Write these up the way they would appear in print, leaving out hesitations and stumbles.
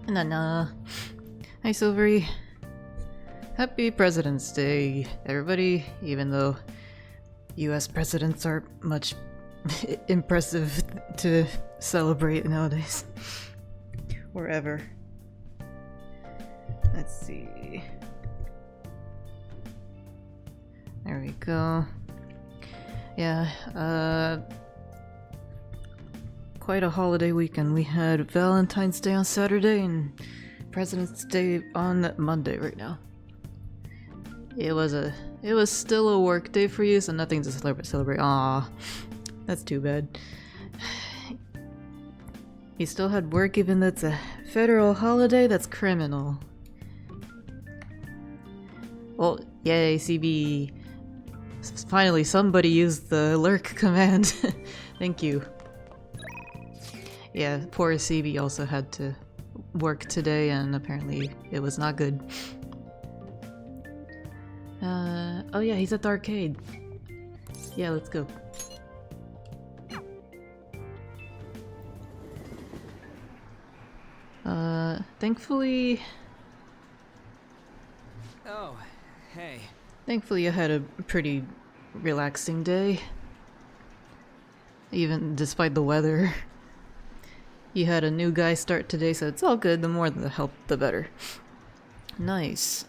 Nana. Hi, Silvery. Happy President's Day, everybody, even though US presidents aren't much impressive to celebrate nowadays. Or ever. Let's see. There we go. Yeah, quite a holiday weekend. We had Valentine's Day on Saturday and President's Day on Monday right now. It was still a work day for you, so nothing to celebrate. Aw, that's too bad. You still had work even though it's a federal holiday? That's criminal. Well, yay, CB. Finally, somebody used the lurk command. Thank you. Yeah, poor CB also had to work today, and apparently it was not good. Oh yeah, he's at the arcade. Yeah, let's go. Thankfully... Oh, hey. Thankfully I had a pretty relaxing day. Even despite the weather. You had a new guy start today, so it's all good. The more the help, the better. Nice.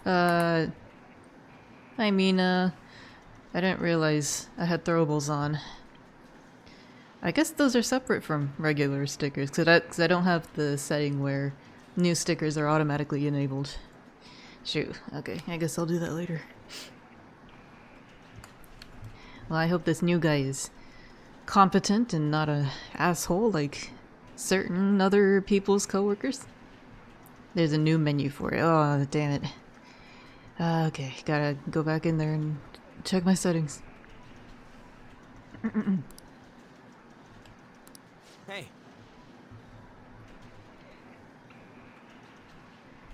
I mean, I didn't realize I had throwables on. I guess those are separate from regular stickers, cause I don't have the setting where new stickers are automatically enabled. Shoot, okay, I guess I'll do that later. Well, I hope this new guy is competent and not a asshole like certain other people's coworkers. There's a new menu for it. Oh, damn it. Okay, gotta go back in there and check my settings. Hey.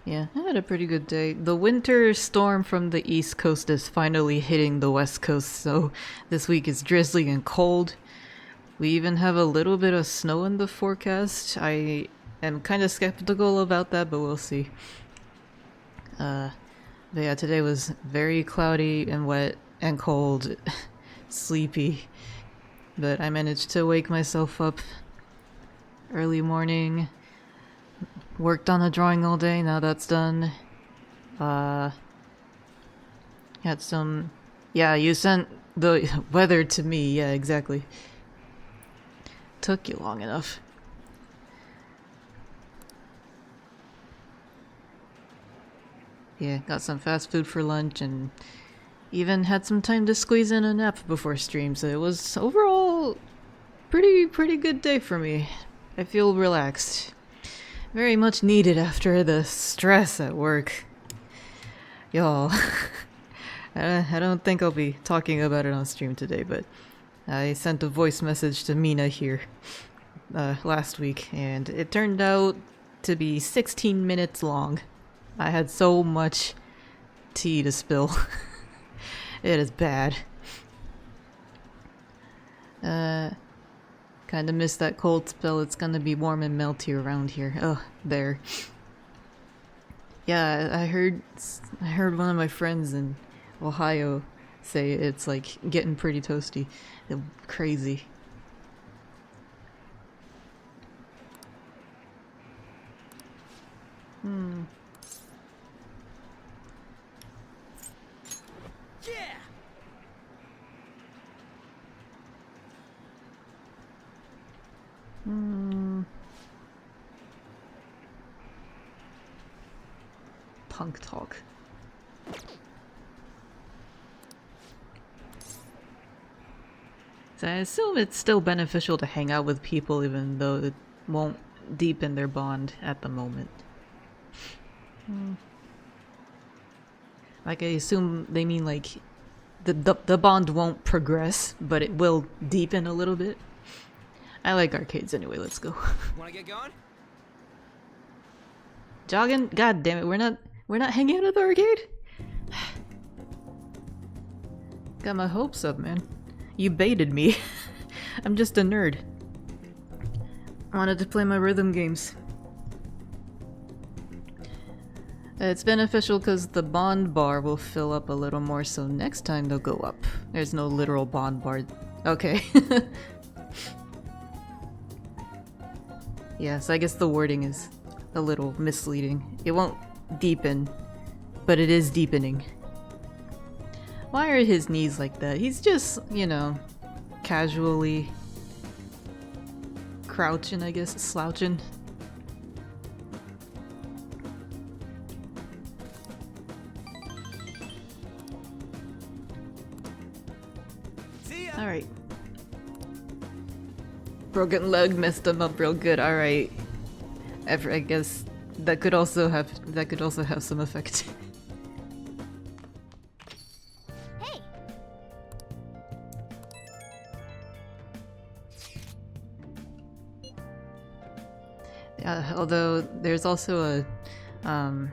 Yeah, I had a pretty good day. The winter storm from the east coast is finally hitting the west coast, so this week is drizzly and cold. We even have a little bit of snow in the forecast. I am kind of skeptical about that, but we'll see. But yeah, today was very cloudy and wet and cold, sleepy. But I managed to wake myself up early morning. Worked on a drawing all day, now that's done. Had some... Yeah, you sent the weather to me, yeah, exactly. Took you long enough. Yeah, got some fast food for lunch and even had some time to squeeze in a nap before stream, so it was overall pretty good day for me. I feel relaxed. Very much needed after the stress at work. Y'all, I don't think I'll be talking about it on stream today, but I sent a voice message to Mina here last week, and it turned out to be 16 minutes long. I had so much tea to spill. It is bad. Kinda missed that cold spell. It's gonna be warm and melty around here. Oh, there. Yeah, I heard one of my friends in Ohio say it's like getting pretty toasty. Crazy. Yeah. Punk talk. So I assume it's still beneficial to hang out with people even though it won't deepen their bond at the moment. Like I assume they mean like the bond won't progress, but it will deepen a little bit. I like arcades anyway, let's go. Wanna get going? Jogging? God damn it, we're not hanging out at the arcade? Got my hopes up, man. You baited me. I'm just a nerd. Wanted to play my rhythm games. It's beneficial because the bond bar will fill up a little more, so next time they'll go up. There's no literal bond bar. Okay. Yeah, so I guess the wording is a little misleading. It won't deepen, but it is deepening. Why are his knees like that? He's just, you know, casually crouching, I guess, slouching. Alright. Broken leg messed him up real good, alright. I guess that could also have some effect. Hey. Yeah, although there's also a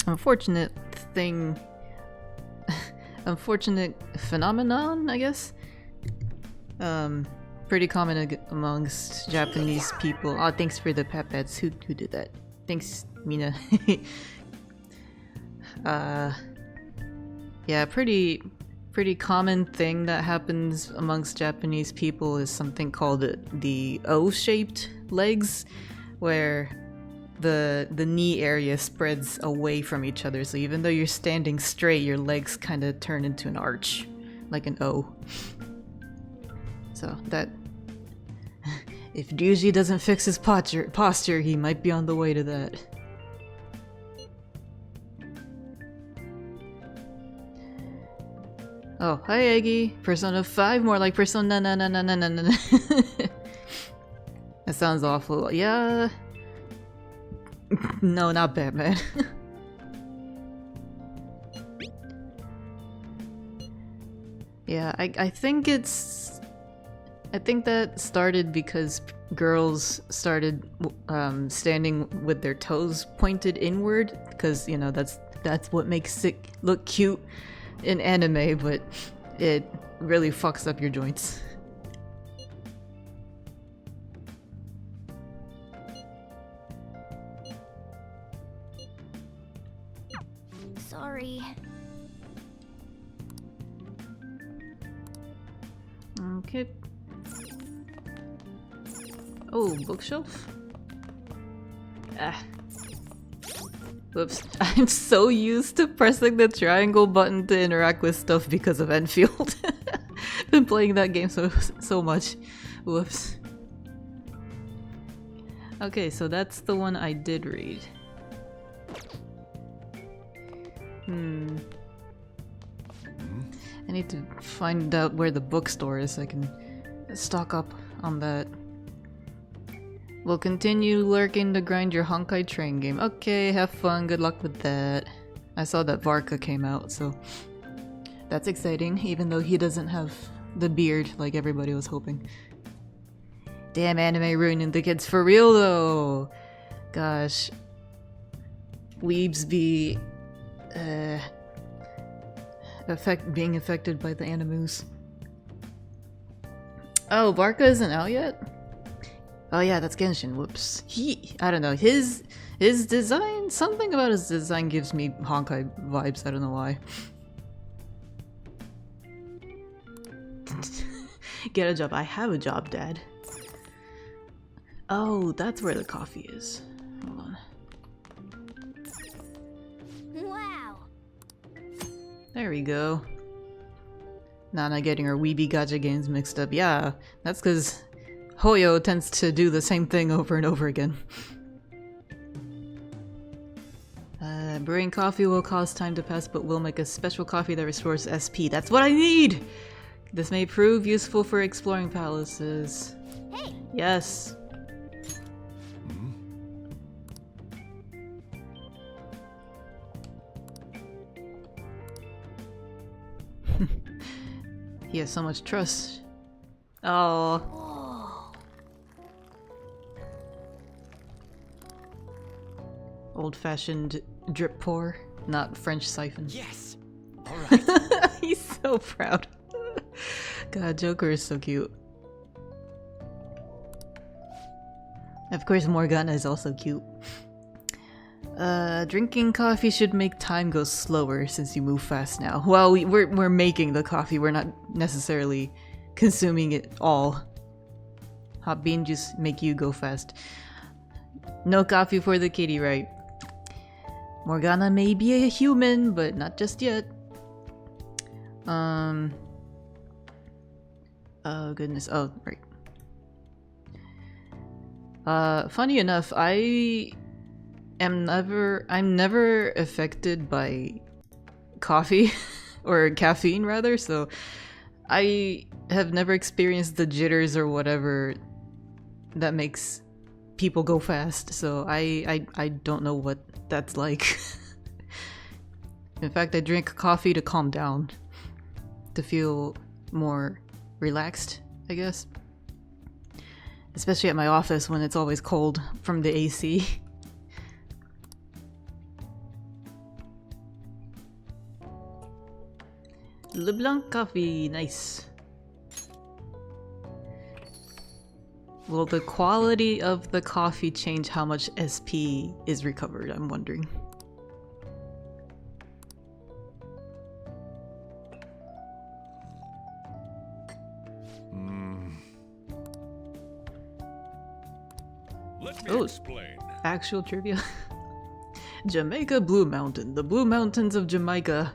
unfortunate thing, unfortunate phenomenon, I guess. Pretty common amongst Japanese people. Oh, thanks for the pet-pets. Who did that? Thanks, Mina. Yeah, pretty common thing that happens amongst Japanese people is something called the O-shaped legs, where the knee area spreads away from each other. So even though you're standing straight, your legs kind of turn into an arch, like an O. So that, if Ryuji doesn't fix his posture, he might be on the way to that. Oh, hi Eggy. Persona 5, more like Persona na na na na na na. That sounds awful. Yeah. No, not Batman. Yeah, I think that started because girls started standing with their toes pointed inward, because, you know, that's what makes it look cute in anime, but it really fucks up your joints. Sorry. Okay. Oh, bookshelf? Ah. Whoops. I'm so used to pressing the triangle button to interact with stuff because of Enfield. Been playing that game so much. Whoops. Okay, so that's the one I did read. I need to find out where the bookstore is so I can stock up on that. We'll continue lurking to grind your Honkai Train game. Okay, have fun, good luck with that. I saw that Varka came out, so that's exciting, even though he doesn't have the beard like everybody was hoping. Damn, anime ruining the kids for real though! Gosh. Weebs be being affected by the animus. Oh, Barca isn't out yet? Oh yeah, that's Genshin. Whoops. I don't know. His design, something about his design gives me Honkai vibes. I don't know why. Get a job. I have a job, Dad. Oh, that's where the coffee is. Hold on. Wow. There we go. Nana getting her weeby gacha games mixed up. Yeah, that's because Hoyo tends to do the same thing over and over again. Brewing coffee will cause time to pass, but we'll make a special coffee that restores SP. That's what I need! This may prove useful for exploring palaces. Hey. Yes. He has so much trust. Oh. Whoa. Old-fashioned drip pour, not French siphon. Yes. All right. He's so proud. God, Joker is so cute. Of course, Morgana is also cute. Drinking coffee should make time go slower since you move fast now. Well, we're making the coffee, we're not necessarily consuming it all. Hot bean juice make you go fast. No coffee for the kitty, right? Morgana may be a human, but not just yet. Oh goodness, oh, right. Funny enough, I'm never affected by coffee, or caffeine rather, so I have never experienced the jitters or whatever that makes people go fast, so I don't know what that's like. In fact, I drink coffee to calm down, to feel more relaxed, I guess. Especially at my office when it's always cold from the AC. LeBlanc coffee, nice. Will the quality of the coffee change how much SP is recovered? I'm wondering. Let me Oh. explain. Actual trivia. Jamaica Blue Mountain. The Blue Mountains of Jamaica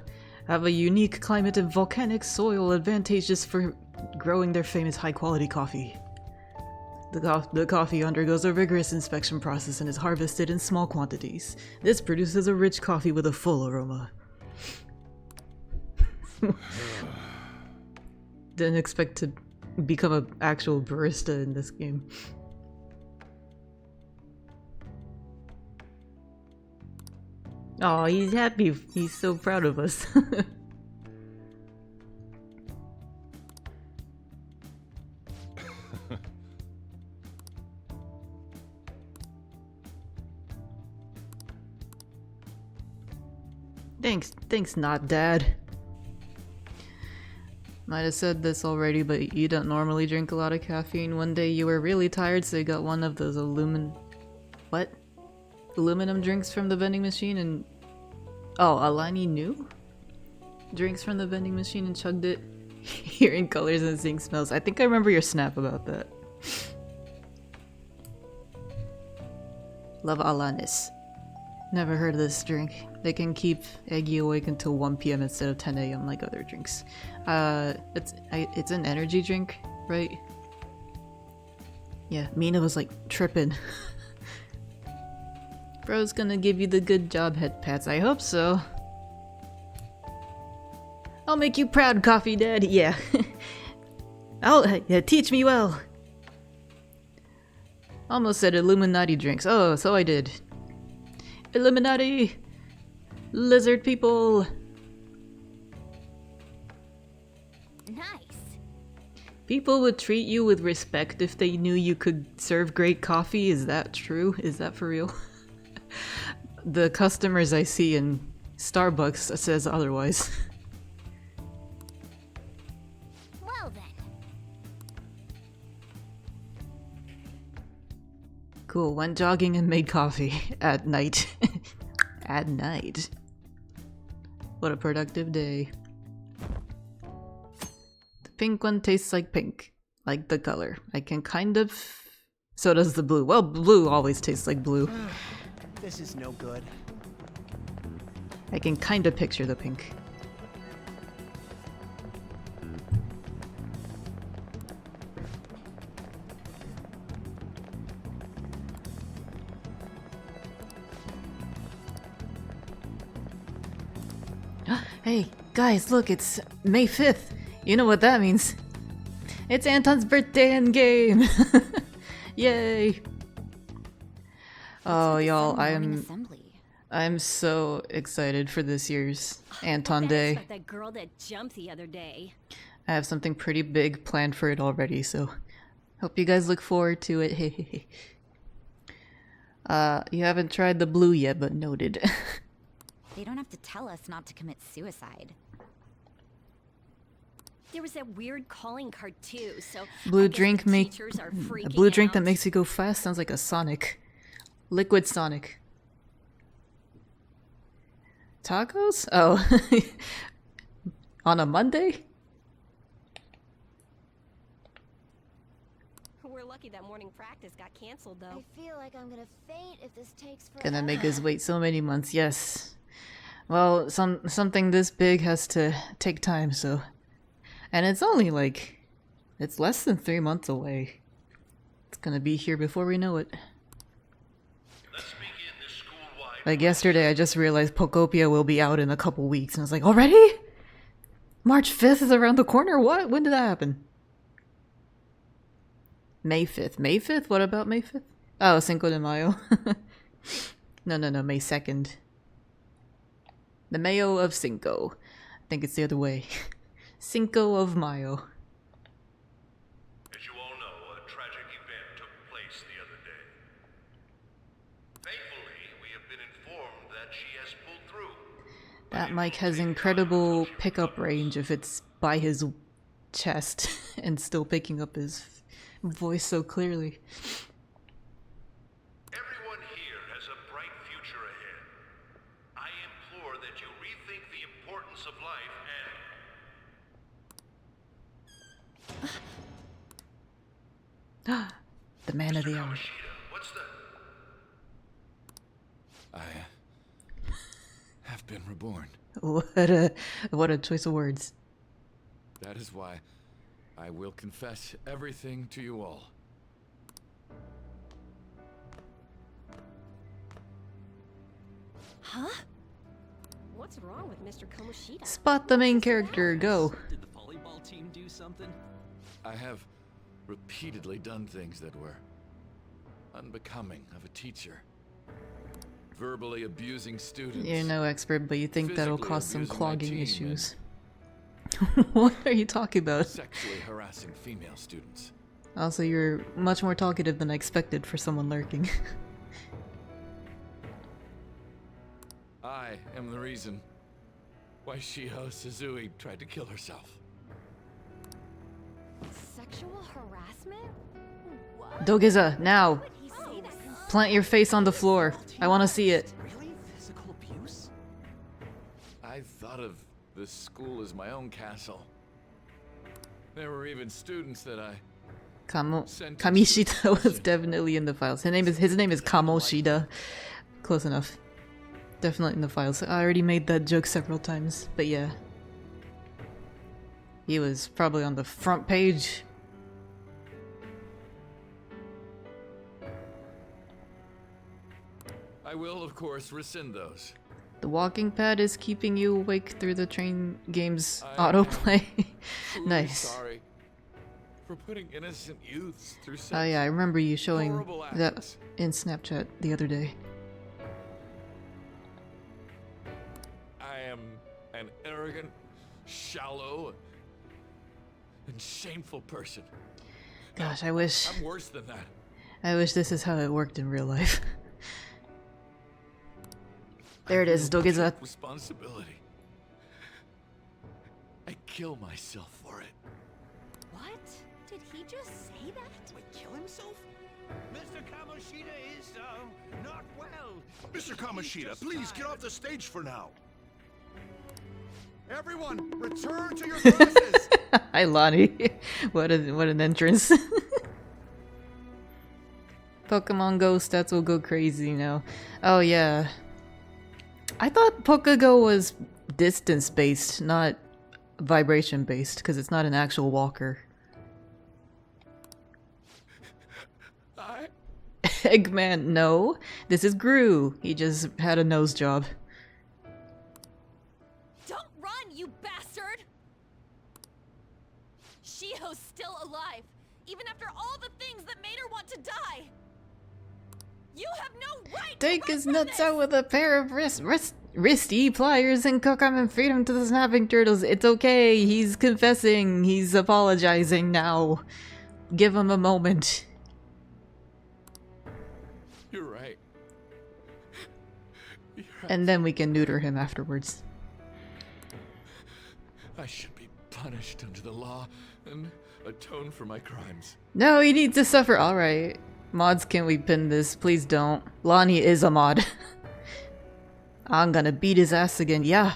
have a unique climate and volcanic soil advantageous for growing their famous high-quality coffee. The coffee undergoes a rigorous inspection process and is harvested in small quantities. This produces a rich coffee with a full aroma. Didn't expect to become an actual barista in this game. Oh, he's happy. He's so proud of us. Thanks not, Dad. Might have said this already, but you don't normally drink a lot of caffeine. One day you were really tired, so you got one of those aluminum drinks from the vending machine and... Oh, Alani knew? Drinks from the vending machine and chugged it. Hearing colors and seeing smells. I think I remember your snap about that. Love Alanis. Never heard of this drink. They can keep Eggy awake until 1 PM instead of 10 AM like other drinks. It's an energy drink, right? Yeah, Mina was like tripping. Bro's gonna give you the good job head pats. I hope so. I'll make you proud, Coffee Dad. Yeah. Teach me well. Almost said Illuminati drinks. Oh, so I did. Illuminati! Lizard people! Nice. People would treat you with respect if they knew you could serve great coffee. Is that true? Is that for real? The customers I see in Starbucks says otherwise. Well then. Cool, went jogging and made coffee at night. At night. What a productive day. The pink one tastes like pink. Like the color. I can kind of... So does the blue. Well, blue always tastes like blue. This is no good. I can kind of picture the pink. Hey, guys, look, it's May 5th. You know what that means. It's Anton's birthday in game. Yay. Oh, y'all, I'm so excited for this year's Anton Day. That girl that jumped the other day. I have something pretty big planned for it already, so hope you guys look forward to it. You haven't tried the blue yet, but noted. They don't have to tell us not to commit suicide. There was that weird calling card too, so Blue I guess drink the make teachers are a freaking blue drink that out. makes you go fast sounds like a Sonic. Liquid Sonic. Tacos? Oh. On a Monday? We're lucky that morning practice got canceled though. I feel like I'm gonna faint if this takes forever. Gonna make us wait so many months, yes. Well, something this big has to take time, so... And it's only like... It's less than 3 months away. It's gonna be here before we know it. Like yesterday, I just realized Pokopia will be out in a couple weeks, and I was like, already? March 5th is around the corner? What? When did that happen? May 5th. May 5th? What about May 5th? Oh, Cinco de Mayo. No, May 2nd. The Mayo of Cinco. I think it's the other way. Cinco of Mayo. As you all know, a tragic event took place the other day. Thankfully, we have been informed that she has pulled through. That mic has incredible pickup range if it's by his chest and still picking up his voice so clearly. Everyone here has a bright future ahead. I implore that you rethink the importance of life and... The man of the hour. Kamoshida, what's the... I have been reborn. What a choice of words. That is why I will confess everything to you all. Huh? What's wrong with Mr. Kamoshida? Spot the main character, go. Did the volleyball team do something? I have repeatedly done things that were unbecoming of a teacher. Verbally abusing students. You're no expert, but you think that'll Physically cause some abusing my clogging team issues. What are you talking about? Sexually harassing female students. Also, you're much more talkative than I expected for someone lurking. I am the reason why Shiho Suzui tried to kill herself. Sexual harassment? What? Dogeza, now! Would he say that? Plant your face on the floor. I want to see it. Really? Physical abuse? I thought of this school as my own castle. There were even students that I Kamishita was definitely in the files. His name is Kamoshida. Close enough. Definitely in the files. I already made that joke several times, but yeah. He was probably on the front page. I will, of course, rescind those. The walking pad is keeping you awake through the train game's I autoplay. Truly Nice. sorry for putting innocent youths through such Oh yeah, I remember you showing horrible that acts. in Snapchat the other day. I am an arrogant, shallow, and shameful person. Gosh, I wish I'm worse than that. this is how it worked in real life. There it is, Dogeza. Responsibility. I kill myself for it. What? Did he just say that? Wait, kill himself? Mr. Kamoshida is, not well. Mr. Kamoshida, please get off the stage for now. Everyone, return to your classes. Hi, Lonnie. What an entrance. Pokemon Go stats will go crazy now. Oh yeah. I thought Pokégo was distance-based, not vibration-based, because it's not an actual walker. Eggman, no. This is Gru. He just had a nose job. Don't run, you bastard! Shiho's still alive, even after all the things that made her want to die. You have no right Take to his run from nuts this! out with a pair of wristy pliers and cook him and feed him to the snapping turtles. It's okay. He's confessing. He's apologizing now. Give him a moment. You're right. You're right. And then we can neuter him afterwards. I should be punished under the law and atone for my crimes. No, he needs to suffer. Alright. Mods, can we pin this? Please don't. Lonnie is a mod. I'm gonna beat his ass again. Yeah.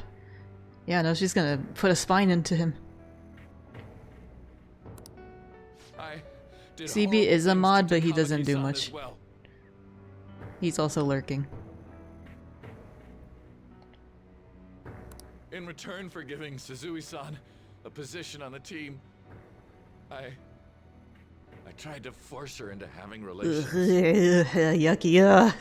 Yeah, no, she's gonna put a spine into him. I did CB horrible is a things mod, to but he doesn't do Kamaki-san much. as well. He's also lurking. In return for giving Suzui-san a position on the team, I tried to force her into having relations. Yucky.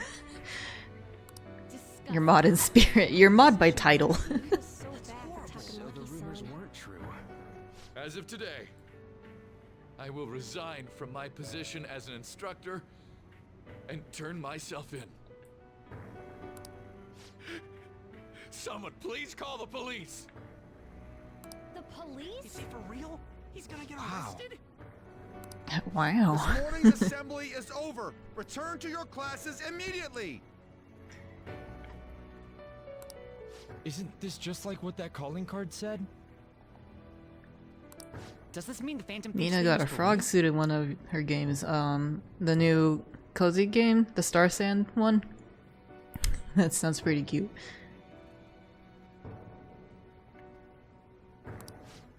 You're mod in spirit. You're mod by title. So the rumors weren't true. As of today, I will resign from my position as an instructor and turn myself in. Someone please call the police! The police? Is he for real? He's gonna get Wow. arrested? Wow. This morning's assembly is over. Return to your classes immediately. Isn't this just like what that calling card said? Does this mean the Phantom Thieves Mina got a things were frog real? suit in one of her games. The new cozy game, the Star Sand one. That sounds pretty cute.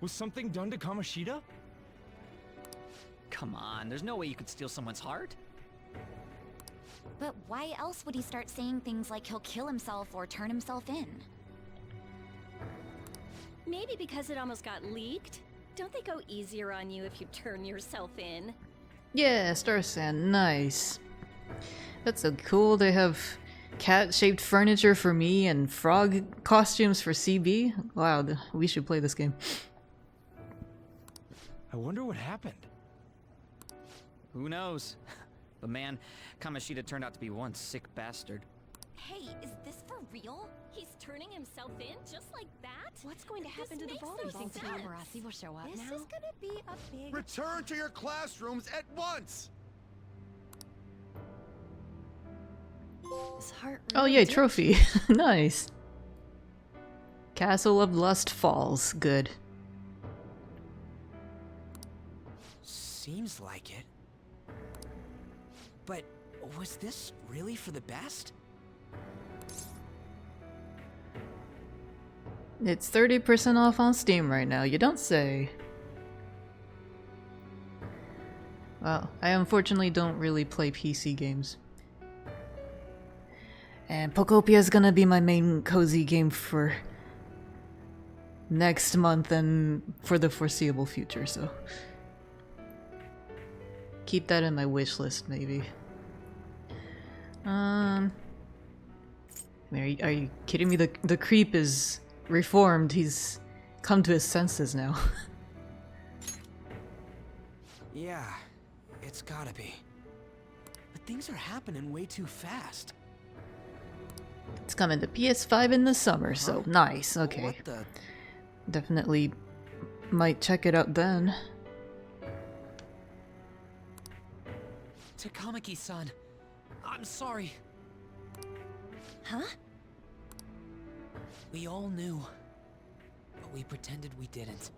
Was something done to Kamoshida? Come on, there's no way you could steal someone's heart. But why else would he start saying things like he'll kill himself or turn himself in? Maybe because it almost got leaked. Don't they go easier on you if you turn yourself in? Yeah, Star Sand, nice. That's so cool. They have cat-shaped furniture for me and frog costumes for CB. Wow, we should play this game. I wonder what happened. Who knows? But man, Kamoshida turned out to be one sick bastard. Hey, is this for real? He's turning himself in just like that? What's going to happen to the volleyball team? Marassi will show up This now? is gonna be a big... Return to your classrooms at once. His heart Oh really yay, did trophy. Nice. Castle of Lust Falls. Good. Seems like it. But was this really for the best? It's 30% off on Steam right now, you don't say. Well, I unfortunately don't really play PC games. And Pocopia's gonna be my main cozy game for next month and for the foreseeable future, so keep that in my wish list, maybe. I mean, are you kidding me? The creep is reformed. He's come to his senses now. Yeah, it's gotta be. But things are happening way too fast. It's coming to PS5 in the summer, so nice. Okay, What the? definitely might check it out then. Takamaki-san, I'm sorry. Huh? We all knew, but we pretended we didn't.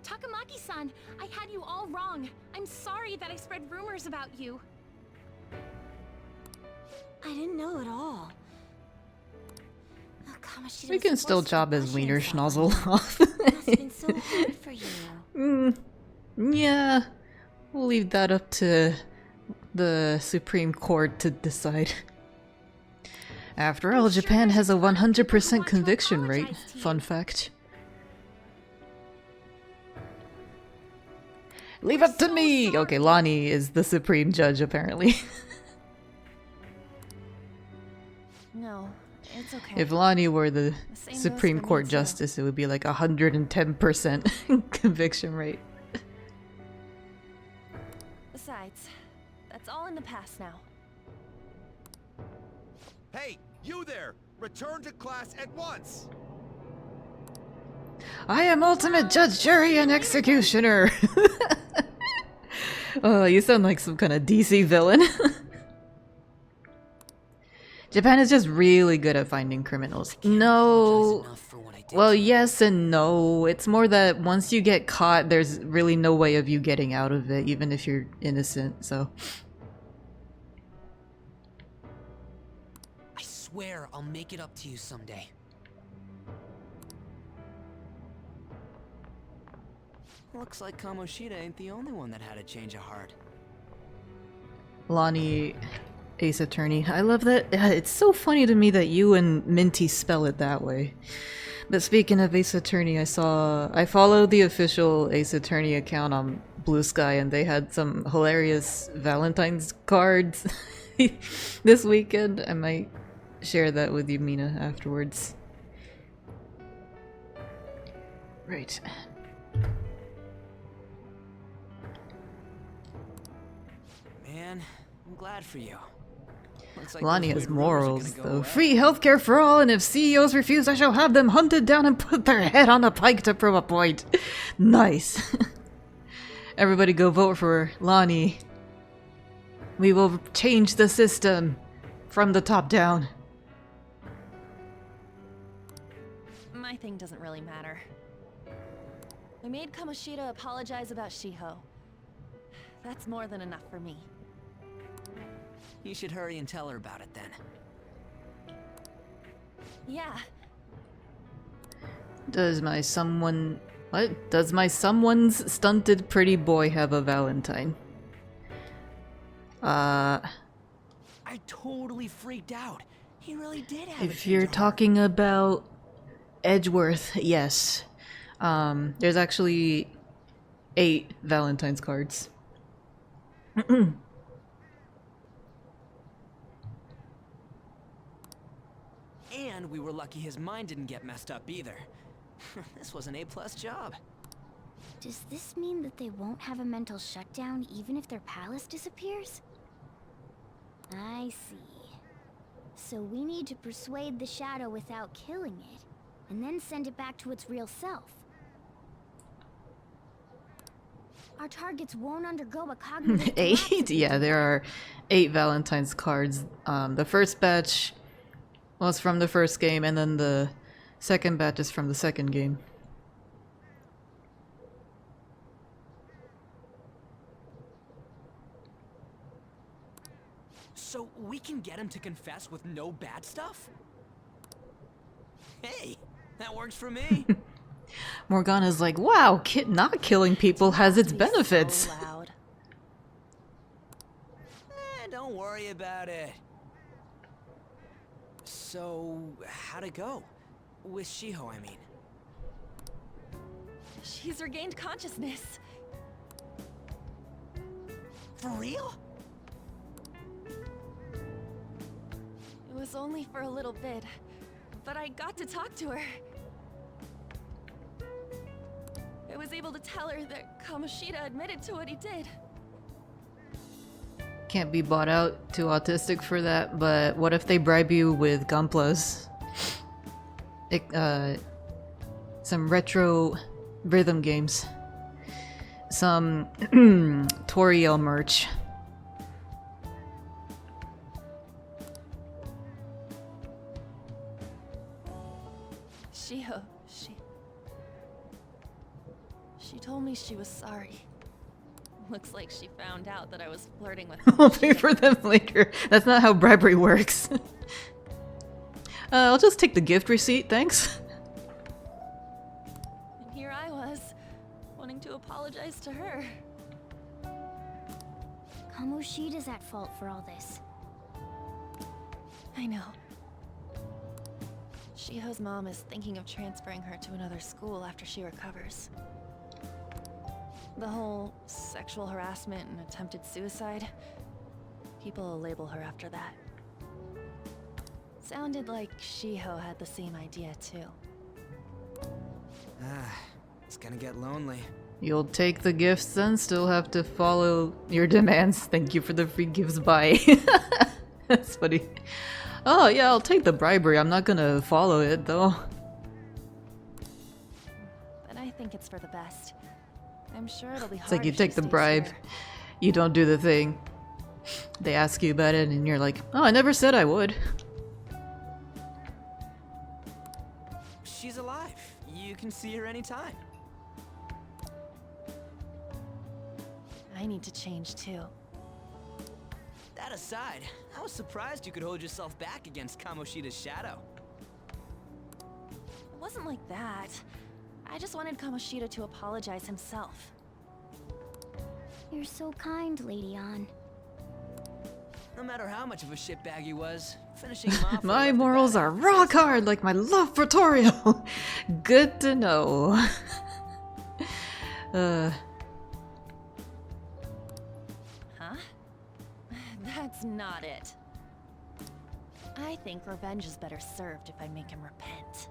Takamaki-san, I had you all wrong. I'm sorry that I spread rumors about you. I didn't know at all. Oh, Kamoshida We was can still forced to chop his push wiener himself schnozzle like off. that. It must have been so hard for you. Yeah, we'll leave that up to the Supreme Court to decide. After all, Japan has a 100% conviction rate. Fun fact. Leave up to me! Okay, Lonnie is the supreme judge, apparently. No, it's okay. If Lonnie were the same goes Supreme for me, Court too. justice, it would be like 110% conviction rate. Besides, that's all in the past now. Hey, you there! Return to class at once. I am ultimate judge, jury, and executioner! Oh, you sound like some kind of DC villain. Japan is just really good at finding criminals. No. Enough for what I did. Well, yes and no. It's more that once you get caught, there's really no way of you getting out of it, even if you're innocent, so. I swear I'll make it up to you someday. Looks like Kamoshida ain't the only one that had a change of heart. Lonnie, Ace Attorney. I love that. It's so funny to me that you and Minty spell it that way. But speaking of Ace Attorney, I followed the official Ace Attorney account on Blue Sky, and they had some hilarious Valentine's cards this weekend. I might share that with you, Mina, afterwards. Right. Man, I'm glad for you. Looks like Lonnie those has weird rumors are morals, gonna go though. away. Free healthcare for all, and if CEOs refuse, I shall have them hunted down and put their head on a pike to prove a point. Nice. Everybody go vote for Lonnie. We will change the system from the top down. My thing doesn't really matter. I made Kamoshida apologize about Shiho. That's more than enough for me. You should hurry and tell her about it then. Yeah, Does my someone's stunted pretty boy have a Valentine? I totally freaked out. He really did have a If change you're of heart. talking about Edgeworth, yes. There's actually 8 Valentine's cards. And we were lucky his mind didn't get messed up either. This was an A+ job. Does this mean that they won't have a mental shutdown even if their palace disappears? I see. So we need to persuade the shadow without killing it, and then send it back to its real self. Our targets won't undergo a cognitive 8? Yeah, there are 8 Valentine's cards. The first batch was from the first game, and then the second batch is from the second game. So we can get him to confess with no bad stuff? Hey, that works for me. Morgana's like, wow, not killing people has its be benefits. So loud. Don't worry about it. So, how'd it go? With Shiho, I mean. She's regained consciousness. For real? It was only for a little bit, but I got to talk to her. I was able to tell her that Kamoshida admitted to what he did. Can't be bought out, too autistic for that, but what if they bribe you with Gunplas? Some retro rhythm games. Some Toriel merch. Shiho, she told me she was sorry. Looks like she found out that I was flirting with I'll pay Kamoshida. for them later. That's not how bribery works. I'll just take the gift receipt, thanks. And here I was, wanting to apologize to her. Kamoshida's at fault for all this. I know. Shiho's mom is thinking of transferring her to another school after she recovers. The whole sexual harassment and attempted suicide, people will label her after that. Sounded like Shiho had the same idea too. It's gonna get lonely. You'll take the gifts and still have to follow your demands. Thank you for the free gifts, bye. That's funny. Oh yeah, I'll take the bribery. I'm not gonna follow it though. But I think it's for the best. I'm sure it'll be hard It's like you if she take the stays bribe, here. you don't do the thing. They ask you about it and you're like, oh, I never said I would. can see her anytime. I need to change too. That aside, I was surprised you could hold yourself back against Kamoshida's shadow. It wasn't like that. I just wanted Kamoshida to apologize himself. You're so kind, Lady Ann. No matter how much of a shitbag he was, finishing him off... My morals are rock hard like my love for Torio. Good to know. Huh? That's not it. I think revenge is better served if I make him repent.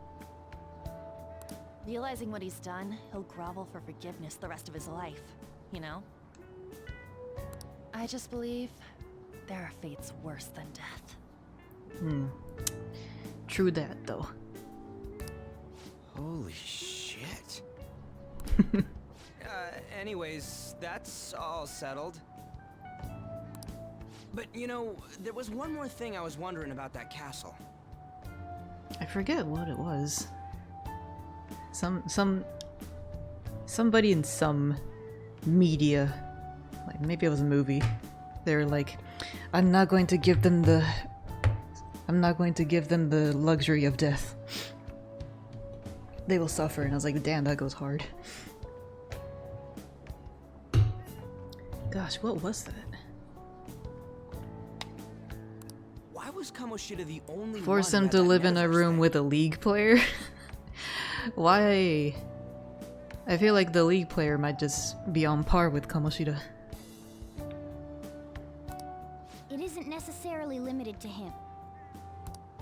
Realizing what he's done, he'll grovel for forgiveness the rest of his life, you know? I just believe there are fates worse than death. True that, though. Holy shit. Anyways, that's all settled. But, you know, there was one more thing I was wondering about that castle. I forget what it was. Somebody in some media, like maybe it was a movie. They were like, I'm not going to give them the luxury of death. They will suffer. And I was like, damn, that goes hard. Gosh, what was that? Why was Kamoshida the only Force one him who to had that live in a metaverse room thing? with a League player? Why? I feel like the League player might just be on par with Kamoshida. It isn't necessarily limited to him.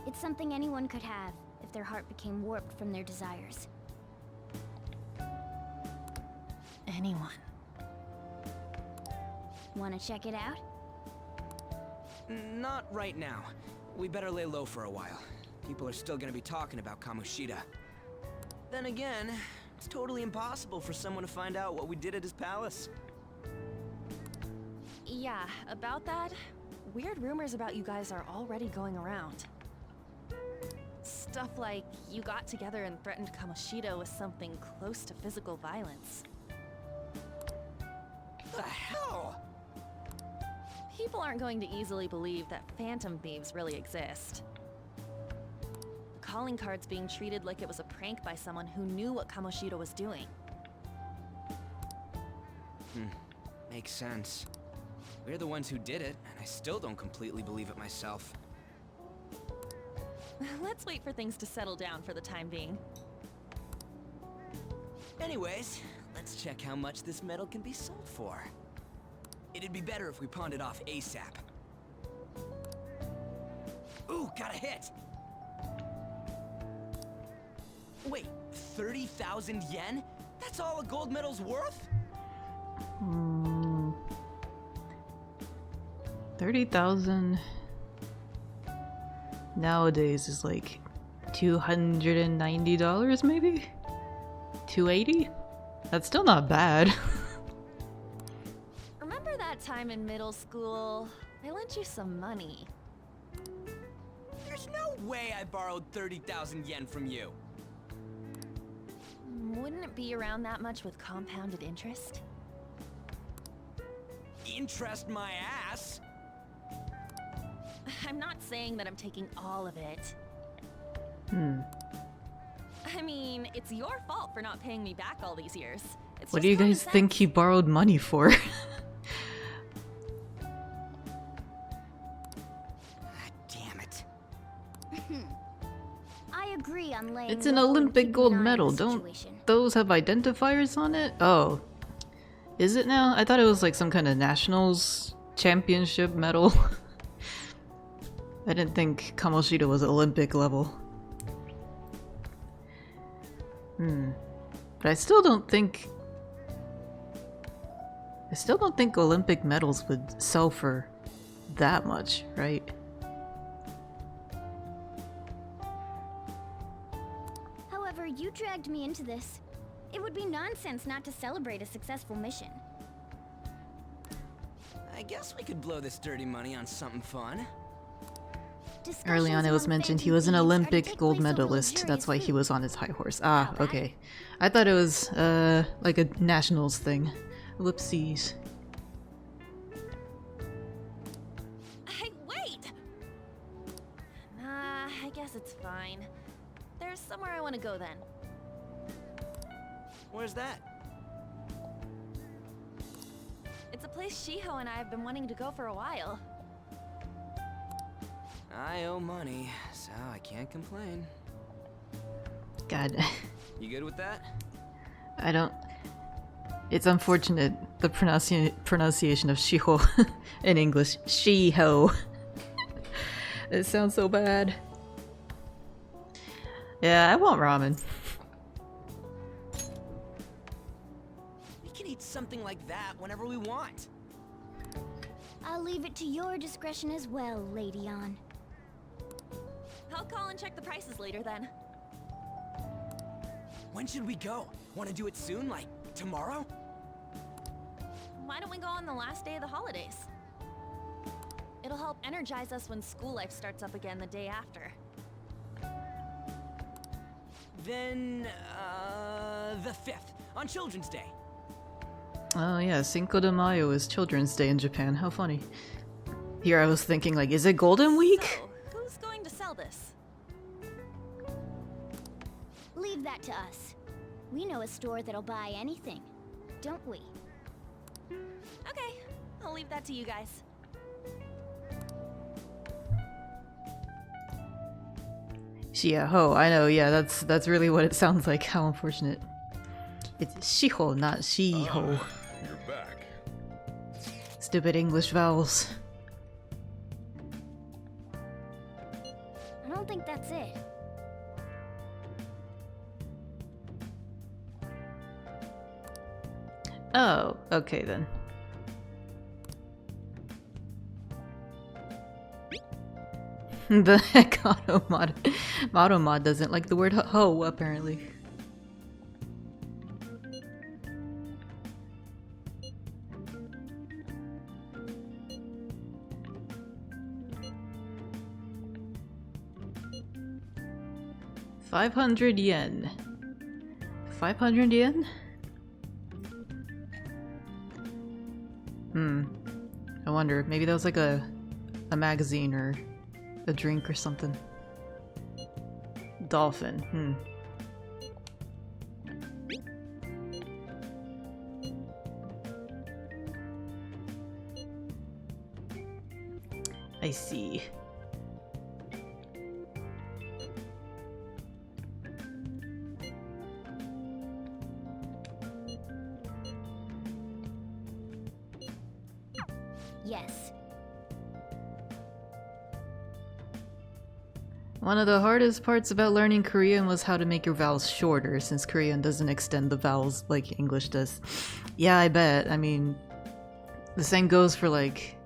It's something anyone could have if their heart became warped from their desires. Anyone. Wanna check it out? Not right now. We better lay low for a while. People are still gonna be talking about Kamoshida. Then again, it's totally impossible for someone to find out what we did at his palace. Yeah, about that, weird rumors about you guys are already going around. Stuff like you got together and threatened Kamoshida with something close to physical violence. The hell? People aren't going to easily believe that Phantom Thieves really exist. The calling card's being treated like it was a prank by someone who knew what Kamoshida was doing. Makes sense. We're the ones who did it, and I still don't completely believe it myself. Let's wait for things to settle down for the time being. Anyways, let's check how much this metal can be sold for. It'd be better if we pawned it off ASAP. Ooh, got a hit! Wait, 30,000 yen? That's all a gold medal's worth? 30,000 nowadays is like $290 maybe? 280? That's still not bad. Remember that time in middle school? I lent you some money. There's no way I borrowed 30,000 yen from you. Wouldn't it be around that much with compounded interest? Interest my ass? I'm not saying that I'm taking all of it. I mean, it's your fault for not paying me back all these years. It's What just do you common guys think sense. he borrowed money for? Damn it. I agree on laying It's an low and Olympic keeping gold an eye on medal. the Don't situation. those have identifiers on it? Oh. Is it now? I thought it was like some kind of nationals championship medal. I didn't think Kamoshida was Olympic level. But I still don't think Olympic medals would sell for that much, right? However, you dragged me into this. It would be nonsense not to celebrate a successful mission. I guess we could blow this dirty money on something fun. Early on it was mentioned he was an Olympic gold medalist. That's why he was on his high horse. Ah, okay. I thought it was, like a nationals thing. Whoopsies. Hey, wait! Nah, I guess it's fine. There's somewhere I want to go then. Where's that? It's a place Shiho and I have been wanting to go for a while. I owe money, so I can't complain. God. You good with that? I don't... It's unfortunate, the pronunciation of Shiho in English. Shiho. It sounds so bad. Yeah, I want ramen. We can eat something like that whenever we want. I'll leave it to your discretion as well, Lady On. I'll call and check the prices later then. When should we go? Want to do it soon, like tomorrow? Why don't we go on the last day of the holidays? It'll help energize us when school life starts up again the day after. Then, the 5th, on Children's Day. Oh yeah, Cinco de Mayo is Children's Day in Japan. How funny. Here I was thinking, like, is it Golden Week? So, who's going to sell this? Leave that to us. We know a store that'll buy anything, don't we? Okay, I'll leave that to you guys. Shiho, I know, yeah, that's really what it sounds like. How unfortunate. It's Shiho, not Shiho. You're back. Stupid English vowels. I don't think that's it. Oh, okay then. The heck Auto mod doesn't like the word ho apparently. $500 yen. 500 yen? I wonder, maybe that was like a magazine or a drink or something. Dolphin, I see. Yes. One of the hardest parts about learning Korean was how to make your vowels shorter, since Korean doesn't extend the vowels like English does. Yeah, I bet. I mean, the same goes for like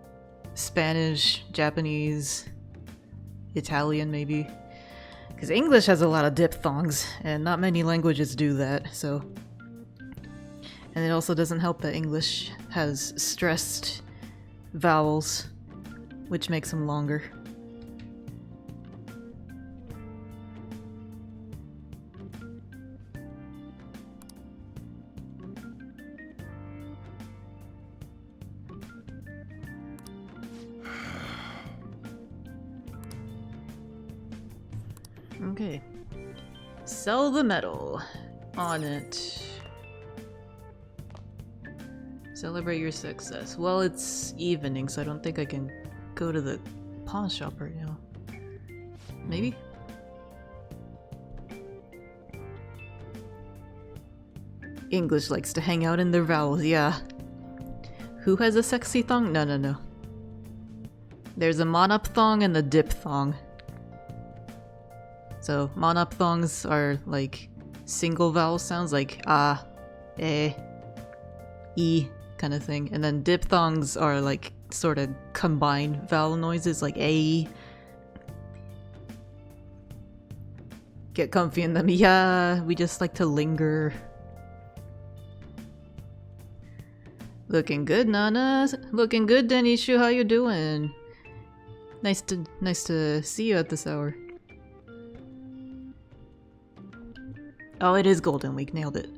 Spanish, Japanese, Italian maybe. Because English has a lot of diphthongs, and not many languages do that, so... And it also doesn't help that English has stressed vowels, which makes them longer. Okay. Sell the metal on it. Celebrate your success. Well, it's evening, so I don't think I can go to the pawn shop right now. Maybe? English likes to hang out in their vowels, yeah. Who has a sexy thong? No, no, no. There's a monophthong and a diphthong. So, monophthongs are like single vowel sounds, like ah, eh, e kind of thing. And then diphthongs are like sort of combined vowel noises, like a. Get comfy in them. Yeah, we just like to linger. Looking good, Nana. Looking good, Denishu. How you doing? Nice to see you at this hour. Oh, it is Golden Week. Nailed it.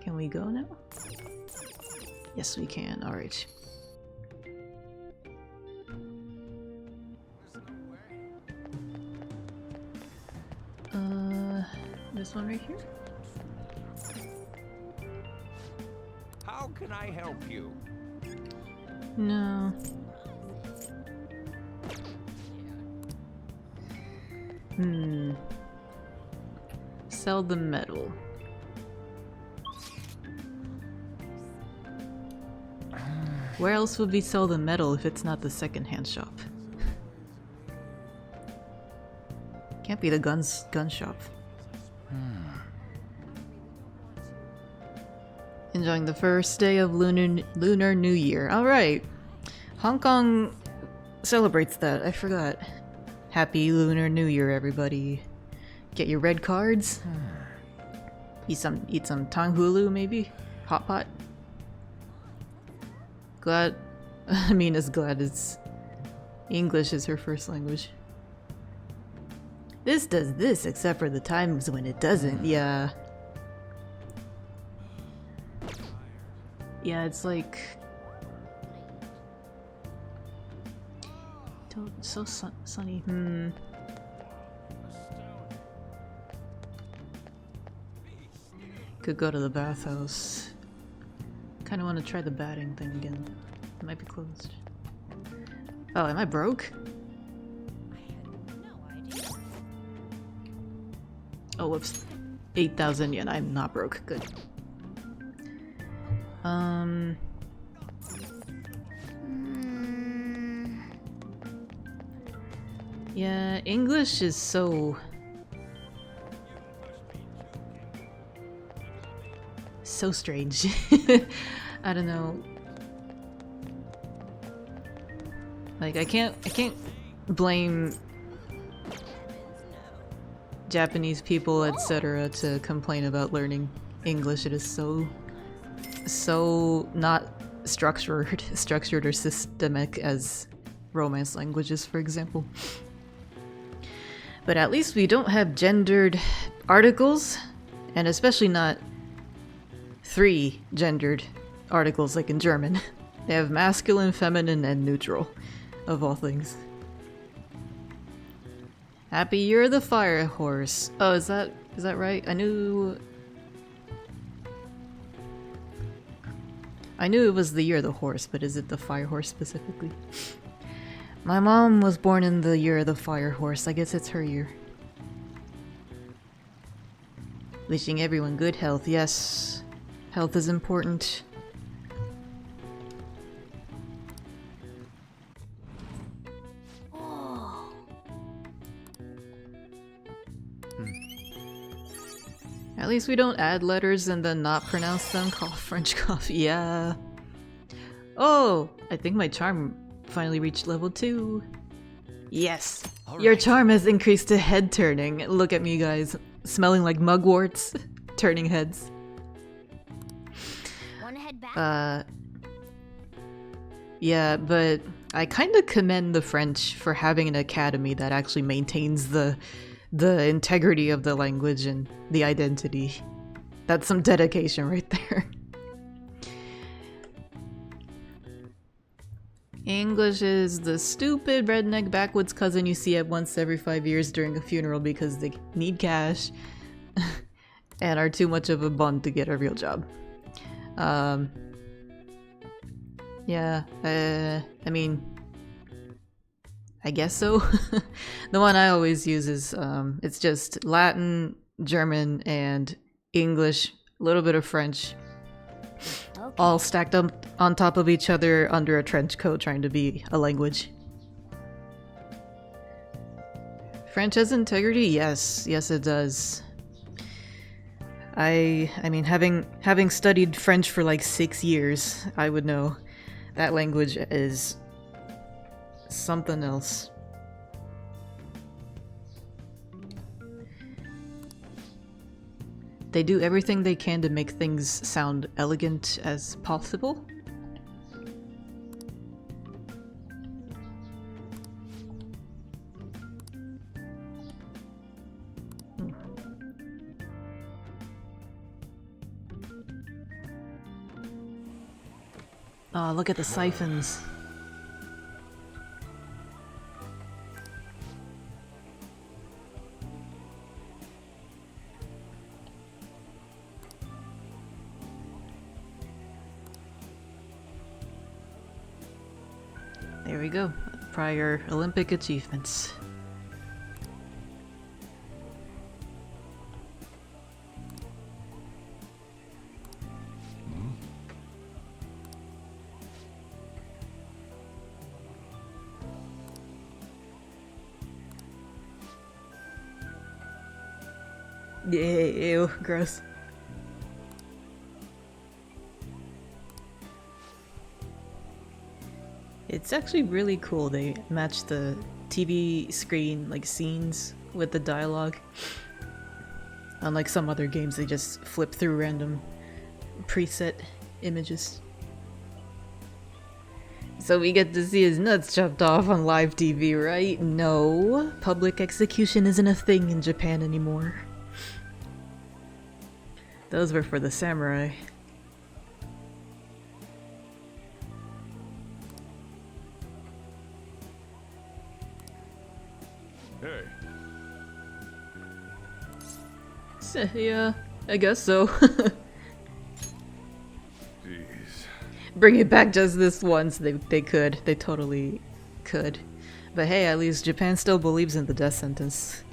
Can we go now? Yes, we can. All right. This one right here? How can I help you? No. Sell the metal. Where else would we sell the metal if it's not the secondhand shop? Can't be the gun shop. Enjoying the first day of Lunar New Year. Alright. Hong Kong celebrates that. I forgot. Happy Lunar New Year, everybody. Get your red cards. Eat some tanghulu, maybe? Hot pot? Glad... I mean, as glad as English is her first language. This does this, except for the times when it doesn't. Yeah. Yeah, it's like... so sunny. Could go to the bathhouse. Kinda want to try the batting thing again. It might be closed. Oh, am I broke? Oh, whoops. 8,000 yen. I'm not broke. Good. Yeah, English is so strange. I don't know. Like I can't blame Japanese people, etc. to complain about learning English. It is so not structured or systemic as Romance languages, for example. But at least we don't have gendered articles, and especially not 3 gendered articles like in German. They have masculine, feminine, and neutral, of all things. Happy Year of the Fire Horse. Oh, is that right? I knew it was the Year of the Horse, but is it the Fire Horse specifically? My mom was born in the Year of the Fire Horse. I guess it's her year. Wishing everyone good health. Yes, health is important. At least we don't add letters and then not pronounce them. Call French coffee. Yeah. Oh, I think my charm finally reached level 2. Yes. Your charm has increased to head turning. Look at me, guys. Smelling like mugworts. Turning heads. Wanna head back? Yeah, but I kind of commend the French for having an academy that actually maintains the integrity of the language and the identity. That's some dedication right there. English is the stupid redneck backwoods cousin you see at once every 5 years during a funeral because they need cash and are too much of a bum to get a real job. Yeah, I mean, I guess so. The one I always use is, it's just Latin, German, and English, a little bit of French, all stacked up on top of each other under a trench coat trying to be a language. French has integrity? Yes. Yes, it does. I mean, having studied French for like 6 years, I would know that language is something else. They do everything they can to make things sound elegant as possible. Oh, look at the siphons. There we go. Prior Olympic achievements. Ew, gross. It's actually really cool. They match the TV screen like scenes with the dialogue. Unlike some other games, they just flip through random preset images. So we get to see his nuts chopped off on live TV, right? No, public execution isn't a thing in Japan anymore. Those were for the samurai. Hey. Yeah, I guess so. Jeez. Bring it back just this once. They could. They totally could. But hey, at least Japan still believes in the death sentence.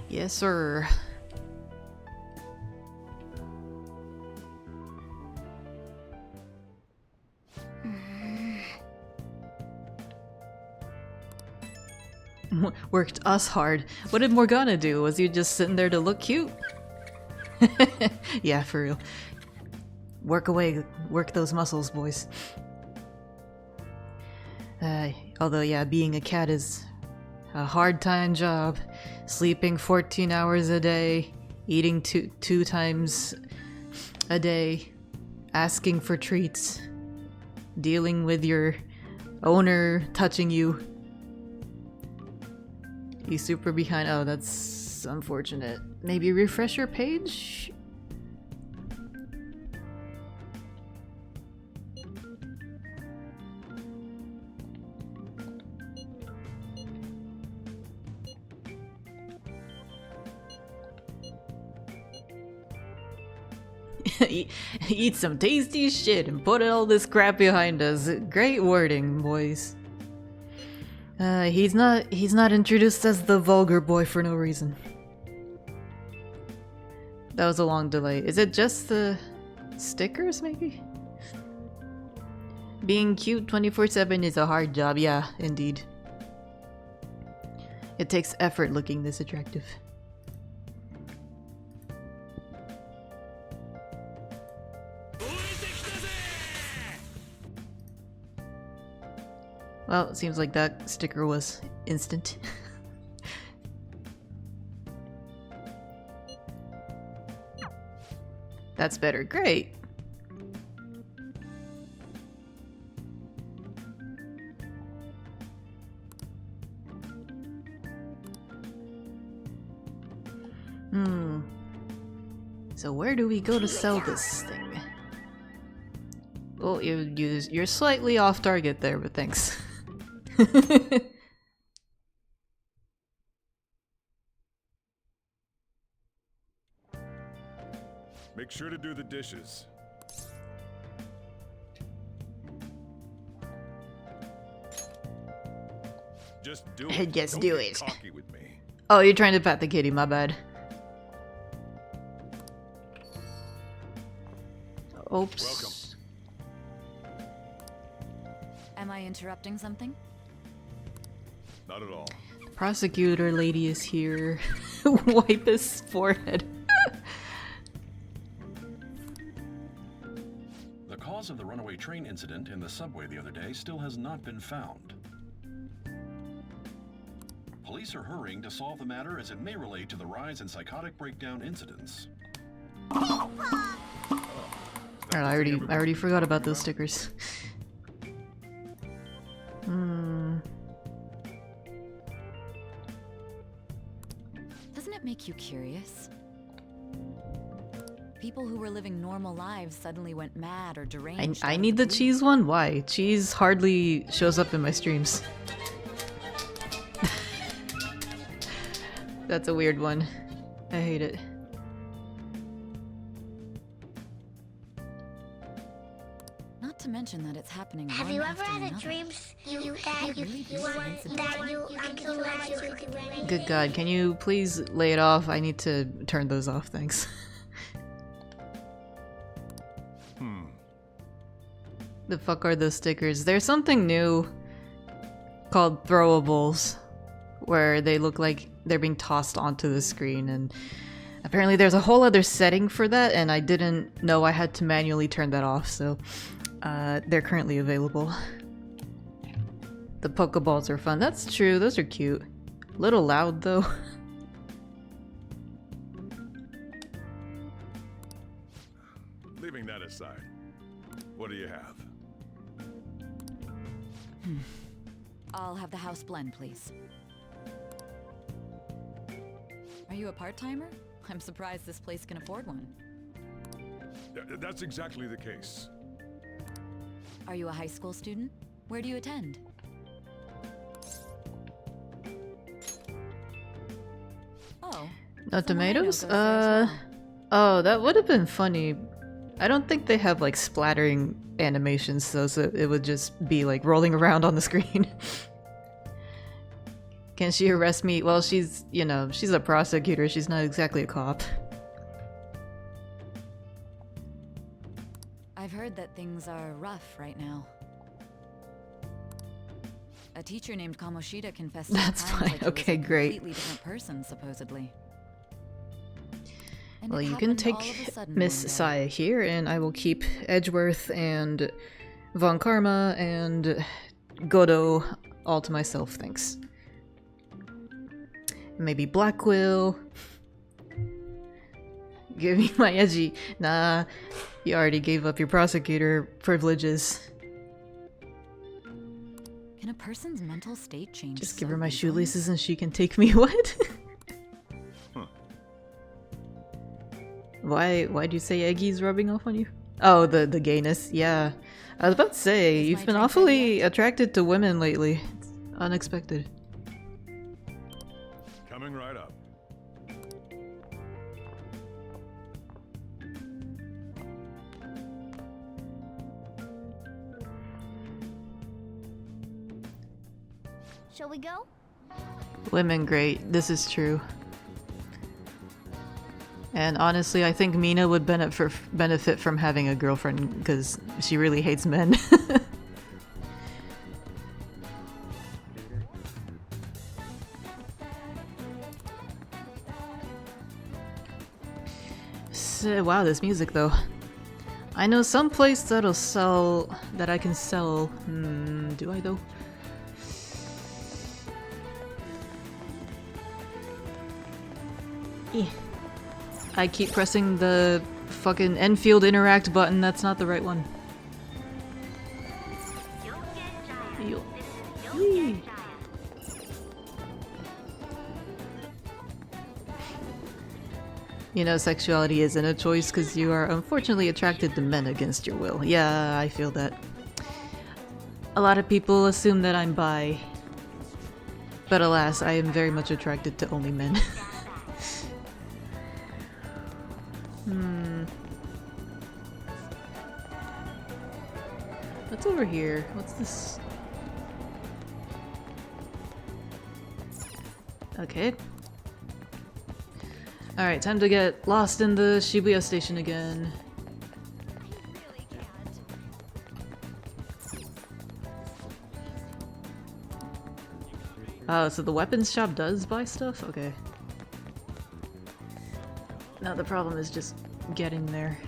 Yes, sir. Worked us hard. What did Morgana do? Was he just sitting there to look cute? Yeah, for real. Work away. Work those muscles, boys. Although, yeah, being a cat is a hard-time job. Sleeping 14 hours a day, eating two times a day, asking for treats, dealing with your owner touching you. You super behind. Oh, that's unfortunate. Maybe refresh your page? Eat some tasty shit and put all this crap behind us. Great wording, boys. He's not introduced as the vulgar boy for no reason. That was a long delay. Is it just the stickers, maybe? Being cute 24/7 is a hard job, yeah, indeed. It takes effort looking this attractive. Well, it seems like that sticker was instant. That's better. Great. So where do we go to sell this thing? Oh, you're slightly off target there, but thanks. Make sure to do the dishes. Just do it. Just Don't do get it. cocky with me. Oh, you're trying to pat the kitty, my bad. Oops. Welcome. Am I interrupting something? Not at all. The prosecutor lady is here. Wipe his forehead. The cause of the runaway train incident in the subway the other day still has not been found. Police are hurrying to solve the matter as it may relate to the rise in psychotic breakdown incidents. I already forgot about those stickers. make you curious? People who were living normal lives suddenly went mad or deranged. I need the cheese one? Why? Cheese hardly shows up in my streams. That's a weird one. I hate it. Not to mention that it's happening. Have one you after ever had a another. dream Good God, can you please lay it off? I need to turn those off, thanks. The fuck are those stickers? There's something new called throwables, where they look like they're being tossed onto the screen, and apparently there's a whole other setting for that, and I didn't know I had to manually turn that off, so they're currently available. The Pokeballs are fun. That's true, those are cute. A little loud though. Leaving that aside, what do you have? I'll have the house blend, please. Are you a part-timer? I'm surprised this place can afford one. That's exactly the case. Are you a high school student? Where do you attend? Oh. No tomatoes? goes there as Oh, that would have been funny. I don't think they have like splattering animations though, so it would just be like rolling around on the screen. Can she arrest me? Well, she's, you know, she's a prosecutor, she's not exactly a cop. I've heard that things are rough right now. A teacher named Kamoshida confessed to That's crimes fine. like he Okay, was a great. completely different person, supposedly. And Well, it you can happened take all of a sudden Miss one day. Saya here, and I will keep Edgeworth and Von Karma and Godo all to myself, thanks. Maybe Blackquill. Give me my edgy. Nah, you already gave up your prosecutor privileges. Can a person's mental state change? Just so give her my easily? shoelaces and she can take me. What? Why'd you say Eggy's rubbing off on you? Oh, the gayness. Yeah. I was about to say, Is you've my been drink awfully attracted to women lately. It's unexpected. Coming right up. Shall we go? Women great, this is true. And honestly, I think Mina would benefit from having a girlfriend, because she really hates men. So, wow, this music though. I know some place that'll sell, that I can sell. Do I though? I keep pressing the fucking Enfield interact button, that's not the right one. Yee. You know, sexuality isn't a choice because you are unfortunately attracted to men against your will. Yeah, I feel that. A lot of people assume that I'm bi. But alas, I am very much attracted to only men. What's over here? What's this? Okay. Alright, time to get lost in the Shibuya station again. Oh, so the weapons shop does buy stuff? Okay. Now the problem is just getting there.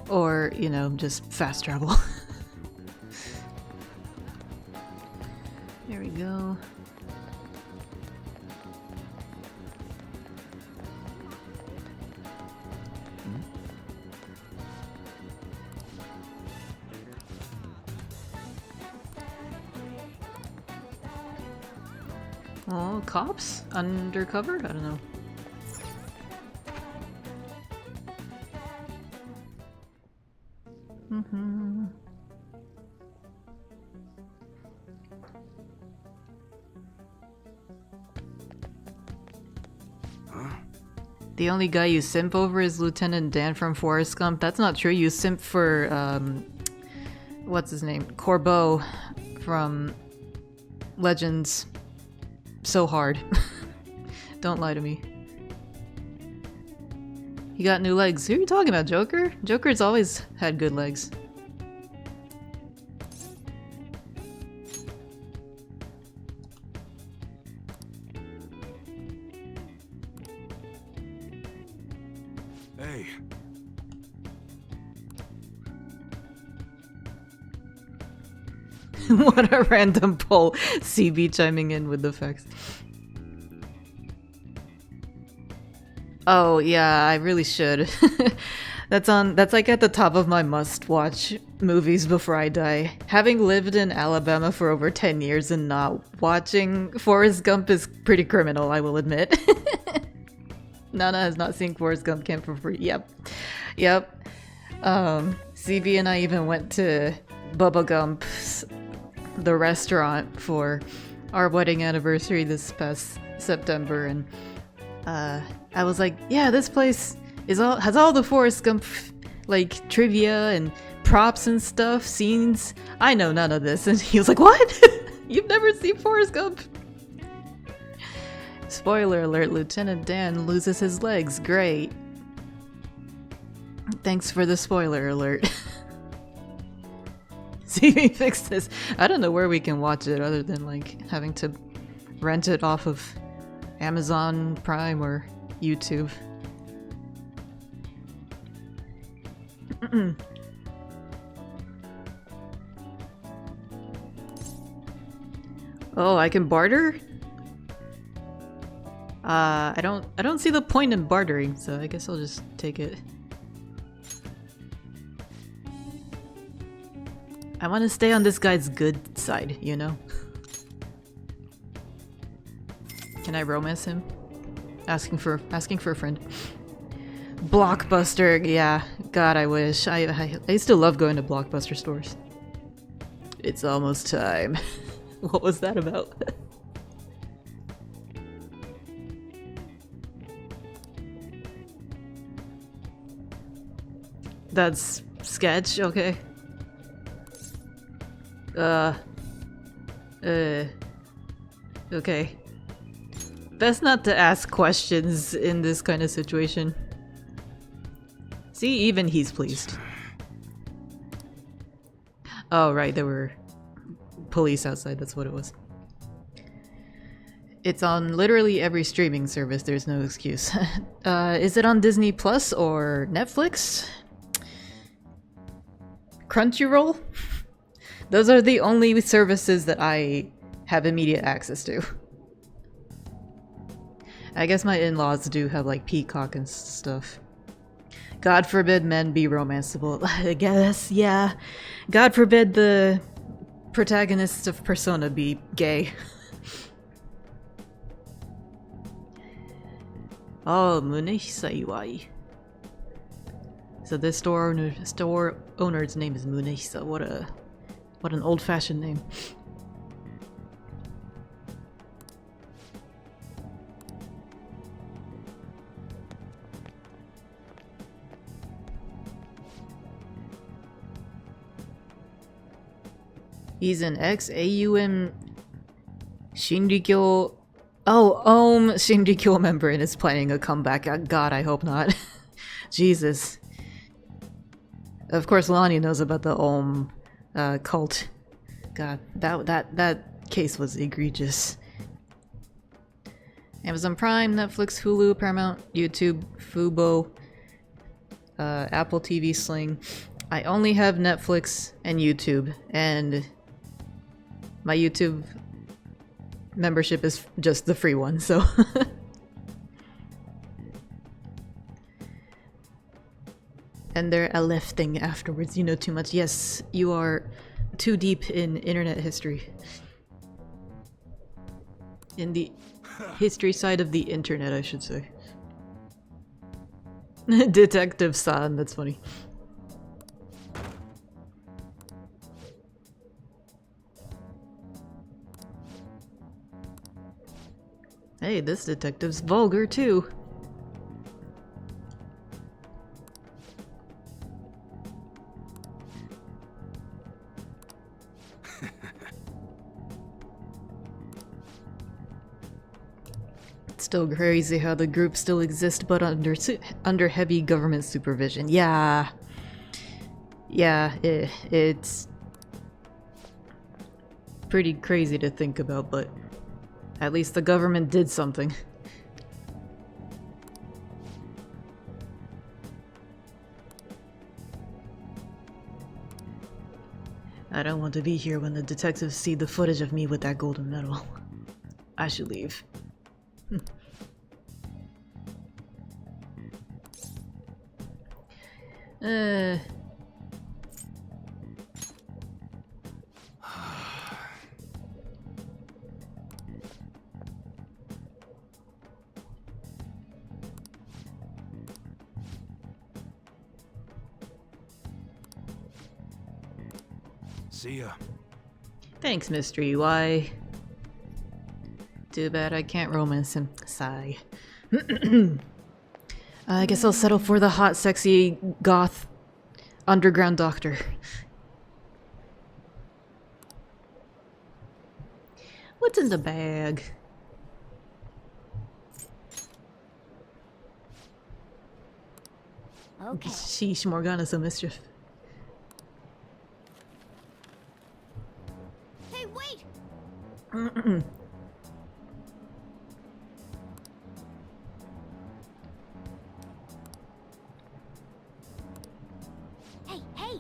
Or, you know, just fast travel. There we go. Oh, cops? Undercover? I don't know. Mm-hmm. The only guy you simp over is Lieutenant Dan from Forrest Gump. That's not true. You simp for, what's his name? Corbeau from Legends. So hard. Don't lie to me. He got new legs. Who are you talking about, Joker? Joker's always had good legs. Hey. What a random poll. CB chiming in with the facts. Oh yeah, I really should. That's like at the top of my must-watch movies before I die. Having lived in Alabama for over 10 years and not watching Forrest Gump is pretty criminal, I will admit. Nana has not seen Forrest Gump Camp for free. Yep. CB and I even went to Bubba Gump's, the restaurant, for our wedding anniversary this past September, and I was like, yeah, this place has all the Forrest Gump like trivia and props and stuff, scenes. I know none of this. And he was like, what? You've never seen Forrest Gump? Spoiler alert, Lieutenant Dan loses his legs. Great. Thanks for the spoiler alert. See me fix this. I don't know where we can watch it other than like having to rent it off of Amazon Prime or YouTube. Oh, I can barter? I don't see the point in bartering, so I guess I'll just take it. I want to stay on this guy's good side, you know? Can I romance him? Asking for a friend. Blockbuster, yeah. God, I wish. I used to love going to Blockbuster stores. It's almost time. What was that about? That's sketch, okay. Okay. Best not to ask questions in this kind of situation. See, even he's pleased. Oh, right, there were police outside, that's what it was. It's on literally every streaming service, there's no excuse. Is it on Disney Plus or Netflix? Crunchyroll? Those are the only services that I have immediate access to. I guess my in-laws do have like Peacock and stuff. God forbid men be romanceable. I guess, yeah. God forbid the protagonists of Persona be gay. Oh, Munehisa Iwai. So this store owner's name is Munehisa. What an old-fashioned name. He's an ex-AUM Shinrikyo... Oh, Shinrikyo member and is planning a comeback. God, I hope not. Jesus. Of course, Lonnie knows about the cult. God, that case was egregious. Amazon Prime, Netflix, Hulu, Paramount, YouTube, Fubo, Apple TV Sling. I only have Netflix and YouTube, and my YouTube membership is just the free one, so... And they're a left thing afterwards. You know too much. Yes, you are too deep in internet history. In the history side of the internet, I should say. Detective San, that's funny. Hey, this detective's vulgar too. It's still crazy how the group still exists, but under heavy government supervision. Yeah. Yeah, it's pretty crazy to think about, but at least the government did something. I don't want to be here when the detectives see the footage of me with that golden medal. I should leave. See ya. Thanks, Mystery UI. Too bad I can't romance him. Sigh. I guess I'll settle for the hot, sexy, goth, underground doctor. What's in the bag? Okay. Sheesh, Morgana's a mischief. Hey, wait! Hey, hey!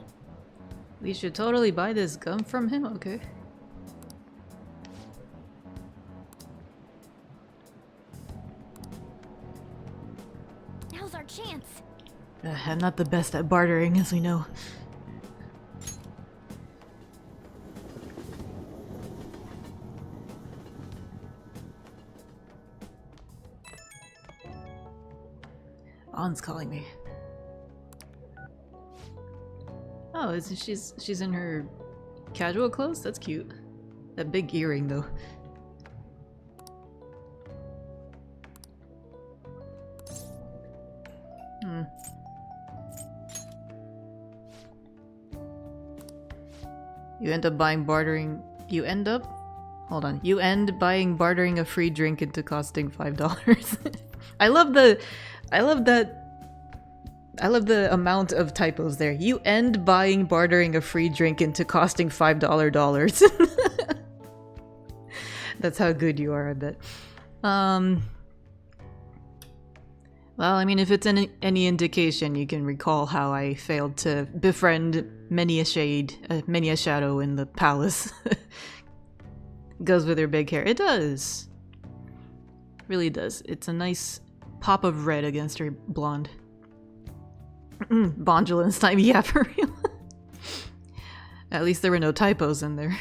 We should totally buy this gum from him? Okay. Now's our chance. I'm not the best at bartering, as we know. An's calling me. Oh, she's in her casual clothes? That's cute. That big earring, though. You end up buying bartering. You end up? Hold on. You end buying bartering a free drink into costing $5. I love the amount of typos there. You end buying bartering a free drink into costing $5 dollars. That's how good you are, I bet. Well, I mean, if it's any indication, you can recall how I failed to befriend many a shadow in the palace. Goes with her big hair. It does. Really does. It's a nice pop of red against her blonde. Bondulance time. Yeah, for real. At least there were no typos in there.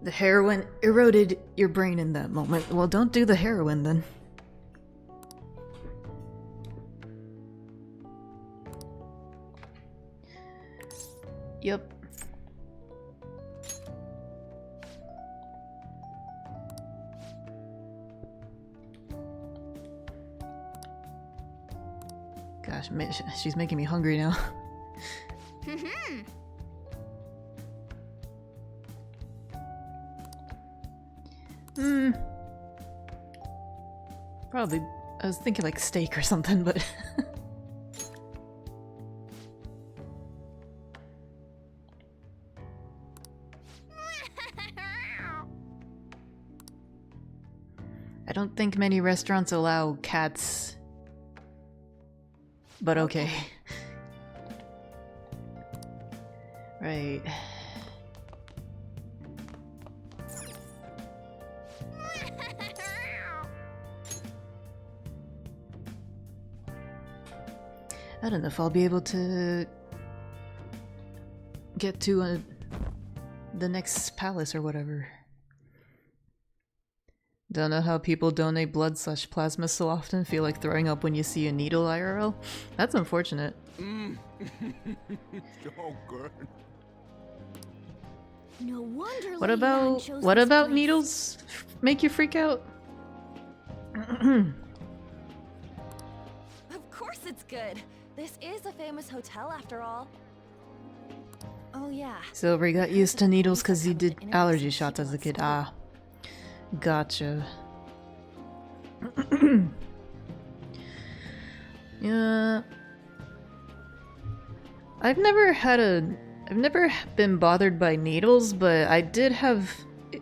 The heroin eroded your brain in that moment. Well, don't do the heroin then. Yep. Gosh, she's making me hungry now. Probably. I was thinking like steak or something, but. I don't think many restaurants allow cats. But okay. Right. don't know if I'll be able to get to the next palace or whatever. Don't know how people donate blood/plasma so often, feel like throwing up when you see a needle IRL. That's unfortunate. So good. No wonder What Lady Lan about chose what this about place. needles make you freak out? Of course it's good. This is a famous hotel after all. Oh yeah. Silvery got used to needles because he did allergy shots as a kid. Ah. Gotcha. Yeah. I've never been bothered by needles, but I did have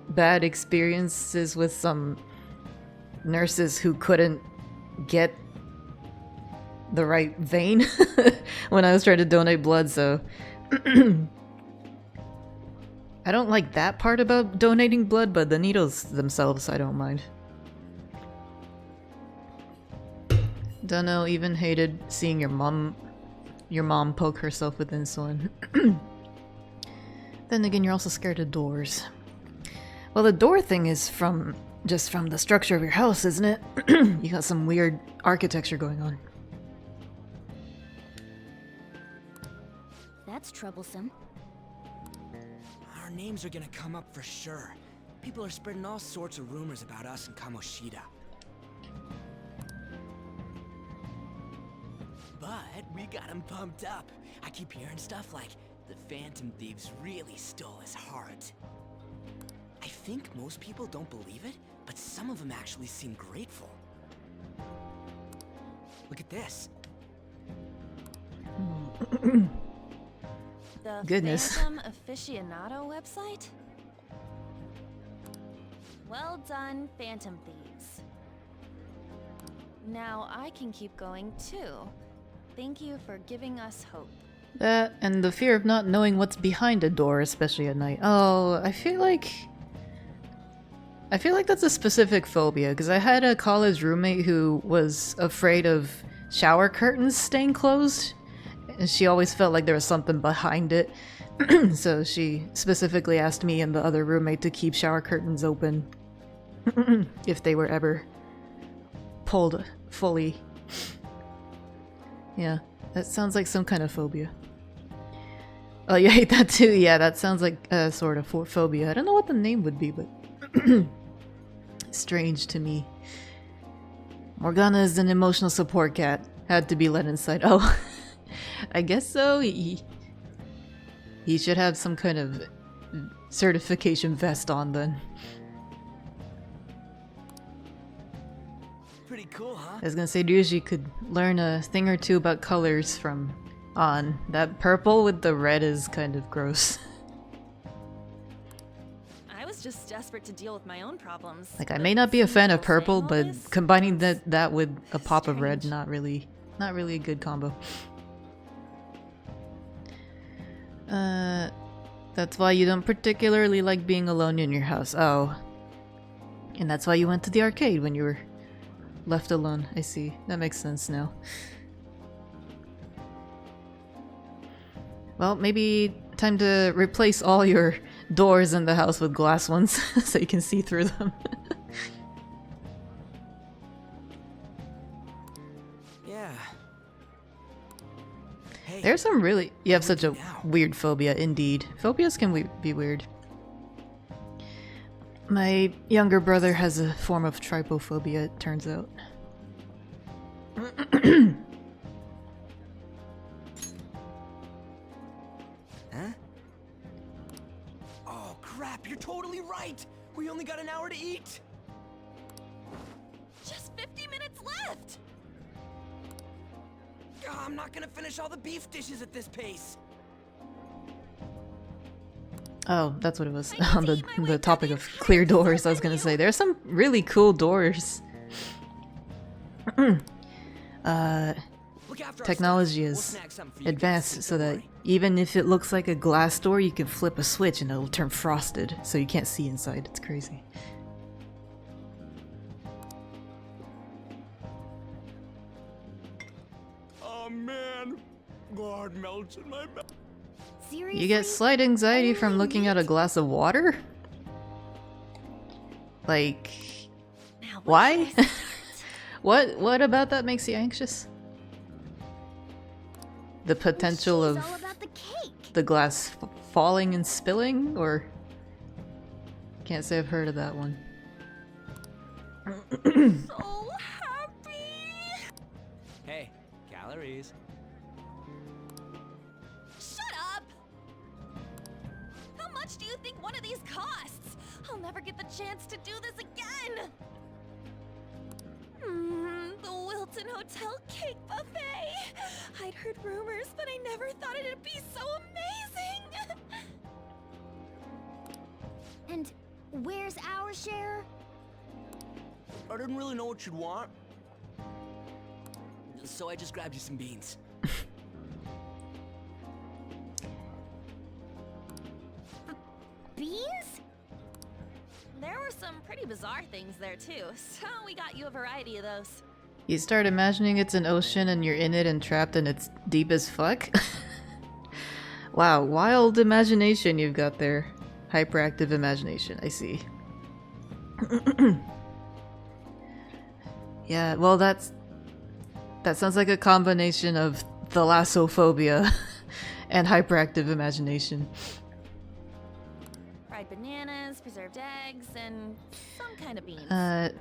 bad experiences with some nurses who couldn't get the right vein when I was trying to donate blood, so I don't like that part about donating blood, but the needles themselves I don't mind. Don't know, even hated seeing your mom poke herself with insulin. Then again, you're also scared of doors. Well, the door thing is just from the structure of your house, isn't it? You got some weird architecture going on. That's troublesome. Our names are gonna come up for sure. People are spreading all sorts of rumors about us and Kamoshida. But we got him pumped up. I keep hearing stuff like the Phantom Thieves really stole his heart. I think most people don't believe it, but some of them actually seem grateful. Look at this. The Goodness. Phantom Aficionado website? Well done, Phantom Thieves. Now I can keep going too. Thank you for giving us hope. That, and the fear of not knowing what's behind a door, especially at night. Oh, I feel like that's a specific phobia, because I had a college roommate who was afraid of shower curtains staying closed, and she always felt like there was something behind it. So she specifically asked me and the other roommate to keep shower curtains open if they were ever pulled fully. Yeah, that sounds like some kind of phobia. Oh, you hate that too? Yeah, that sounds like a sort of phobia. I don't know what the name would be, but strange to me. Morgana is an emotional support cat. Had to be let inside. Oh, I guess so. He should have some kind of certification vest on then. Pretty cool, huh? I was gonna say, Ryuji could learn a thing or two about colors from On. That purple with the red is kind of gross. I was just desperate to deal with my own problems. Like, I but may not be a fan of people saying purple, all but this combining sounds that with a pop of red, strange. not really a good combo. That's why you don't particularly like being alone in your house. Oh. And that's why you went to the arcade when you were left alone. I see. That makes sense now. Well, maybe time to replace all your doors in the house with glass ones so you can see through them. Yeah. Hey, There's some really... You have what such do a we do now? weird phobia, indeed. Phobias can be weird. My younger brother has a form of trypophobia, it turns out. Huh? Oh crap, you're totally right! We only got an hour to eat! Just 50 minutes left! I'm not gonna finish all the beef dishes at this pace! Oh, that's what it was. I On need to eat my way the through topic the of entire clear dessert doors, I was gonna menu. say. There's some really cool doors. Look after our Technology stuff. We'll is snag something for you advanced guys, so don't that worry. even if it looks like a glass door, you can flip a switch and it'll turn frosted, so you can't see inside. It's crazy. Oh man, heart melts in my mouth. Seriously? You get slight anxiety from looking at a glass of water? Like, Now, why? should I start? What about that makes you anxious? The potential She's of all about the cake. the glass falling and spilling, or can't say I've heard of that one. So happy! Hey, calories. Shut up! How much do you think one of these costs? I'll never get the chance to do this again! The Wilton Hotel Cake Buffet! I'd heard rumors, but I never thought it'd be so amazing! And where's our share? I didn't really know what you'd want, so I just grabbed you some beans. Beans? There were some pretty bizarre things there too, so we got you a variety of those. You start imagining it's an ocean and you're in it and trapped and it's deep as fuck? Wow, wild imagination you've got there. Hyperactive imagination, I see. Yeah, well that sounds like a combination of thalassophobia and hyperactive imagination. Fried bananas, preserved eggs, and some kind of beans.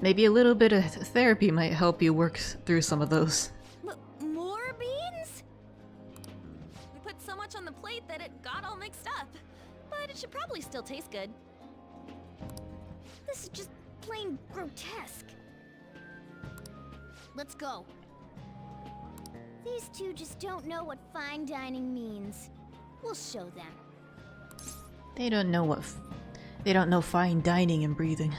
Maybe a little bit of therapy might help you work through some of those. More beans? We put so much on the plate that it got all mixed up. But it should probably still taste good. This is just plain grotesque. Let's go. These two just don't know what fine dining means. We'll show them. They don't know they don't know fine dining and breathing.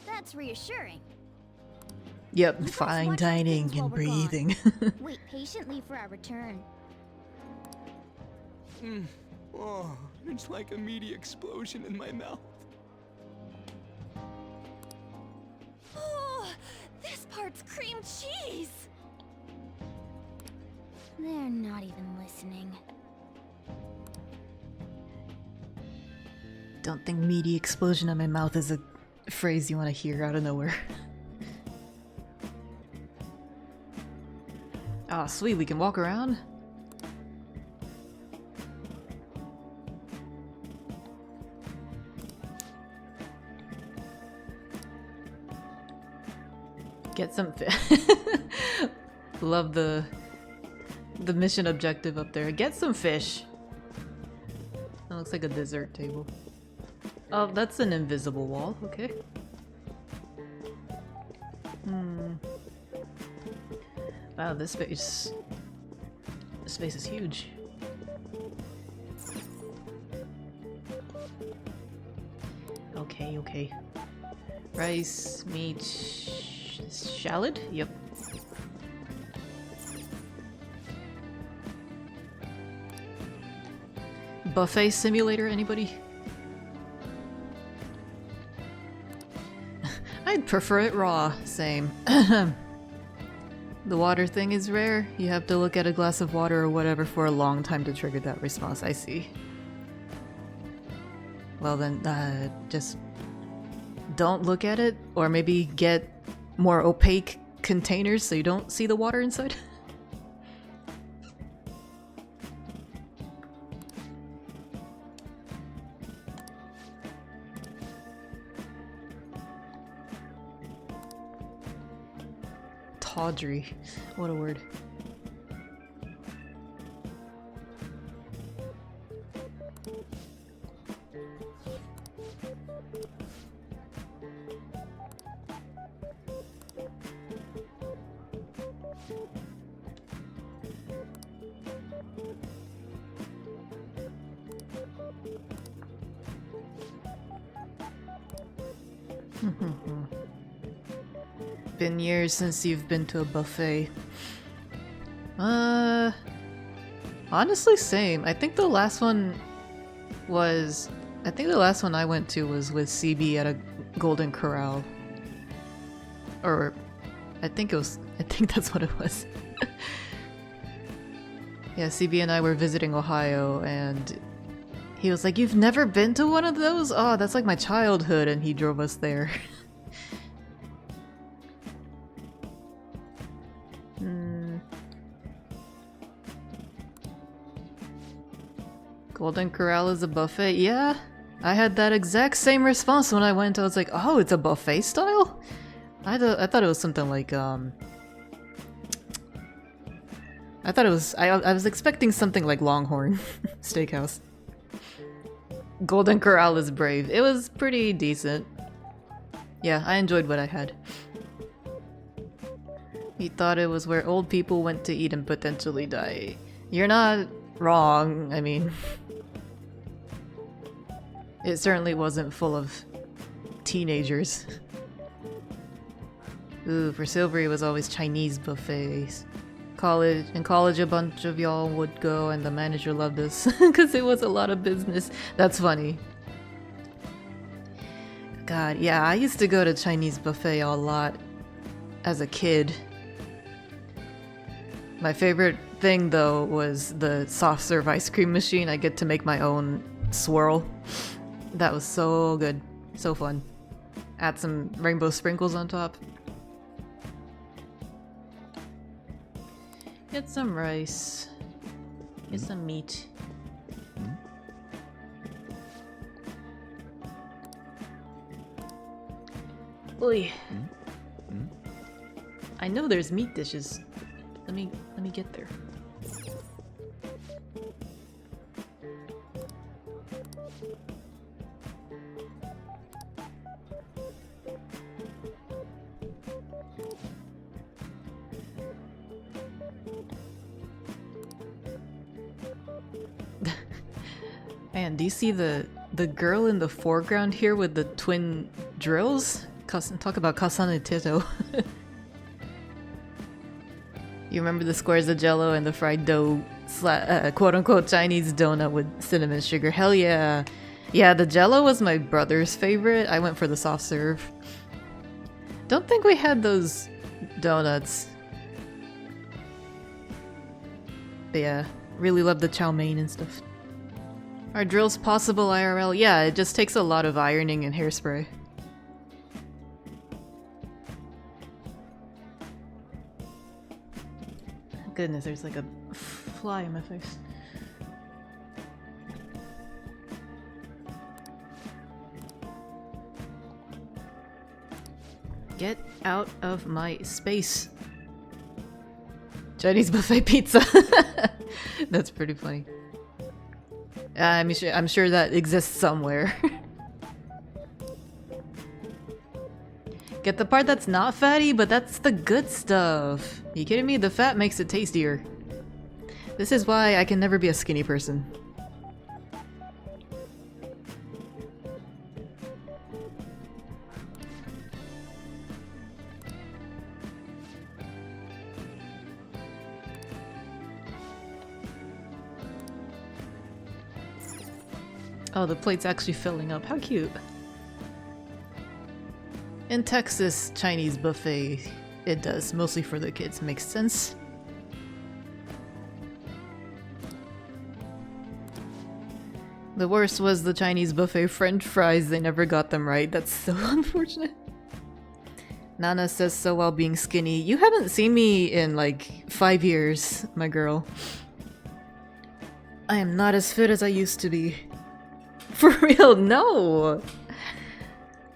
That's reassuring. Yep, You guys fine watch your dining things while and we're gone. breathing. Wait patiently for our return. Oh, it's like a meaty explosion in my mouth. Oh, this part's cream cheese! They're not even listening. Don't think meaty explosion in my mouth is a phrase you want to hear out of nowhere. Ah, sweet, we can walk around? Get some Love the mission objective up there. Get some fish. That looks like a dessert table. Oh, that's an invisible wall. Okay. Wow, this space is huge. Okay. Rice, meat, shallot? Yep. Buffet simulator, anybody? I'd prefer it raw, same. The water thing is rare. You have to look at a glass of water or whatever for a long time to trigger that response, I see. Well then, just don't look at it, or maybe get more opaque containers so you don't see the water inside. Tawdry. What a word. Been years since you've been to a buffet. Honestly, same. I think the last one I went to was with CB at a Golden Corral. Or I think that's what it was. Yeah, CB and I were visiting Ohio, and he was like, "You've never been to one of those? Oh, that's like my childhood," and he drove us there. Golden Corral is a buffet? Yeah, I had that exact same response when I went. I was like, "Oh, it's a buffet style?" I thought it was something like I was expecting something like Longhorn Steakhouse. Golden Corral is brave. It was pretty decent. Yeah, I enjoyed what I had. He thought it was where old people went to eat and potentially die. You're not wrong, I mean... It certainly wasn't full of teenagers. Ooh, for Silvery it was always Chinese buffets. In college a bunch of y'all would go and the manager loved us because it was a lot of business. That's funny. God, yeah, I used to go to Chinese buffet a lot as a kid. My favorite thing though was the soft serve ice cream machine. I get to make my own swirl. That was so good. So fun. Add some rainbow sprinkles on top. Get some rice. Get some meat. Oy. I know there's meat dishes. Let me get there. Man, do you see the girl in the foreground here with the twin drills? Talk about Kasane Teto. You remember the squares of jello and the fried dough quote-unquote Chinese donut with cinnamon sugar? Hell yeah. Yeah, the jello was my brother's favorite. I went for the soft serve. Don't think we had those donuts. But yeah, really love the chow mein and stuff. Are drills possible IRL? Yeah, it just takes a lot of ironing and hairspray. Goodness, there's like a fly in my face. Get out of my space. Chinese buffet pizza. That's pretty funny. I'm sure that exists somewhere. Get the part that's not fatty, but that's the good stuff. You kidding me? The fat makes it tastier. This is why I can never be a skinny person. Oh, the plate's actually filling up. How cute. In Texas, Chinese buffet, it does. Mostly for the kids. Makes sense. The worst was the Chinese buffet French fries. They never got them right. That's so unfortunate. Nana says so while being skinny. You haven't seen me in like 5 years, my girl. I am not as fit as I used to be. For real, no!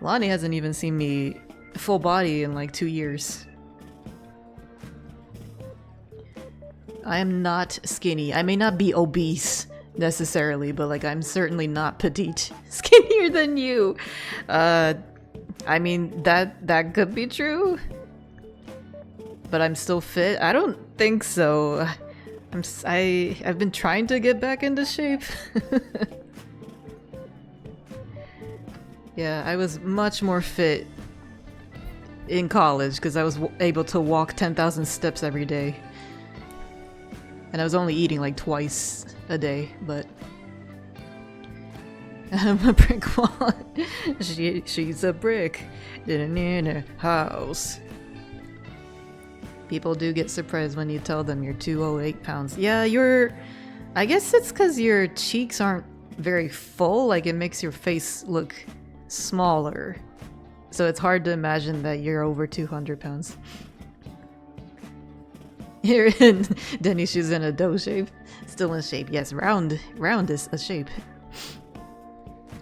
Lonnie hasn't even seen me full body in like 2 years. I am not skinny. I may not be obese necessarily, but like I'm certainly not petite. Skinnier than you. I mean that could be true. But I'm still fit? I don't think so. I've been trying to get back into shape. Yeah, I was much more fit in college because I was able to walk 10,000 steps every day. And I was only eating like twice a day, but I'm a brick wall. She's a brick in a house. People do get surprised when you tell them you're 208 pounds. Yeah, I guess it's because your cheeks aren't very full, like it makes your face look smaller. So it's hard to imagine that you're over 200 pounds. Here in Denny, she's in a dough shape. Still in shape. Yes, round is a shape.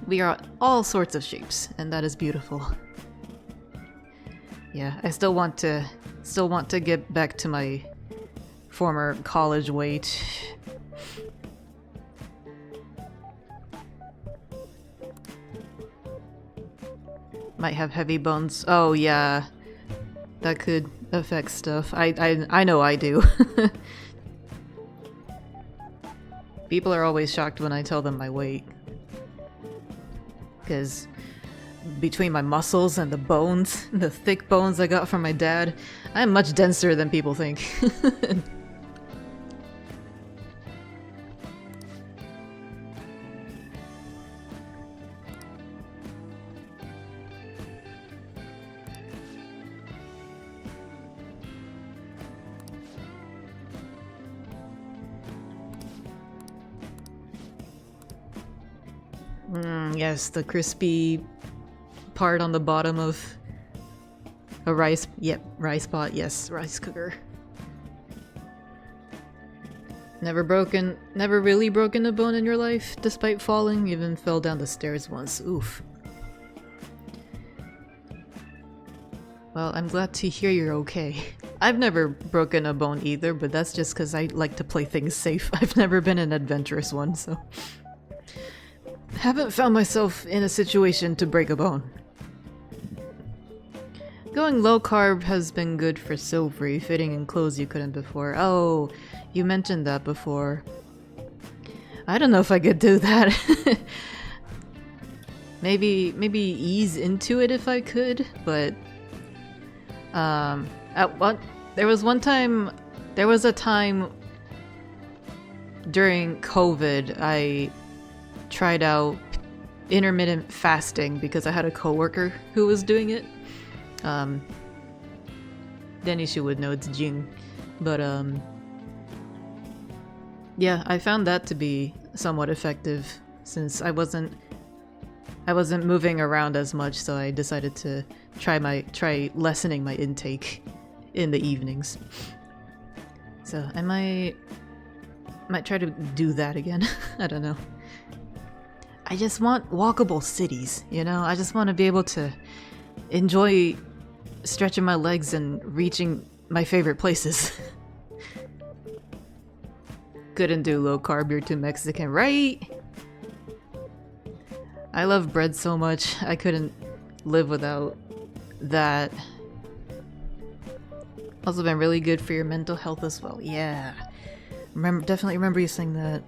We are all sorts of shapes, and that is beautiful. Yeah, I still want to get back to my former college weight. Might have heavy bones. Oh yeah, that could affect stuff. I know I do. People are always shocked when I tell them my weight. Because between my muscles and the bones, the thick bones I got from my dad, I'm much denser than people think. Yes, the crispy part on the bottom of a rice pot, yes, rice cooker. Never really broken a bone in your life despite falling? Even fell down the stairs once, oof. Well, I'm glad to hear you're okay. I've never broken a bone either, but that's just because I like to play things safe. I've never been an adventurous one, so... Haven't found myself in a situation to break a bone. Going low carb has been good for Silvery, fitting in clothes you couldn't before. Oh, you mentioned that before. I don't know if I could do that. maybe ease into it if I could, but there was a time during COVID I tried out intermittent fasting because I had a coworker who was doing it. Denishu would know, it's Jing. But yeah, I found that to be somewhat effective since I wasn't moving around as much, so I decided to try lessening my intake in the evenings. So I might try to do that again. I don't know. I just want walkable cities, you know? I just want to be able to enjoy stretching my legs and reaching my favorite places. Couldn't do low carb, you're too Mexican, right? I love bread so much, I couldn't live without that. Also been really good for your mental health as well, yeah. Definitely remember you saying that.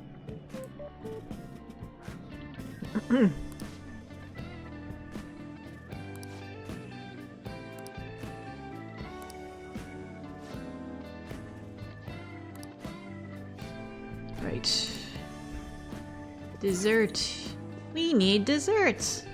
Right. Dessert. We need desserts.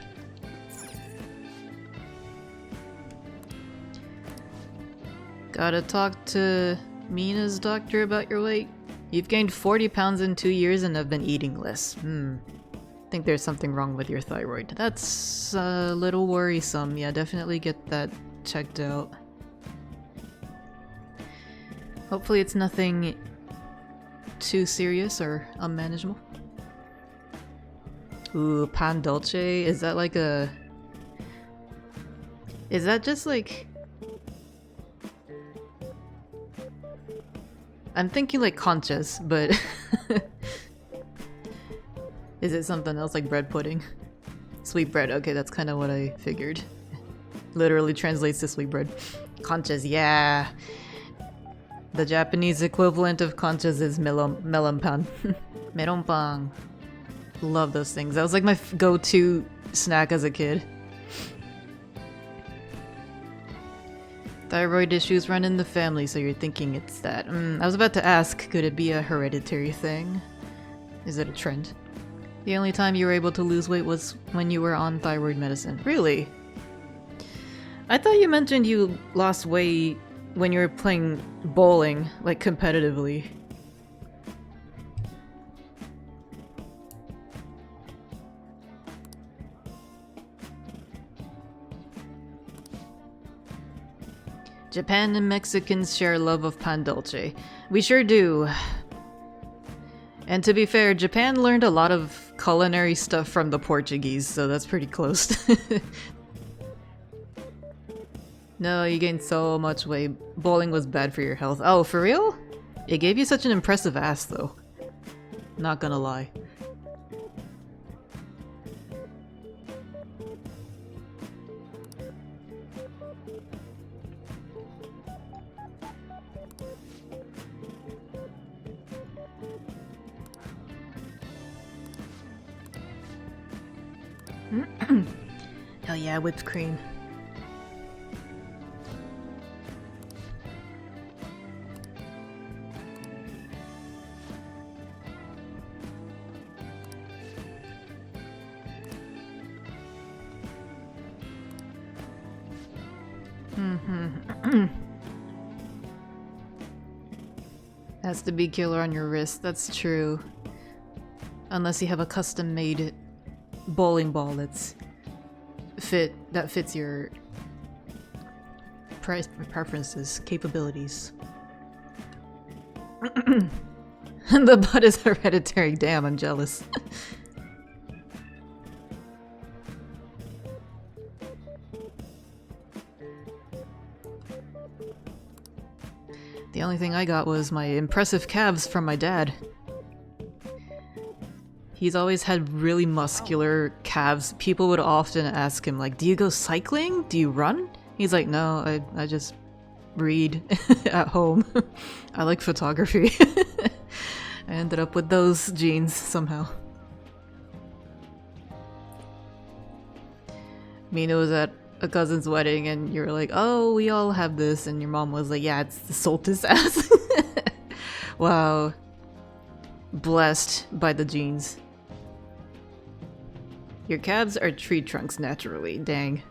Gotta talk to Mina's doctor about your weight. You've gained 40 pounds in 2 years and have been eating less. Think there's something wrong with your thyroid. That's a little worrisome. Yeah, definitely get that checked out. Hopefully it's nothing too serious or unmanageable. Ooh, pan dulce. Is that like a... Is that just like... I'm thinking like conchas, but... Is it something else like bread pudding? Sweet bread, okay, that's kind of what I figured. Literally translates to sweet bread. Conchas, yeah. The Japanese equivalent of conchas is melon pan. Melon pan. Love those things. That was like my go-to snack as a kid. Thyroid issues run in the family, so you're thinking it's that. I was about to ask, could it be a hereditary thing? Is it a trend? The only time you were able to lose weight was when you were on thyroid medicine. Really? I thought you mentioned you lost weight when you were playing bowling, like competitively. Japan and Mexicans share a love of pan dulce. We sure do. And to be fair, Japan learned a lot of culinary stuff from the Portuguese, so that's pretty close. No, you gained so much weight. Bowling was bad for your health. Oh, for real? It gave you such an impressive ass, though. Not gonna lie. Hell yeah, whipped cream. Has to be killer on your wrist, that's true. Unless you have a custom-made bowling ball that fits your preferences, capabilities. The butt is hereditary, damn, I'm jealous. The only thing I got was my impressive calves from my dad. He's always had really muscular calves. People would often ask him, like, do you go cycling? Do you run? He's like, no, I just read at home. I like photography. I ended up with those genes somehow. Mina was at a cousin's wedding and you were like, oh, we all have this, and your mom was like, yeah, it's the Soltis ass. Wow. Blessed by the genes. Your calves are tree trunks naturally, dang.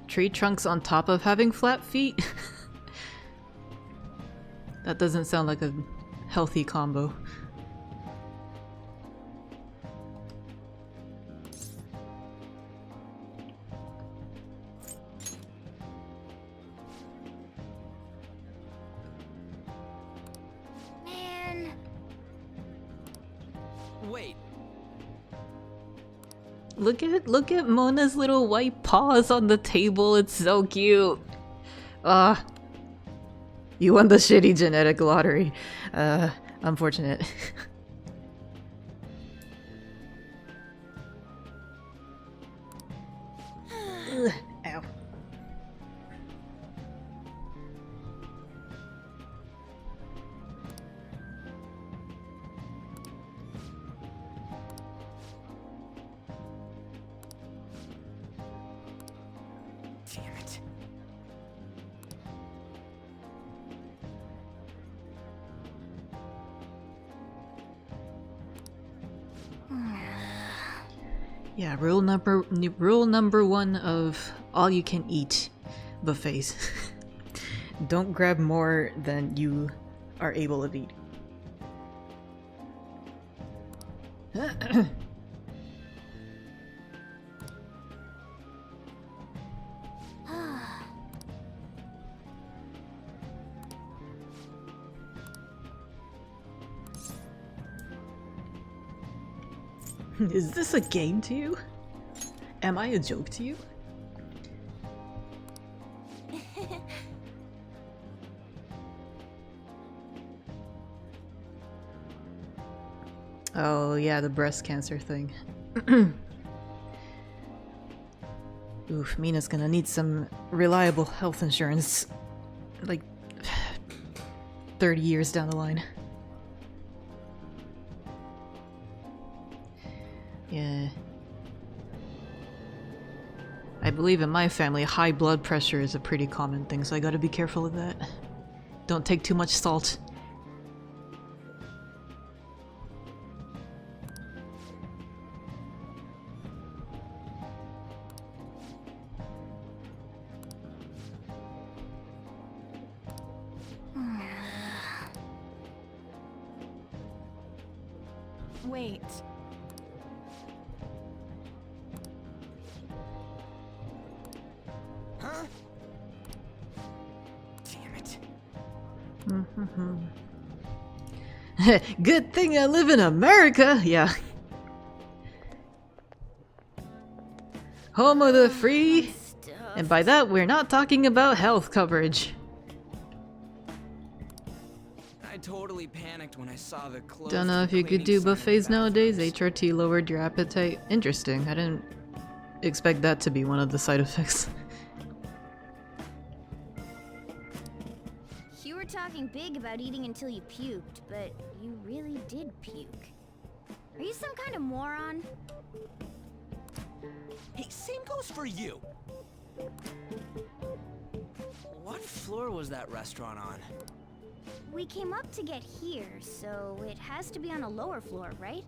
Tree trunks on top of having flat feet? That doesn't sound like a healthy combo. Wait. Look at Mona's little white paws on the table. It's so cute. Ah. You won the shitty genetic lottery. Unfortunate. Ugh, ow. Damn it. Yeah, rule number one of all you can eat buffets. Don't grab more than you are able to eat. Is this a game to you? Am I a joke to you? Oh yeah, the breast cancer thing. Oof, Mina's gonna need some reliable health insurance. Like 30 years down the line. Yeah. I believe in my family, high blood pressure is a pretty common thing, so I gotta be careful of that. Don't take too much salt. Wait. Huh? Damn it. Good thing I live in America! Yeah. Home of the free. And by that, we're not talking about health coverage. I totally panicked when I saw the closed Don't know if you could do buffets nowadays. HRT lowered your appetite. Interesting. I didn't expect that to be one of the side effects. You were talking big about eating until you puked, but you really did puke. Are you some kind of moron? Hey, same goes for you. What floor was that restaurant on? We came up to get here, so it has to be on a lower floor, right?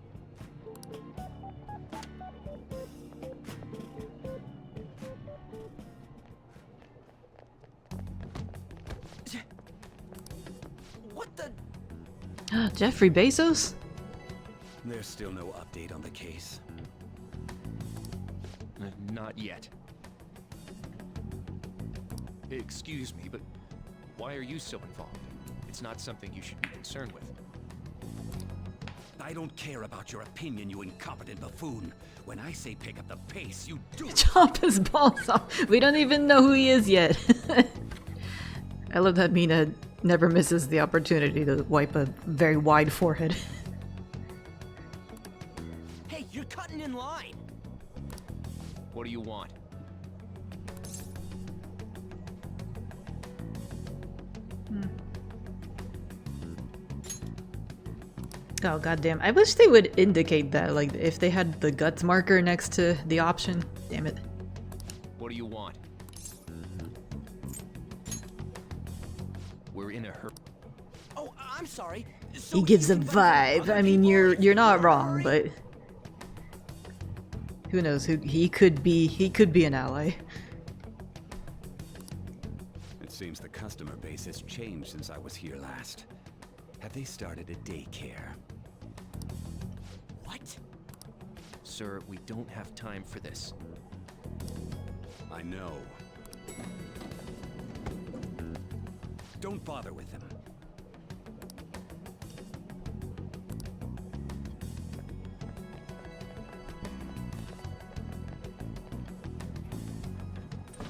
What the? Jeffrey Bezos? There's still no update on the case. Not yet. Excuse me, but why are you so involved? It's not something you should be concerned with. I don't care about your opinion, you incompetent buffoon. When I say pick up the pace, you do it. Chop his balls off. We don't even know who he is yet. I love that Mina never misses the opportunity to wipe a very wide forehead. Hey, you're cutting in line. What do you want? Oh goddamn! I wish they would indicate that, like if they had the guts marker next to the option. Damn it! What do you want? We're in a hurry. Oh, I'm sorry. So He gives a he's inviting vibe. other I mean, people you're not in wrong, a but hurry? who knows? Who he could be? He could be an ally. It seems the customer base has changed since I was here last. Have they started a daycare? What? Sir, we don't have time for this. I know. Don't bother with him.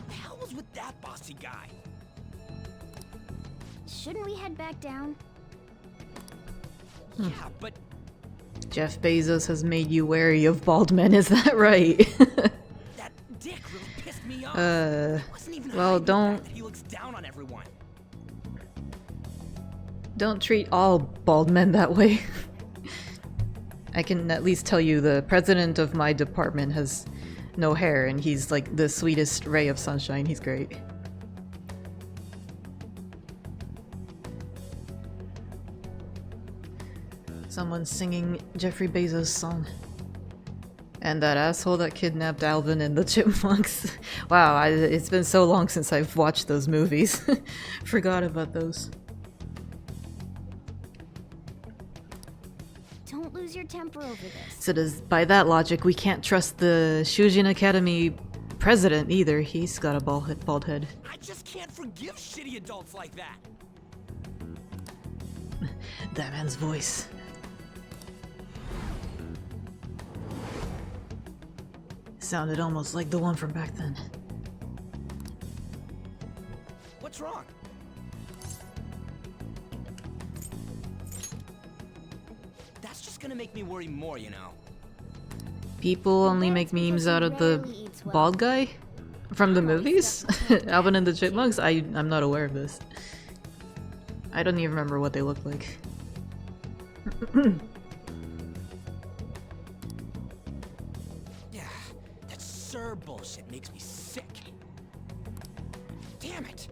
The hell was with that bossy guy? Shouldn't we head back down? Yeah, but Jeff Bezos has made you wary of bald men. Is that right? that dick really pissed me off. Wasn't even well, hiding the don't fact that he looks down on everyone. don't treat all bald men that way. I can at least tell you the president of my department has no hair, and he's like the sweetest ray of sunshine. He's great. Someone's singing Jeffrey Bezos' song. And that asshole that kidnapped Alvin and the Chipmunks. Wow, it's been so long since I've watched those movies. Forgot about those. Don't lose your temper over this. So by that logic, we can't trust the Shujin Academy president either. He's got a bald head. I just can't forgive shitty adults like that. That man's voice. Sounded almost like the one from back then. What's wrong? That's just gonna make me worry more, you know. People only make memes out of the bald guy from the movies? Alvin and the Chipmunks? I'm not aware of this. I don't even remember what they look like. Yeah, that Sir bullshit makes me sick. Damn it!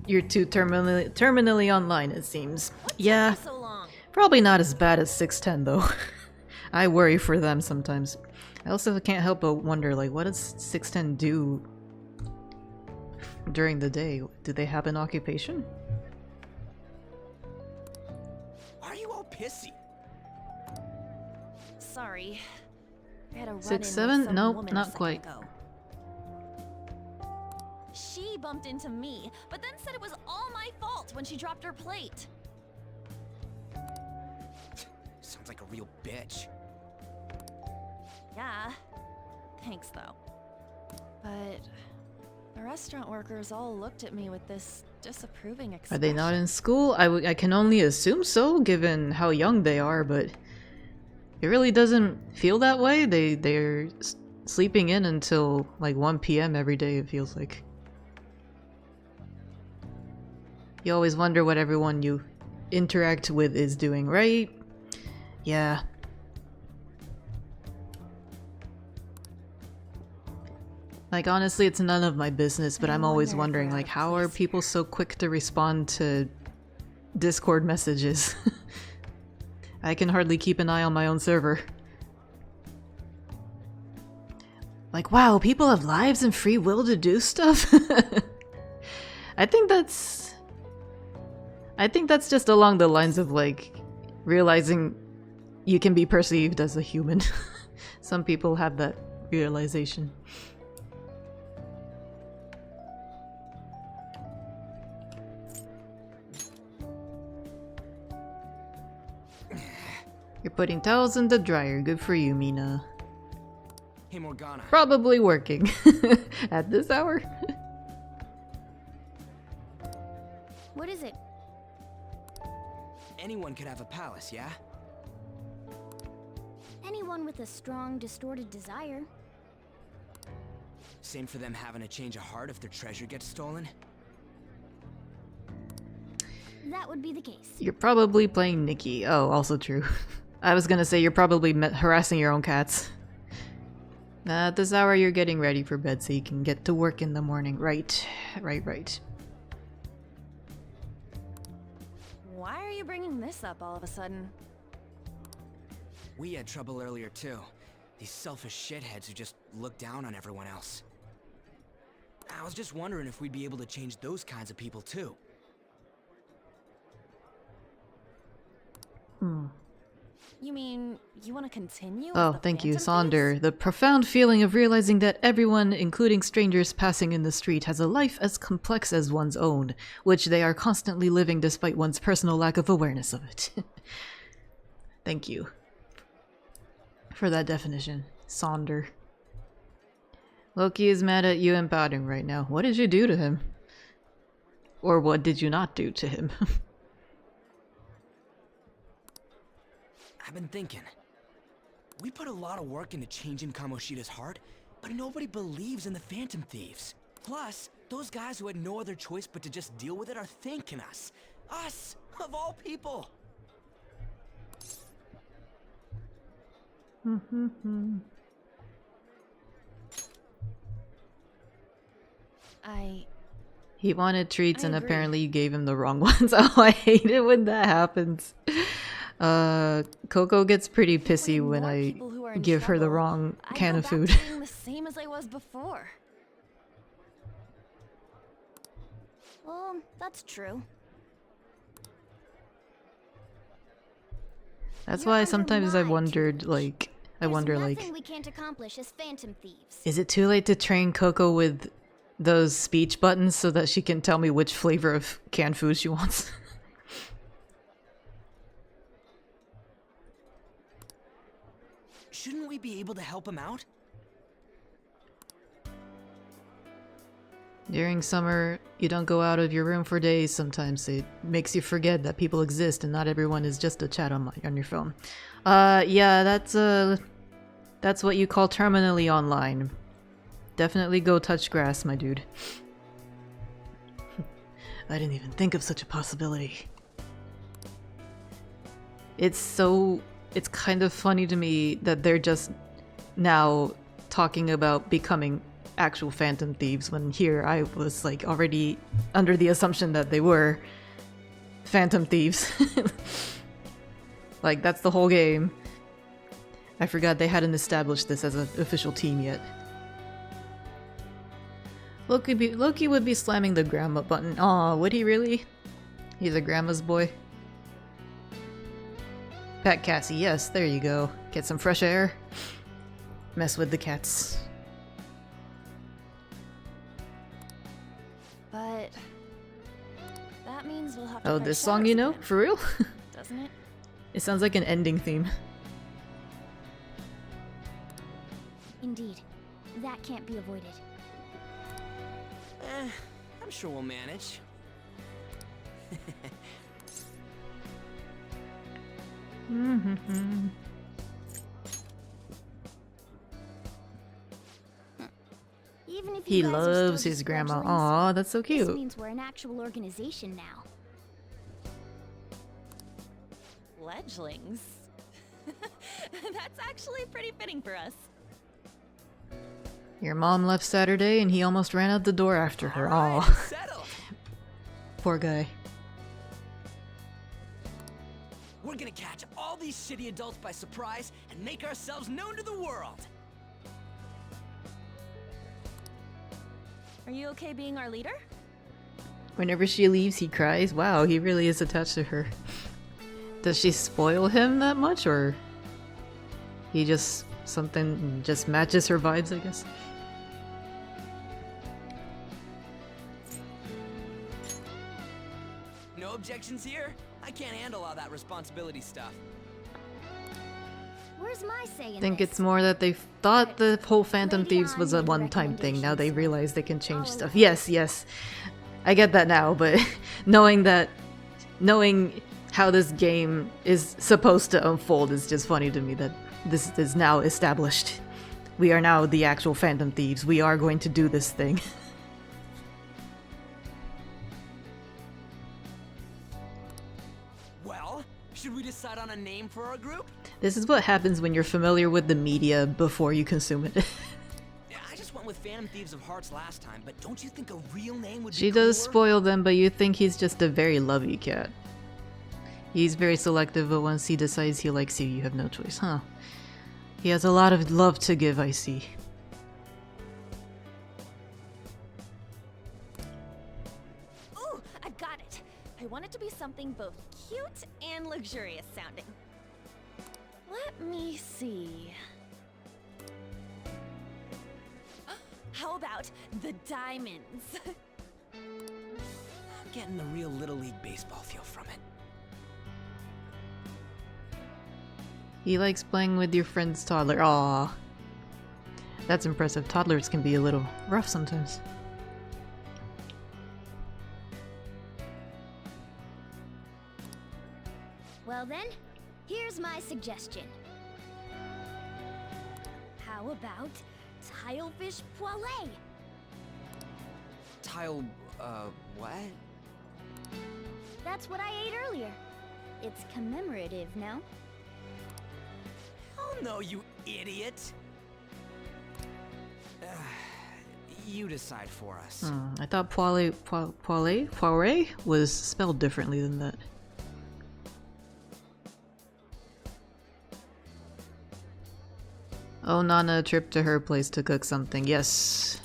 You're too terminally online, it seems. Yeah, probably not as bad as 610 though. I worry for them sometimes. I also can't help but wonder, like, what does 610 do during the day? Do they have an occupation? Why are you all pissy? Sorry. I had a run-in 6, with 7? some Nope, woman a not second quite. ago. She bumped into me, but then said it was all my fault when she dropped her plate. Sounds like a real bitch. Yeah. Thanks, though. But the restaurant workers all looked at me with this disapproving Are expression. they not in school? I can only assume so, given how young they are, but it really doesn't feel that way. They're sleeping in until like 1 p.m. every day, it feels like. You always wonder what everyone you interact with is doing, right? Yeah. Like, honestly, it's none of my business, but I'm always wondering, like, how are people so quick to respond to Discord messages? I can hardly keep an eye on my own server. Like, wow, people have lives and free will to do stuff? I think that's just along the lines of, like, realizing you can be perceived as a human. Some people have that realization. You're putting towels in the dryer. Good for you, Mina. Hey, Morgana. Probably working. At this hour? What is it? Anyone could have a palace, yeah? Anyone with a strong, distorted desire. Same for them having a change of heart if their treasure gets stolen? That would be the case. You're probably playing Nikki. Oh, also true. I was gonna say you're probably harassing your own cats. At this hour you're getting ready for bed so you can get to work in the morning. Right. Right. Why are you bringing this up all of a sudden? We had trouble earlier too. These selfish shitheads who just look down on everyone else. I was just wondering if we'd be able to change those kinds of people too. You mean, you want to continue? Oh, as the thank you, Phantom Sonder. The profound feeling of realizing that everyone, including strangers passing in the street, has a life as complex as one's own, which they are constantly living despite one's personal lack of awareness of it. Thank you for that definition, Sonder. Loki is mad at you and pouting right now. What did you do to him? Or what did you not do to him? I've been thinking. We put a lot of work into changing Kamoshida's heart, but nobody believes in the Phantom Thieves. Plus, those guys who had no other choice but to just deal with it are thanking us. Us, of all people. He wanted treats I and agree. apparently you gave him the wrong ones. Oh, I hate it when that happens. Coco gets pretty pissy when I people who are in give her the trouble, wrong I can go of back food. to being the same as I was before. Well, that's true. That's You're why under sometimes my I wondered, like, There's wonder, nothing like, we can't accomplish as Phantom Thieves. is it too late to train Coco with those speech buttons so that she can tell me which flavor of canned food she wants? Shouldn't we be able to help him out? During summer, you don't go out of your room for days sometimes. It makes you forget that people exist and not everyone is just a chat on your phone. Yeah, that's what you call terminally online. Definitely go touch grass, my dude. I didn't even think of such a possibility. It's kind of funny to me that they're just now talking about becoming actual Phantom Thieves when here I was like already under the assumption that they were Phantom Thieves. Like, that's the whole game. I forgot they hadn't established this as an official team yet. Loki would be slamming the grandma button. Aw, would he really? He's a grandma's boy. Pet Cassie, yes, there you go. Get some fresh air. Mess with the cats. But that means we'll have to Oh, fight this song shadows you know? again, For real? doesn't it? It sounds like an ending theme. Indeed. That can't be avoided. I'm sure we'll manage. Even if He you guys are still loves his just grandma. fledglings, Aw, that's so this cute. means we're an actual organization now. Fledglings. That's actually pretty fitting for us. Your mom left Saturday and he almost ran out the door after her. Aw. Settled. Poor guy. We're gonna catch all these shitty adults by surprise and make ourselves known to the world. Are you okay being our leader? Whenever she leaves, he cries. Wow, he really is attached to her. Does she spoil him that much, or he just matches her vibes, I guess? No objections here? I can't handle all that responsibility stuff. Where's my say in I think this? it's more that they thought the whole Phantom Lady Thieves was a on with one-time thing. Now they recommendations. realize they can change Follow stuff. her. Yes, yes. I get that now, but knowing how this game is supposed to unfold is just funny to me that this is now established. We are now the actual Phantom Thieves. We are going to do this thing. Well, should we decide on a name for our group? This is what happens when you're familiar with the media before you consume it. Yeah, I just went with Phantom Thieves of Hearts last time, but don't you think a real name would She be does cooler? spoil them, but you think he's just a very lovey cat. He's very selective, but once he decides he likes you, you have no choice, huh? He has a lot of love to give, I see. Ooh, I've got it. I want it to be something both cute and luxurious sounding. Let me see. How about the diamonds? I'm getting a real Little League Baseball feel from it. He likes playing with your friend's toddler. Aww. That's impressive. Toddlers can be a little rough sometimes. Well then, here's my suggestion. How about Tilefish Poêlée? What? That's what I ate earlier. It's commemorative, no? Oh no, you idiot! You decide for us. I thought poire was spelled differently than that. Oh, Nana, a trip to her place to cook something. Yes.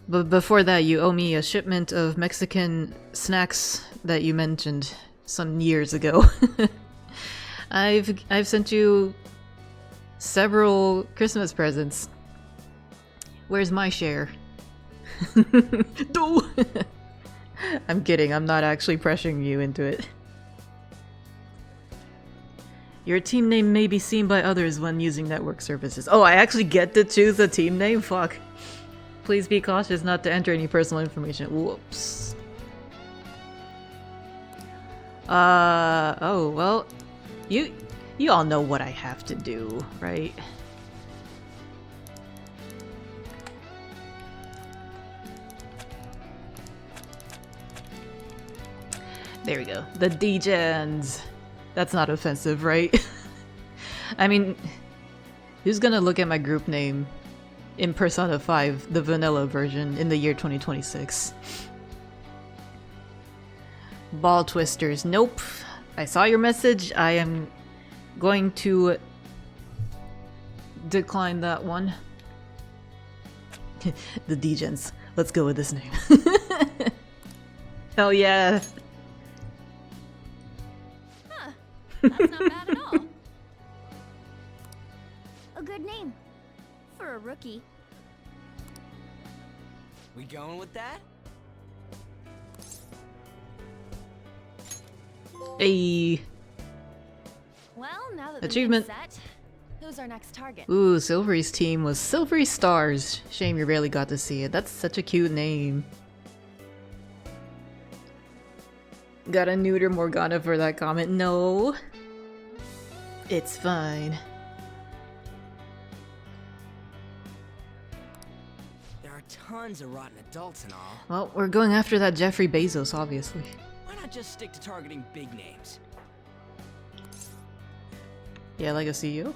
But before that, you owe me a shipment of Mexican snacks that you mentioned some years ago. I've sent you several Christmas presents. Where's my share? No! I'm kidding, I'm not actually pressuring you into it. Your team name may be seen by others when using network services. Oh, I actually get to choose a team name? Fuck. Please be cautious not to enter any personal information. Whoops. Oh, well, you all know what I have to do, right? There we go. The D-Gens. That's not offensive, right? I mean, who's gonna look at my group name in Persona 5, the vanilla version, in the year 2026? Ball twisters. Nope. I saw your message. I am going to decline that one. The Degens. Let's go with this name. Hell yeah. Huh. That's not bad at all. A good name. For a rookie. We going with that? Hey. Well, now that Achievement. the game's set, who's our next target? Ooh, Silvery's team was Silvery Stars. Shame you rarely got to see it. That's such a cute name. Gotta neuter Morgana for that comment. No. It's fine. There are tons of rotten adults and all. Well, we're going after that Jeffrey Bezos, obviously. Why not just stick to targeting big names? Yeah, like a CEO?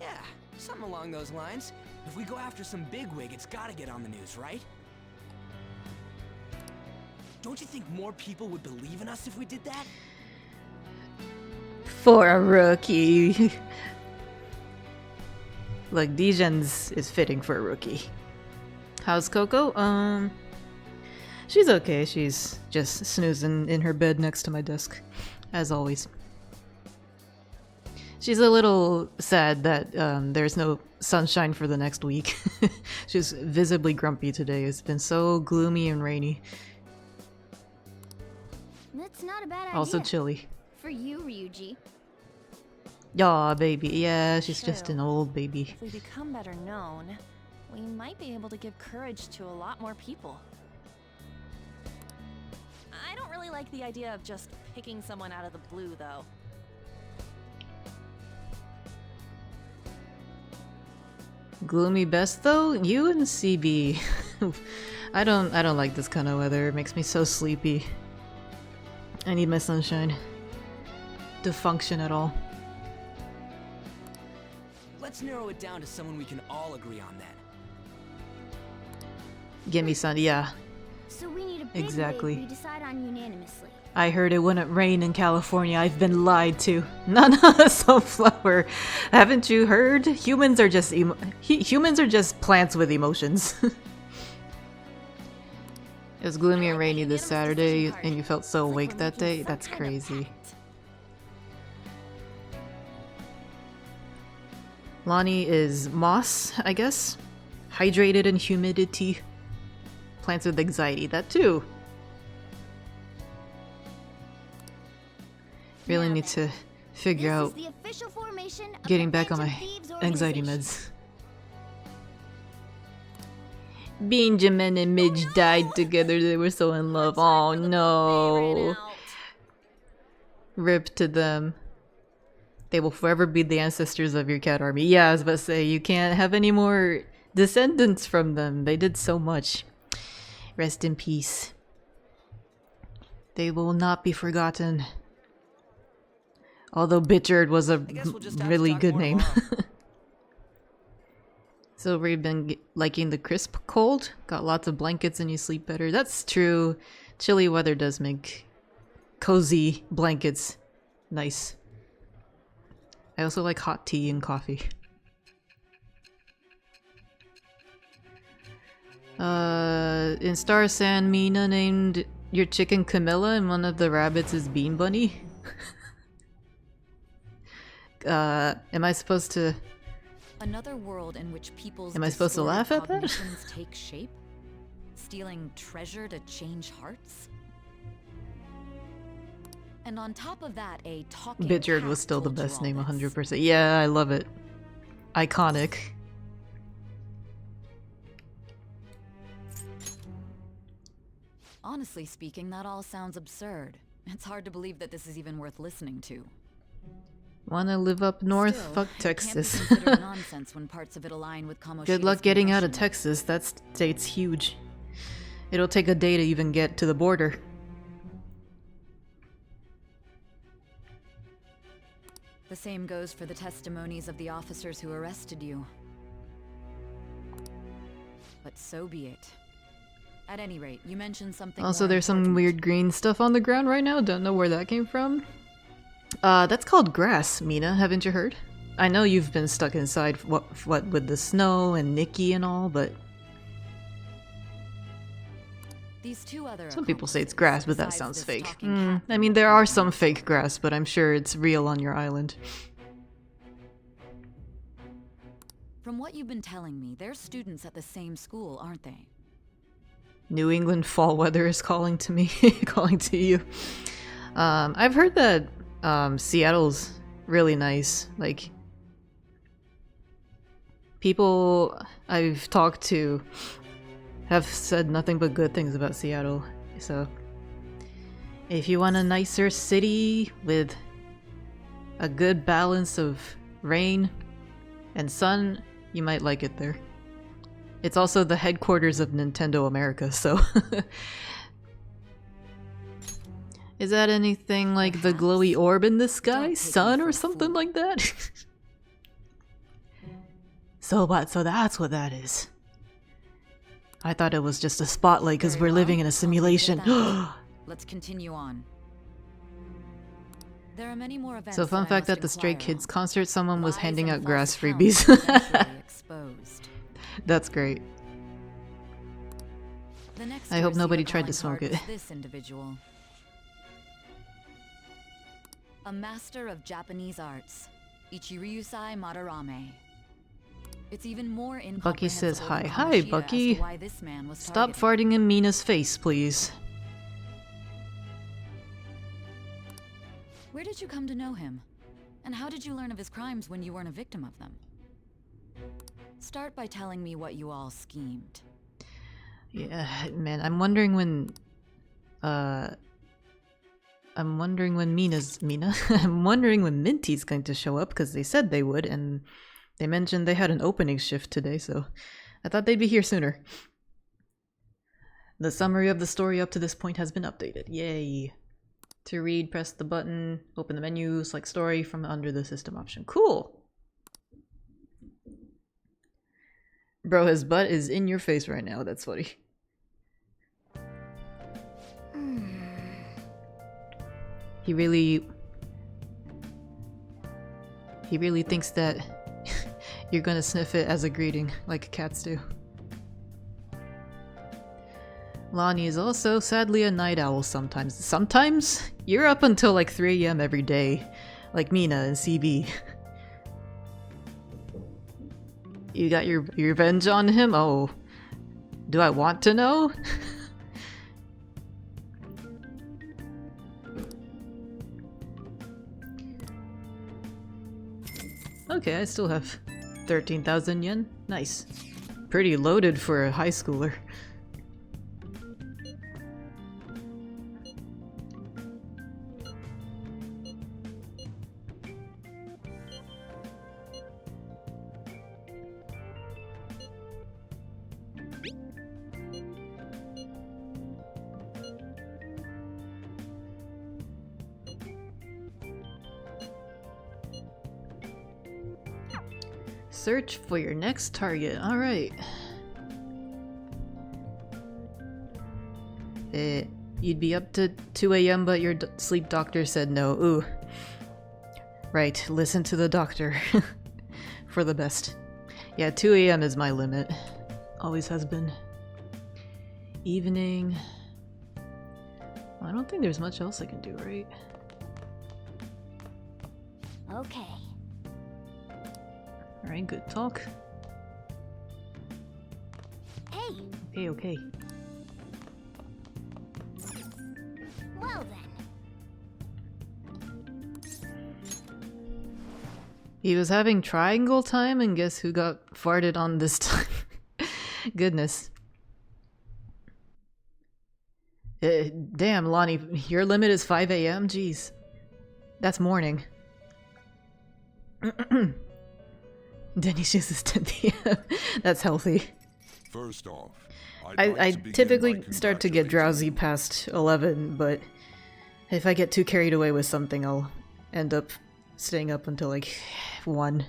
Yeah, something along those lines. If we go after some bigwig, it's gotta get on the news, right? Don't you think more people would believe in us if we did that? For a rookie. Look, Degens is fitting for a rookie. How's Coco? She's okay. She's just snoozing in her bed next to my desk, as always. She's a little sad that there's no sunshine for the next week. She's visibly grumpy today. It's been so gloomy and rainy. That's not a bad idea. Also chilly. For you, Ryuji. Aw, baby. Yeah, she's just True. an old baby. If we become better known, we might be able to give courage to a lot more people. I don't really like the idea of just picking someone out of the blue, though. Gloomy best though? You and CB. I don't like this kind of weather. It makes me so sleepy. I need my sunshine to function at all. Let's narrow it down to someone we can all agree on then. Give me sun, yeah. So we need a big Exactly. wig we decide on unanimously. I heard it wouldn't rain in California. I've been lied to. Not a sunflower. Haven't you heard? Humans are just humans are just plants with emotions. It was gloomy and rainy this Saturday, and you felt so awake that day? That's crazy. Lonnie is moss, I guess? Hydrated in humidity. Plants with anxiety, that too. Really need to figure out The official formation of getting the back on my Phantom Thieves anxiety organization. meds. Benjamin and Midge died together. They were so in love. Oh no. Rip to them. They will forever be the ancestors of your cat army. Yeah, I was about to say, you can't have any more descendants from them. They did so much. Rest in peace. They will not be forgotten. Although Bitchard was a really good name. So we've been liking the crisp cold. Got lots of blankets and you sleep better. That's true. Chilly weather does make cozy blankets nice. I also like hot tea and coffee. In Star Sand, Mina named your chicken Camilla and one of the rabbits is Bean Bunny. Am I supposed to... Another world in which people's Am I supposed to distorted laugh at that? cognitions take shape? Stealing treasure to change hearts? And on top of that, a talking Bitchard cat was still the told you best all name, this. 100%. Yeah, I love it. Iconic. Honestly speaking, that all sounds absurd. It's hard to believe that this is even worth listening to. Wanna live up north? Still, Fuck it Texas. can't be considered nonsense when parts of it align with Kamoshida's Good luck getting out of confession. Texas. That state's huge. It'll take a day to even get to the border. The same goes for the testimonies of the officers who arrested you. But so be it. At any rate, you mentioned something Also, more there's some important. weird green stuff on the ground right now. Don't know where that came from. That's called grass, Mina. Haven't you heard? I know you've been stuck inside what with the snow and Nikki and all, but These two other some people say it's grass, but that besides sounds this fake. talking cat I mean, there are some fake grass, but I'm sure it's real on your island. From what you've been telling me, they're students at the same school, aren't they? New England fall weather is calling to me, calling to you. I've heard that Seattle's really nice. Like, people I've talked to have said nothing but good things about Seattle. So, if you want a nicer city with a good balance of rain and sun, you might like it there. It's also the headquarters of Nintendo America, so... Is that anything like the glowy orb in the sky? Sun or something like that? So what? So that's what that is. I thought it was just a spotlight because we're living in a simulation. Let's continue on. There are many more events. So fun fact, that at the Stray Kids concert, someone was Lies handing and out grass false freebies. accounts eventually exposed. That's great. The next I hope to nobody receive a tried to calling smoke card it. was This individual. A master of Japanese arts, Ichiryusai Madarame. It's even more Bucky says hi. incomprehensible to Hi, Kamoshida as to Bucky. why this man was Stop targeted. farting in Mina's face, please. Where did you come to know him? And how did you learn of his crimes when you weren't a victim of them? Start by telling me what you all schemed. Yeah, man, I'm wondering when Mina? I'm wondering when Minty's going to show up, because they said they would, and they mentioned they had an opening shift today, so I thought they'd be here sooner. The summary of the story up to this point has been updated. Yay. To read, press the button, open the menu, select story from under the system option. Cool! Bro, his butt is in your face right now, that's funny. He really thinks that you're gonna sniff it as a greeting, like cats do. Lonnie is also sadly a night owl sometimes. Sometimes? You're up until like 3 AM every day, like Mina and CB. You got your revenge on him? Oh. Do I want to know? Okay, I still have 13,000 yen. Nice. Pretty loaded for a high schooler. Search for your next target. Alright. You'd be up to 2 AM, but your sleep doctor said no. Ooh. Right, listen to the doctor. For the best. Yeah, 2 AM is my limit. Always has been. Evening. I don't think there's much else I can do, right? Okay. Alright, good talk. Hey! Okay, okay. Well then. He was having triangle time, and guess who got farted on this time? Goodness. Damn, Lonnie, your limit is 5 AM? Jeez. That's morning. Denny's just is 10 PM. That's healthy. First off, I typically start to get drowsy past 11, but if I get too carried away with something, I'll end up staying up until like 1.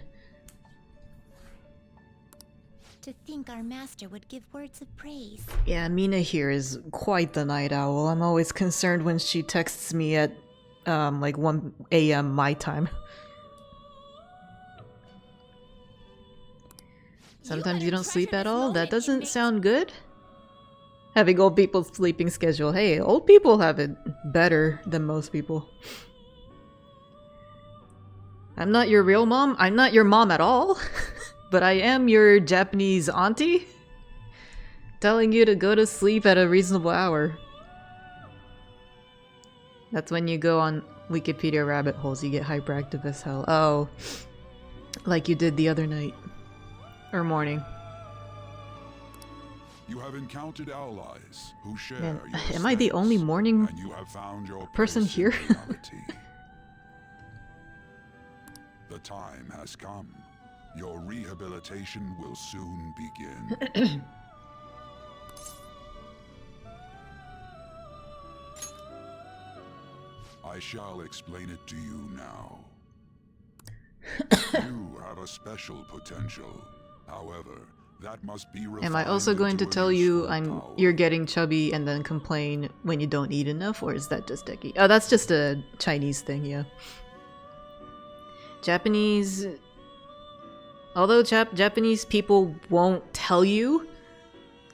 To think our master would give words of praise. Yeah, Mina here is quite the night owl. I'm always concerned when she texts me at like 1 AM my time. Sometimes you don't sleep at all? That doesn't sound good. Having old people's sleeping schedule. Hey, old people have it better than most people. I'm not your real mom. I'm not your mom at all. But I am your Japanese auntie. Telling you to go to sleep at a reasonable hour. That's when you go on Wikipedia rabbit holes. You get hyperactive as hell. Oh. Like you did the other night. Or morning. You have encountered allies who share Man, your am I the only morning and you have found your person place in here? reality. The time has come. Your rehabilitation will soon begin. I shall explain it to you now. You have a special potential. However, that must be refined. Am I also going to into a tell you useful you're getting chubby and then complain when you don't eat enough, or is that just Deki? Oh, that's just a Chinese thing, yeah. Japanese... Although Japanese people won't tell you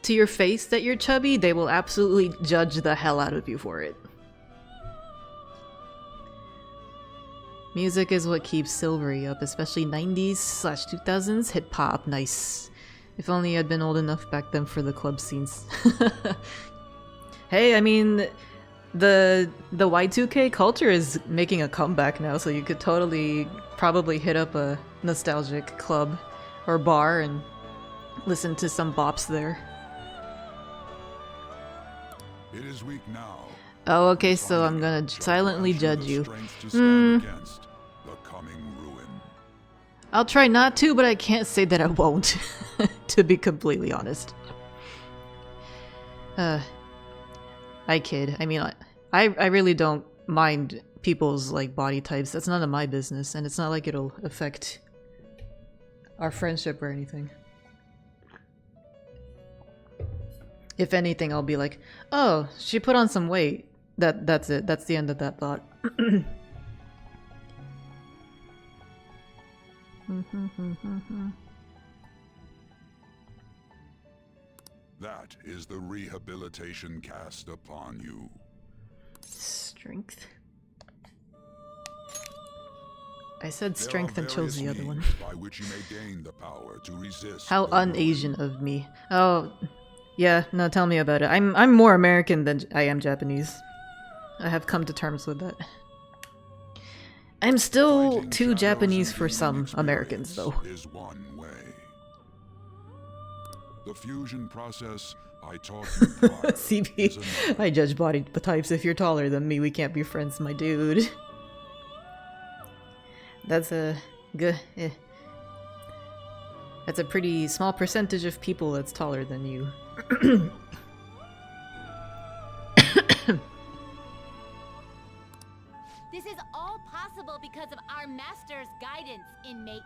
to your face that you're chubby, they will absolutely judge the hell out of you for it. Music is what keeps Silvery up, especially 90s/2000s hip-hop. Nice. If only I'd been old enough back then for the club scenes. Hey, I mean, the Y2K culture is making a comeback now, so you could totally probably hit up a nostalgic club or bar and listen to some bops there. It is weak now. Oh, okay, so I'm gonna silently judge you. I'll try not to, but I can't say that I won't, to be completely honest. I kid. I mean, I really don't mind people's, like, body types. That's none of my business, and it's not like it'll affect our friendship or anything. If anything, I'll be like, oh, she put on some weight. That's it. That's the end of that thought. That is the rehabilitation cast upon you. Strength. I said strength and chose the other one. By which you may gain the power to resist. How un-Asian of me. Oh, yeah, no, tell me about it. I'm more American than I am Japanese. I have come to terms with that. I'm still too Japanese for some Americans, though. Is one way. The fusion process I taught you prior CB, I judge body types. If you're taller than me, we can't be friends, my dude. That's a good... That's a pretty small percentage of people that's taller than you. This is all possible because of our master's guidance, inmate.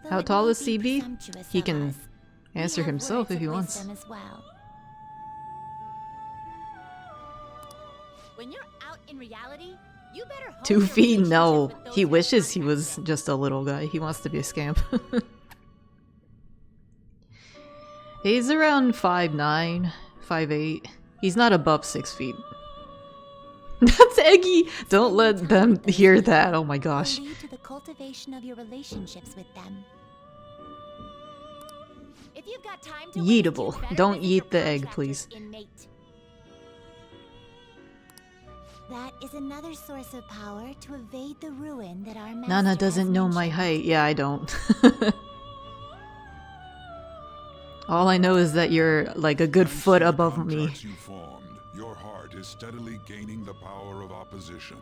How tall is CB? He can answer himself if he wants. As well. When you're out in reality, you better hone 2 your feet? No. relationship with He those wishes he was just a little guy. He wants to be a scamp. He's around 5'9", 5'8". He's not above 6 feet. That's Eggy! Don't let them hear that. Oh my gosh. Lead to the cultivation of your relationships with them. If you've got time to Yeetable. Don't eat the egg, please. inmate. That is another source of power to evade the ruin that our master Nana doesn't has know my mentioned. height. Yeah, I don't. All I know is that you're like a good foot above me. You formed, your heart is steadily gaining the power of opposition.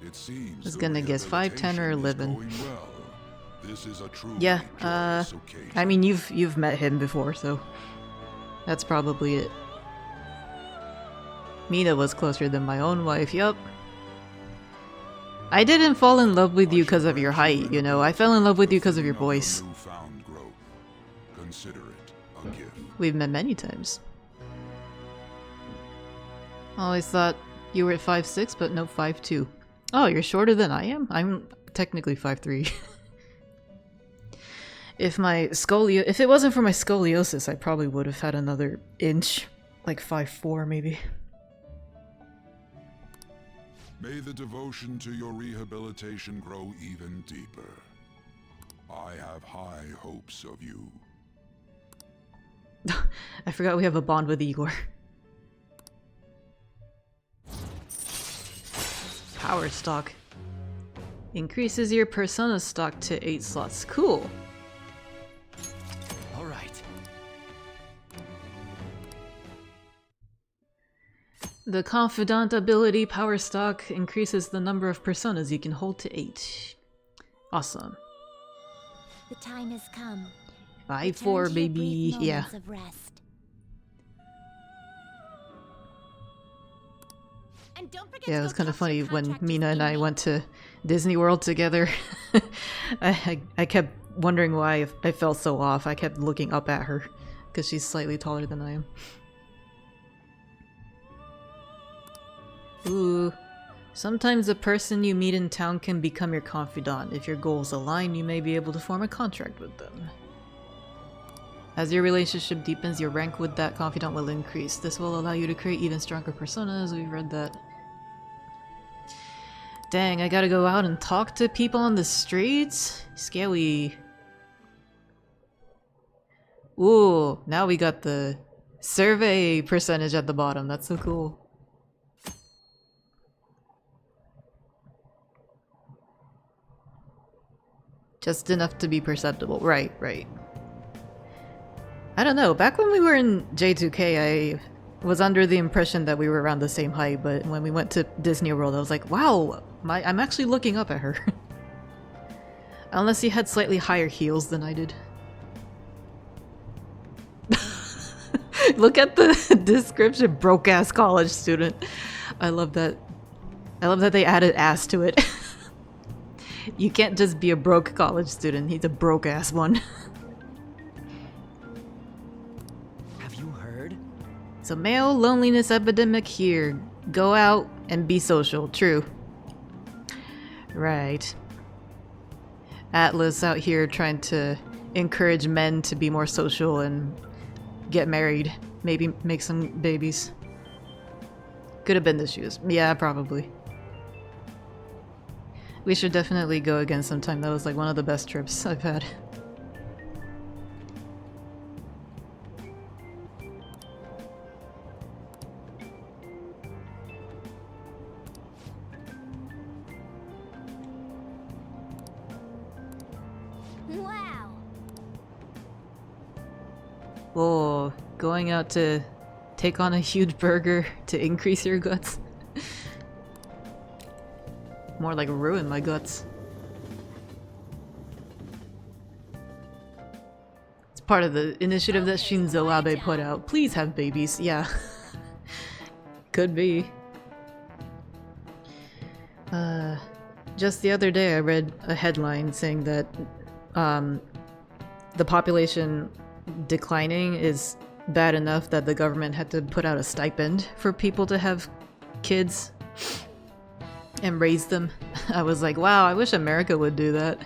It seems I was gonna guess 5'10" or 11. well. This is a truly Yeah, joyous occasion. I mean you've met him before, so that's probably it. Mina was closer than my own wife, yup. I didn't fall in love with you because of your height, you know. I fell in love with you because of your voice. Newfound growth. Consider it a gift. We've met many times. Always thought you were at 5'6", but no 5'2". Oh, you're shorter than I am? I'm technically 5'3". If it wasn't for my scoliosis, I probably would have had another inch, like 5'4" maybe. May the devotion to your rehabilitation grow even deeper. I have high hopes of you. I forgot we have a bond with Igor. Power stock. Increases your persona stock to 8 slots. Cool. All right. The confidant ability power stock increases the number of personas you can hold to 8. Awesome. The time has come. 5-4, baby. Yeah. Of rest. And don't forget Yeah, it was kind of funny when Mina and I went to Disney World together. I kept wondering why I felt so off. I kept looking up at her because she's slightly taller than I am. Ooh. Sometimes a person you meet in town can become your confidant. If your goals align, you may be able to form a contract with them. As your relationship deepens, your rank with that confidant will increase. This will allow you to create even stronger personas. We've read that. Dang, I gotta go out and talk to people on the streets? Scary. Ooh, now we got the survey percentage at the bottom. That's so cool. Just enough to be perceptible. Right, right. I don't know, back when we were in J2K, I was under the impression that we were around the same height, but when we went to Disney World, I was like, wow, I'm actually looking up at her. Unless you had slightly higher heels than I did. Look at the description, broke-ass college student. I love that. I love that they added ass to it. You can't just be a broke college student, he's a broke-ass one. Have you heard? So male loneliness epidemic here. Go out and be social. True. Right. Atlas out here trying to encourage men to be more social and get married. Maybe make some babies. Could have been the shoes. Yeah, probably. We should definitely go again sometime. That was like one of the best trips I've had. Wow. Oh, going out to take on a huge burger to increase your guts. More like ruin my guts. It's part of the initiative that Shinzo Abe put out. Please have babies. Yeah. Could be. Just the other day I read a headline saying that the population declining is bad enough that the government had to put out a stipend for people to have kids and raise them. I was like, wow, I wish America would do that.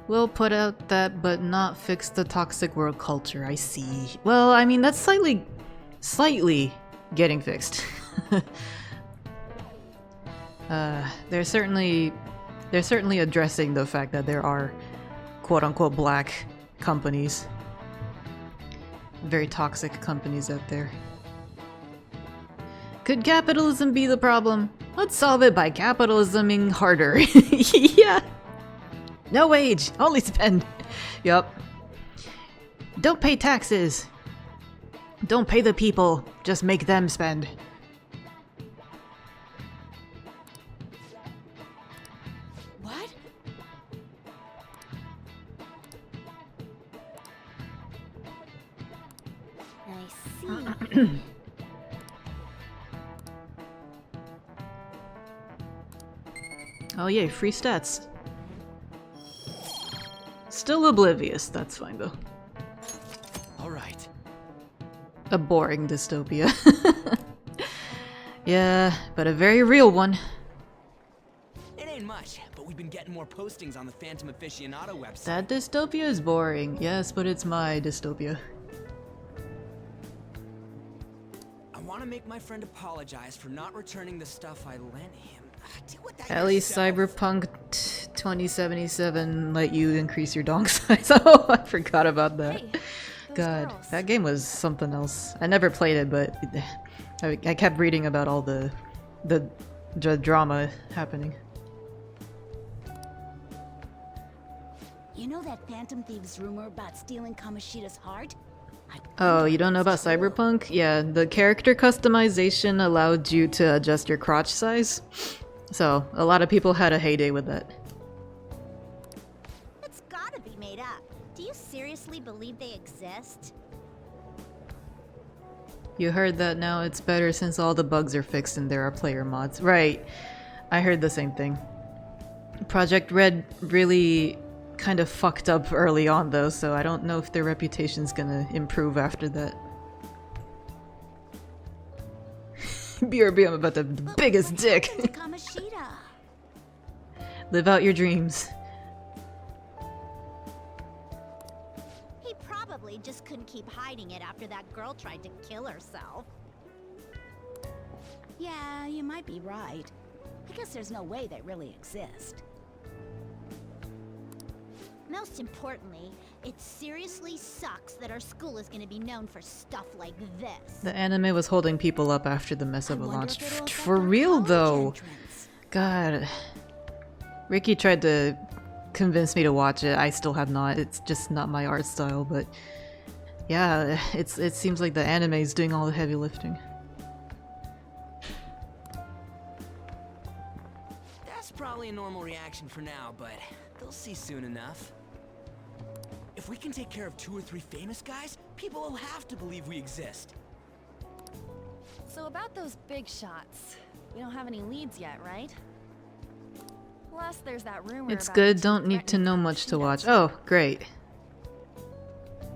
We'll put out that, but not fix the toxic world culture. I see. Well, I mean, that's slightly getting fixed. They're certainly addressing the fact that there are quote-unquote black companies. Very toxic companies out there. Could capitalism be the problem? Let's solve it by capitalisming harder. Yeah. No wage, only spend. Yup. Don't pay taxes. Don't pay the people, just make them spend. What? I see. Oh yay, free stats. Still oblivious, that's fine though. Alright. A boring dystopia. Yeah, but a very real one. It ain't much, but we've been getting more postings on the Phantom Aficionado website. That dystopia is boring, yes, but it's my dystopia. I want to make my friend apologize for not returning the stuff I lent him. Deal with that At least yourself. Cyberpunk 2077 let you increase your dong size. Oh, I forgot about that. Hey, God, girls. that game was something else. I never played it, but I kept reading about all the drama happening. You know that Phantom Thieves rumor about stealing Kamoshida's heart? Oh, you don't know about Cyberpunk? Yeah, the character customization allowed you to adjust your crotch size. So, a lot of people had a heyday with that. It's gotta be made up. Do you seriously believe they exist? You heard that now it's better since all the bugs are fixed and there are player mods. Right. I heard the same thing. Project Red really kind of fucked up early on though, so I don't know if their reputation's gonna improve after that. BRB, I'm about the biggest dick. Kamoshida. Live out your dreams. He probably just couldn't keep hiding it after that girl tried to kill herself. Yeah, you might be right. I guess there's no way they really exist. Most importantly, it seriously sucks that our school is gonna be known for stuff like this. The anime was holding people up after the mess of a wonder launch. if it'll affect For our real college though. entrance. God. Ricky tried to convince me to watch it. I still have not. It's just not my art style, but yeah, it seems like the anime is doing all the heavy lifting. That's probably a normal reaction for now, but they'll see soon enough. If we can take care of 2 or 3 famous guys, people will have to believe we exist. So about those big shots, we don't have any leads yet, right? Plus, there's that rumor It's about good, the don't team need to know threatening much to Kamoshida, watch. too. Oh, great.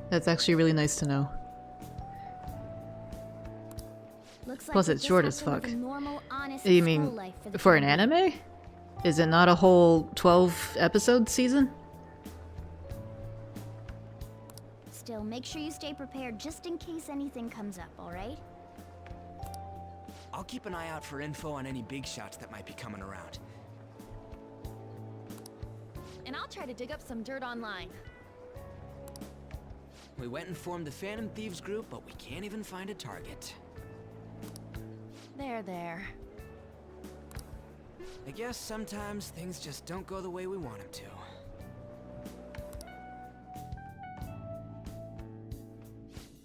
That's actually really nice to know. Looks like Plus we it's just short have as to live fuck. a normal, honest You school mean life for the for an time being. anime? Is it not a whole 12 episode season? Still, make sure you stay prepared just in case anything comes up, alright? I'll keep an eye out for info on any big shots that might be coming around. And I'll try to dig up some dirt online. We went and formed the Phantom Thieves group, but we can't even find a target. There. I guess sometimes things just don't go the way we want them to.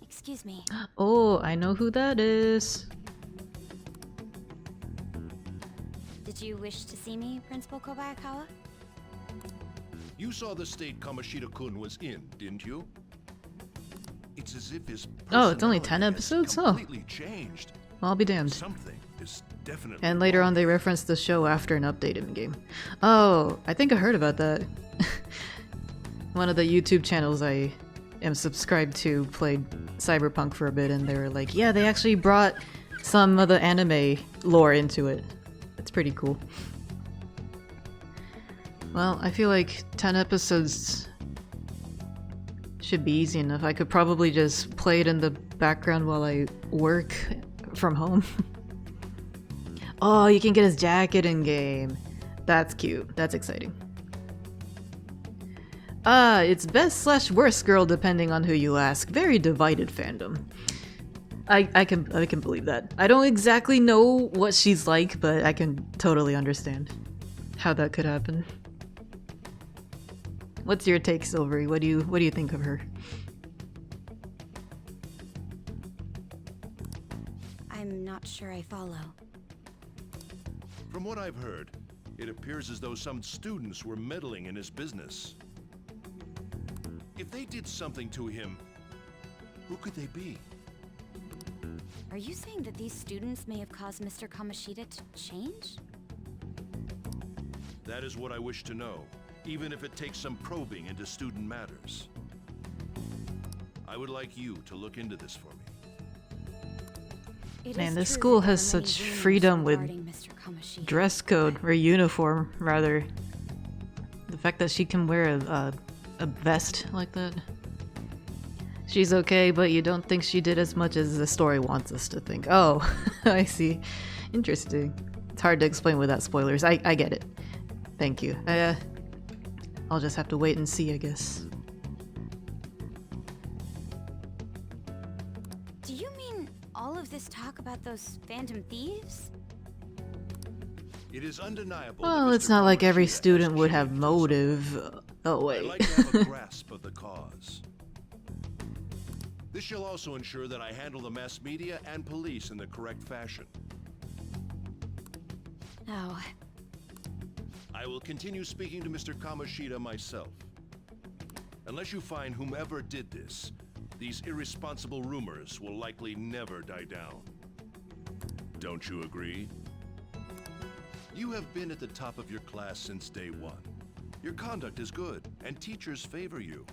Excuse me. Oh, I know who that is. Did you wish to see me, Principal Kobayakawa? You saw the state Kamoshida-kun was in, didn't you? It's as if his Oh, it's only 10 personality has episodes? Oh. completely changed. I'll be damned. Something is definitely And later on they referenced the show after an update in the game. Oh, I think I heard about that. One of the YouTube channels I am subscribed to played Cyberpunk for a bit and they were like, yeah, they actually brought some of the anime lore into it. It's pretty cool. Well, I feel like 10 episodes should be easy enough. I could probably just play it in the background while I work from home. Oh, you can get his jacket in game. That's cute. That's exciting. It's best/worst girl depending on who you ask. Very divided fandom. I can believe that. I don't exactly know what she's like, but I can totally understand how that could happen. What's your take, Silvery? What do you think of her? I'm not sure I follow. From what I've heard, it appears as though some students were meddling in his business. If they did something to him, who could they be? Are you saying that these students may have caused Mr. Kamoshida to change? That is what I wish to know, even if it takes some probing into student matters. I would like you to look into this for me. Man, this school has such freedom with dress code, or uniform, rather. The fact that she can wear a vest like that. She's okay, but you don't think she did as much as the story wants us to think. Oh, I see. Interesting. It's hard to explain without spoilers. I get it. Thank you. I'll just have to wait and see, I guess. Do you mean all of this talk about those Phantom Thieves? It is undeniable. Well, it's not like every student would have motive. Oh, wait. I'd like to have a grasp of the cause. This shall also ensure that I handle the mass media and police in the correct fashion. Oh. I will continue speaking to Mr. Kamoshida myself. Unless you find whomever did this, these irresponsible rumors will likely never die down. Don't you agree? You have been at the top of your class since day one. Your conduct is good, and teachers favor you.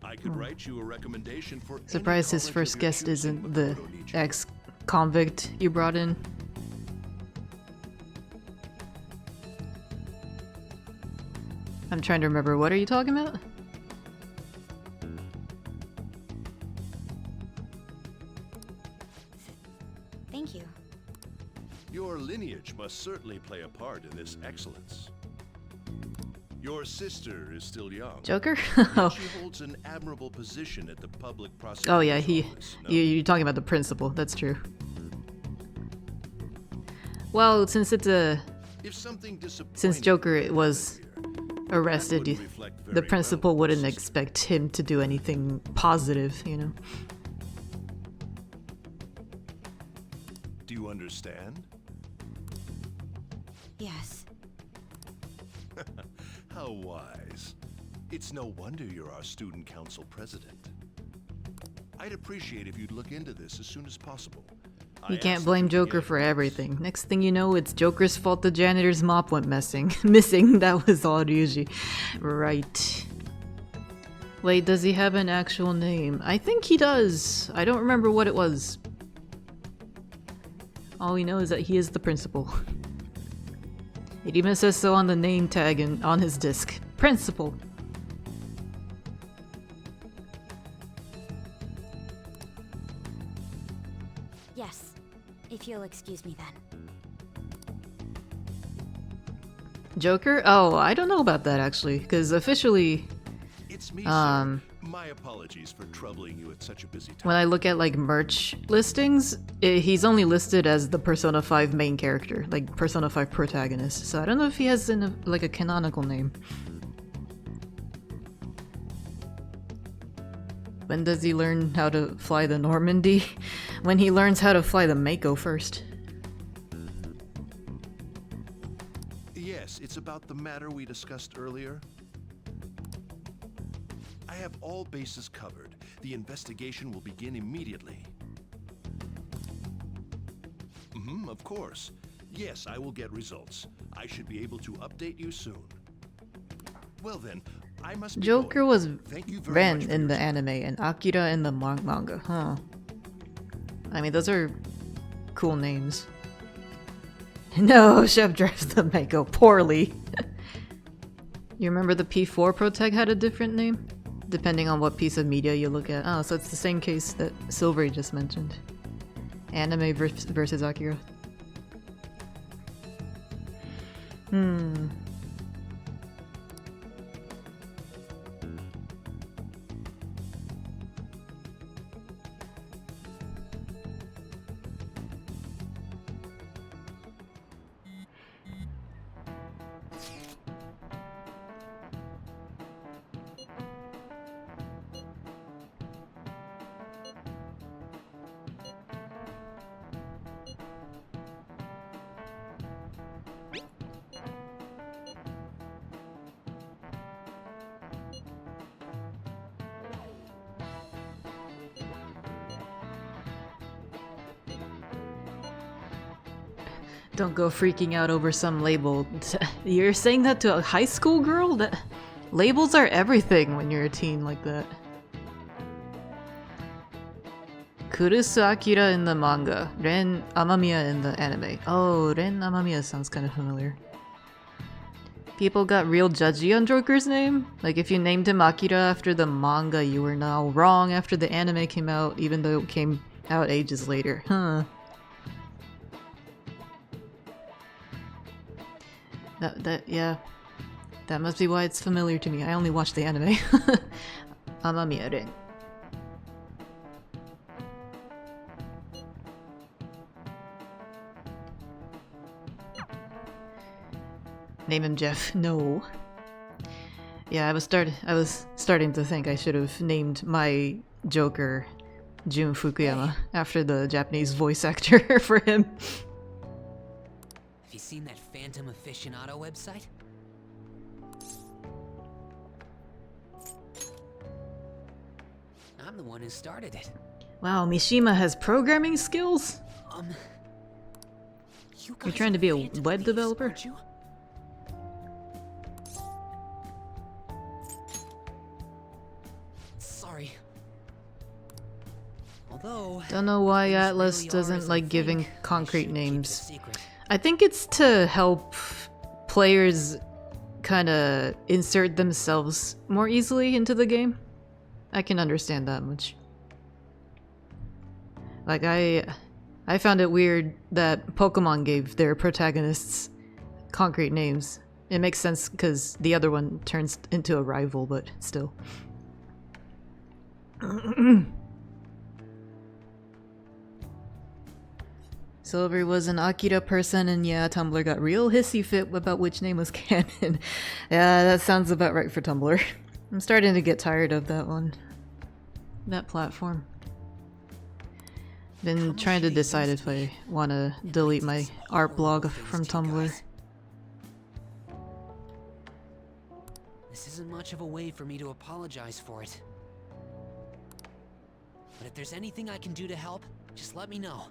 I could write you a recommendation for Surprised his first guest isn't the ex-convict you brought in. I'm trying to remember, what are you talking about? Thank you. Your lineage must certainly play a part in this excellence. Your sister is still young. Joker? Oh. She holds an admirable position at the public prosecutor's Oh yeah, office. No? you're talking about the principal, that's true. Well, since it's a... Since Joker was arrested, the principal wouldn't expect him to do anything positive, you know? Do you understand? Yes. How wise. It's no wonder you're our student council president. I'd appreciate if you'd look into this as soon as possible. You can't blame Joker for everything. Next thing you know, it's Joker's fault the janitor's mop went missing. That was all Ryuji. Right. Wait, does he have an actual name? I think he does. I don't remember what it was. All we know is that he is the principal. It even says so on the name tag and on his disc. Principal. Yes. If you'll excuse me then. Joker? Oh, I don't know about that actually, because officially... It's me, sir. My apologies for troubling you at such a busy time. When I look at like merch listings, he's only listed as the Persona 5 main character, like Persona 5 protagonist. So I don't know if he has like a canonical name. When does he learn how to fly the Normandy? When he learns how to fly the Mako first. Yes, it's about the matter we discussed earlier. I have all bases covered. The investigation will begin immediately. Of course. Yes, I will get results. I should be able to update you soon. Well then, I must be Joker going. was Thank you very Ren much for in your the time. anime and Akira in the manga, huh? I mean, those are cool names. No, Chef drives the Mako poorly. You remember the P4 Proteg had a different name? Depending on what piece of media you look at. Oh, so it's the same case that Silvery just mentioned. Anime versus Akira. Don't go freaking out over some label. You're saying that to a high school girl? That labels are everything when you're a teen like that. Kurusu Akira in the manga, Ren Amamiya in the anime. Oh, Ren Amamiya sounds kind of familiar. People got real judgy on Joker's name? Like if you named him Akira after the manga, you were now wrong after the anime came out, even though it came out ages later. Huh. Yeah. That must be why it's familiar to me. I only watched the anime. Amamiya Ren. Name him Jeff. No. Yeah, I was starting to think I should have named my Joker Jun Fukuyama after the Japanese voice actor for him. Have you seen that Phantom Aficionado website? I'm the one who started it. Wow, Mishima has programming skills? You're trying to be a web developer? Sorry. Although don't know why Atlas really doesn't like giving concrete names. I think it's to help players kind of insert themselves more easily into the game. I can understand that much. Like I found it weird that Pokemon gave their protagonists concrete names. It makes sense because the other one turns into a rival, but still. Silver was an Akira person, and yeah, Tumblr got real hissy fit about which name was canon. Yeah, that sounds about right for Tumblr. I'm starting to get tired of that one. That platform. Been trying to decide if I want to delete my art blog from Tumblr. This isn't much of a way for me to apologize for it. But if there's anything I can do to help, just let me know.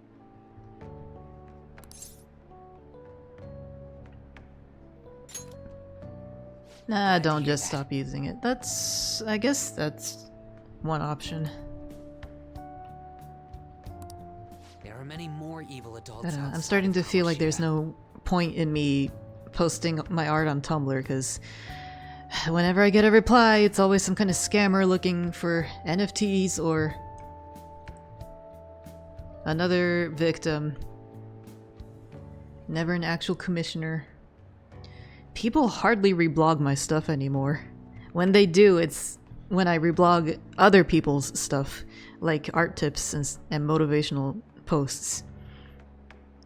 Nah, don't just stop using it. I guess that's one option. There are many more evil adults. I don't know, I'm starting to feel like there's no point in me posting my art on Tumblr, because whenever I get a reply, it's always some kind of scammer looking for NFTs or another victim. Never an actual commissioner. People hardly reblog my stuff anymore. When they do, it's when I reblog other people's stuff, like art tips and motivational posts.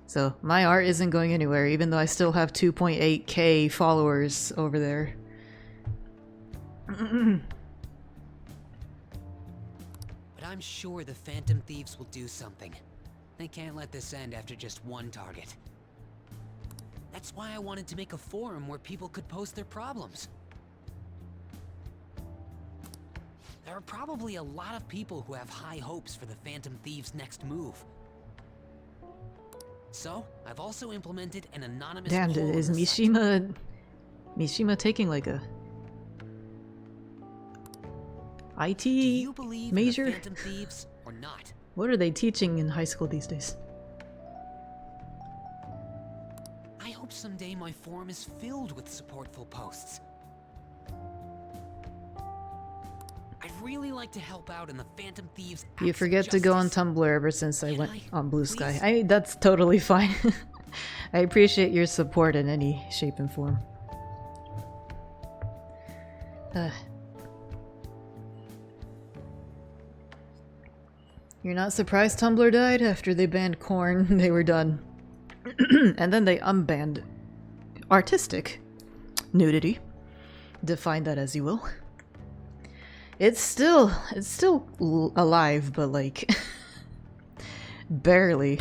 So my art isn't going anywhere, even though I still have 2.8k followers over there. But I'm sure the Phantom Thieves will do something. They can't let this end after just one target. That's why I wanted to make a forum where people could post their problems. There are probably a lot of people who have high hopes for the Phantom Thieves' next move. So, I've also implemented an anonymous Damn, poll is on the Mishima taking like a IT Do you believe major? in the Phantom Thieves or not? What are they teaching in high school these days? I hope someday my forum is filled with supportful posts. I'd really like to help out in the Phantom Thieves. You forget to go on Tumblr ever since I went on Blue Sky. That's totally fine. I appreciate your support in any shape and form. You're not surprised Tumblr died? After they banned Korn, they were done. And then they unbanned artistic nudity. Define that as you will. It's still alive, but like barely.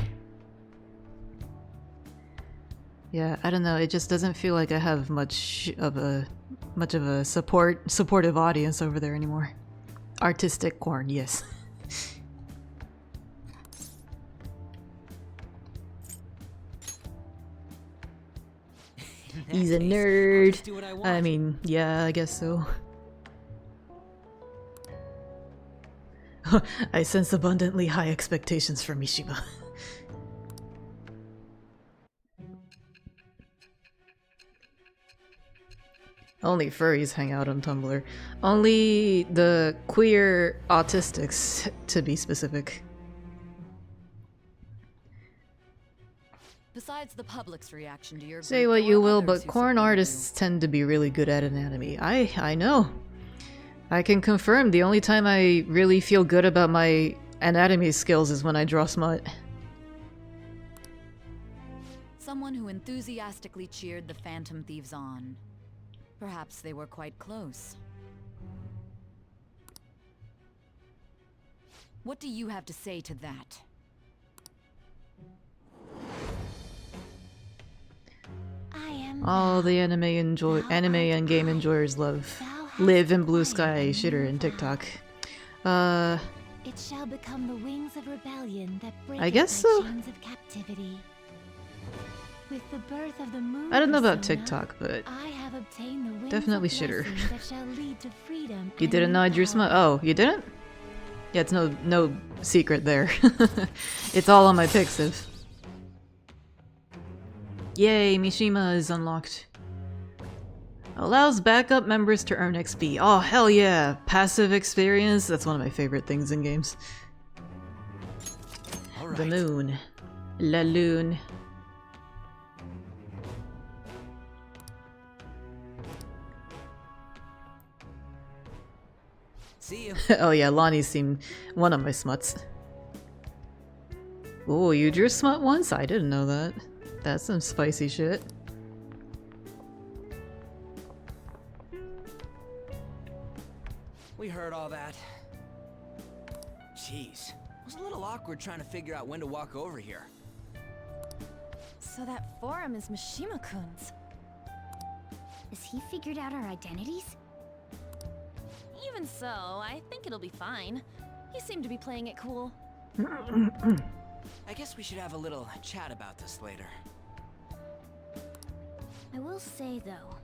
Yeah, I don't know. It just doesn't feel like I have much of a supportive audience over there anymore. Artistic Korn, yes. He's a case, I'll nerd. just do what I want. I mean, yeah, I guess so. I sense abundantly high expectations for Mishima. Only furries hang out on Tumblr. Only the queer autistics, to be specific. Besides the public's reaction to your Say group, what there you were will, others but who corn supported artists tend to be really good at anatomy. I know. I can confirm the only time I really feel good about my anatomy skills is when I draw smut. Someone who enthusiastically cheered the Phantom Thieves on. Perhaps they were quite close. What do you have to say to that? All the anime and game enjoyers live in Blue Sky, Shitter, and TikTok. It shall become the wings of rebellion that break I guess so. chains of captivity. With the birth of the moon I don't know about persona, TikTok, but I have obtained the wings definitely of Shitter. blessing that shall lead to freedom You and didn't know I drew smut? Oh, you didn't? Yeah, it's no secret there. It's all on my Pixiv. Yay, Mishima is unlocked. Allows backup members to earn XP. Oh, hell yeah! Passive experience, that's one of my favorite things in games. The moon. La Lune. See you. Oh yeah, Lonnie's seen one of my smuts. Oh, you drew smut once? I didn't know that. That's some spicy shit. We heard all that. Jeez, it was a little awkward trying to figure out when to walk over here. So that forum is Mishima-kun's. Has he figured out our identities? Even so, I think it'll be fine. You seem to be playing it cool. I guess we should have a little chat about this later. I will say though,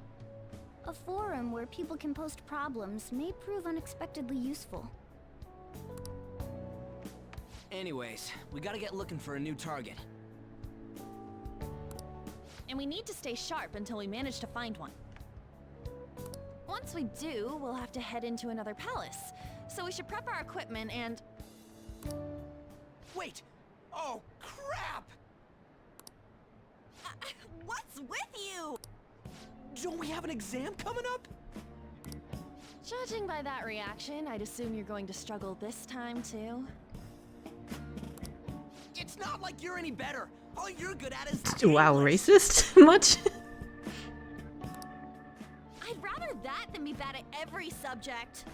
a forum where people can post problems may prove unexpectedly useful. Anyways, we gotta get looking for a new target. And we need to stay sharp until we manage to find one. Once we do, we'll have to head into another palace. So we should prep our equipment and... Wait! Oh, crap! What's with you? Don't we have an exam coming up? Judging by that reaction, I'd assume you're going to struggle this time too. It's not like you're any better. All you're good at is... Wow, racist? Much? I'd rather that than be bad at every subject.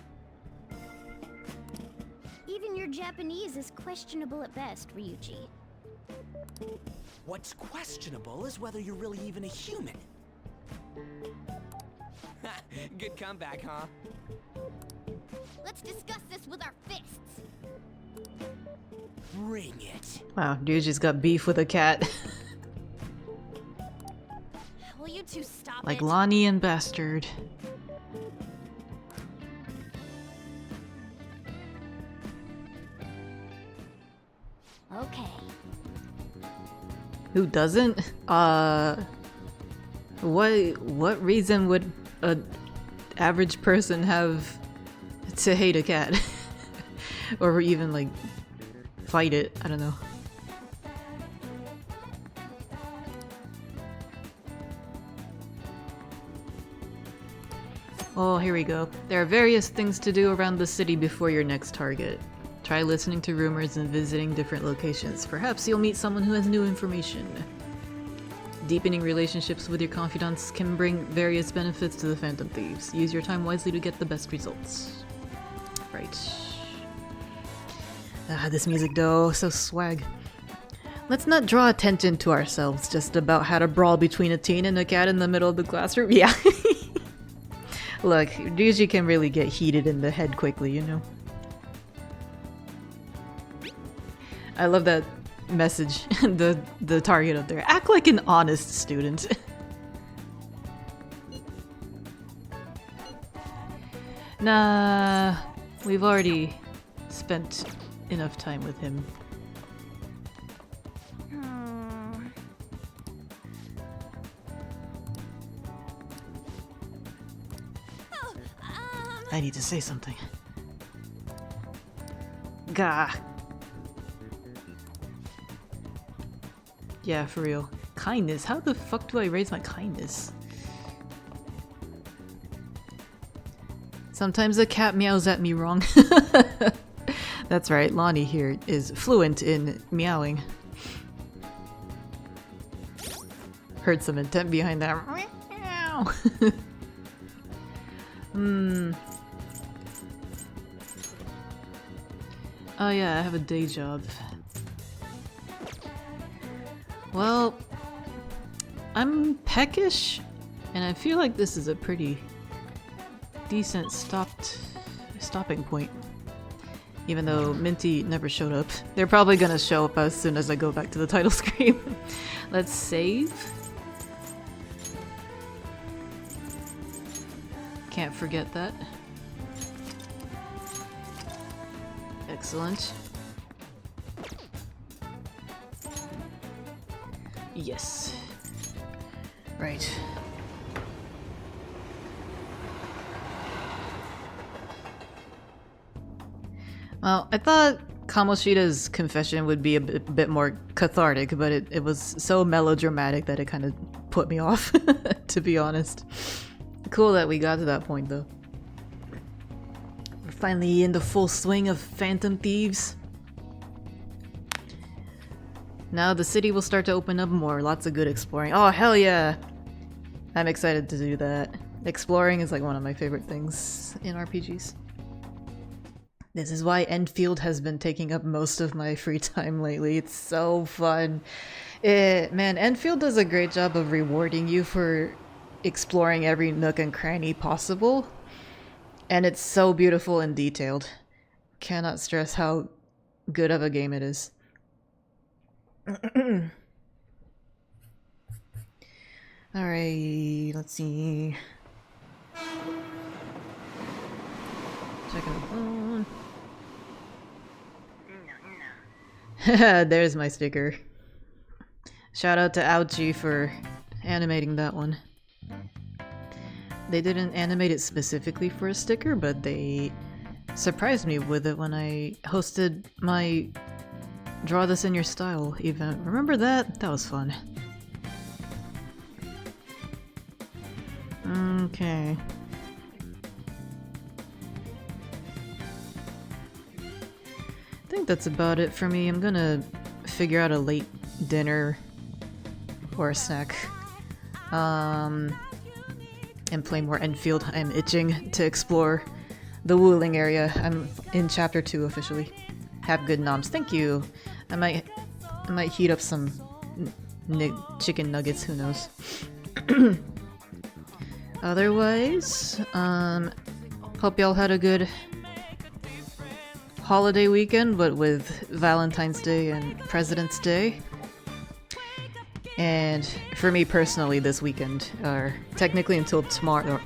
Even your Japanese is questionable at best, Ryuji. What's questionable is whether you're really even a human. Good comeback, huh? Let's discuss this with our fists. Bring it. Wow, Ryuji's got beef with a cat. Will you two stop Like it? Lonnie and Bastard. Okay. Who doesn't? What reason would a average person have to hate a cat? Or even like fight it? I don't know. Oh, here we go. There are various things to do around the city before your next target. Try listening to rumors and visiting different locations. Perhaps you'll meet someone who has new information. Deepening relationships with your confidants can bring various benefits to the Phantom Thieves. Use your time wisely to get the best results. Right. Ah, this music though, so swag. Let's not draw attention to ourselves just about how to brawl between a teen and a cat in the middle of the classroom. Yeah. Look, Ryuji can really get heated in the head quickly, you know. I love that message, the target up there. Act like an honest student. Nah, we've already spent enough time with him. I need to say something. Gah. Yeah, for real. Kindness. How the fuck do I raise my kindness? Sometimes the cat meows at me wrong. That's right, Lonnie here is fluent in meowing. Heard some intent behind that. Meow. Oh yeah, I have a day job. Well, I'm peckish, and I feel like this is a pretty decent stopping point. Even though Minty never showed up. They're probably gonna show up as soon as I go back to the title screen. Let's save. Can't forget that. Excellent. Yes. Right. Well, I thought Kamoshida's confession would be a bit more cathartic, but it was so melodramatic that it kind of put me off, to be honest. Cool that we got to that point, though. We're finally in the full swing of Phantom Thieves. Now the city will start to open up more, lots of good exploring. Oh, hell yeah! I'm excited to do that. Exploring is like one of my favorite things in RPGs. This is why Enfield has been taking up most of my free time lately. It's so fun. Man, Enfield does a great job of rewarding you for exploring every nook and cranny possible. And it's so beautiful and detailed. Cannot stress how good of a game it is. Alright, let's see. Checking the phone. There's my sticker. Shout out to Ouchie for animating that one. They didn't animate it specifically for a sticker, but they surprised me with it when I hosted my Draw This in Your Style event. Remember that? That was fun. Okay. I think that's about it for me. I'm gonna figure out a late dinner or a snack. And play more Enfield. I'm itching to explore the Wuling area. I'm in chapter 2 officially. Have good noms. Thank you. I might heat up some chicken nuggets, who knows. Otherwise, hope y'all had a good holiday weekend, but with Valentine's Day and President's Day. And for me personally, this weekend, or technically until tomorrow,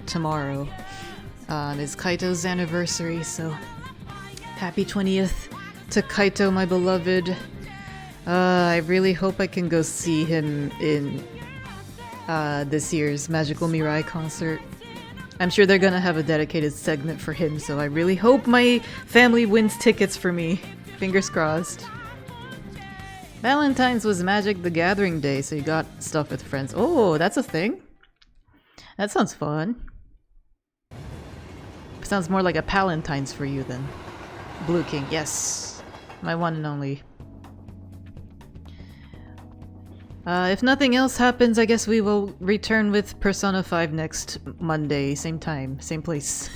is Kaito's anniversary, so happy 20th to Kaito, my beloved. I really hope I can go see him in this year's Magical Mirai concert. I'm sure they're gonna have a dedicated segment for him, so I really hope my family wins tickets for me. Fingers crossed. Valentine's was Magic the Gathering Day, so you got stuff with friends. Oh, that's a thing? That sounds fun. Sounds more like a Palentine's for you then. Blue King, yes. My one and only. If nothing else happens, I guess we will return with Persona 5 next Monday. Same time, same place.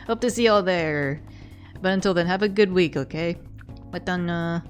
Hope to see y'all there. But until then, have a good week, okay? Matana.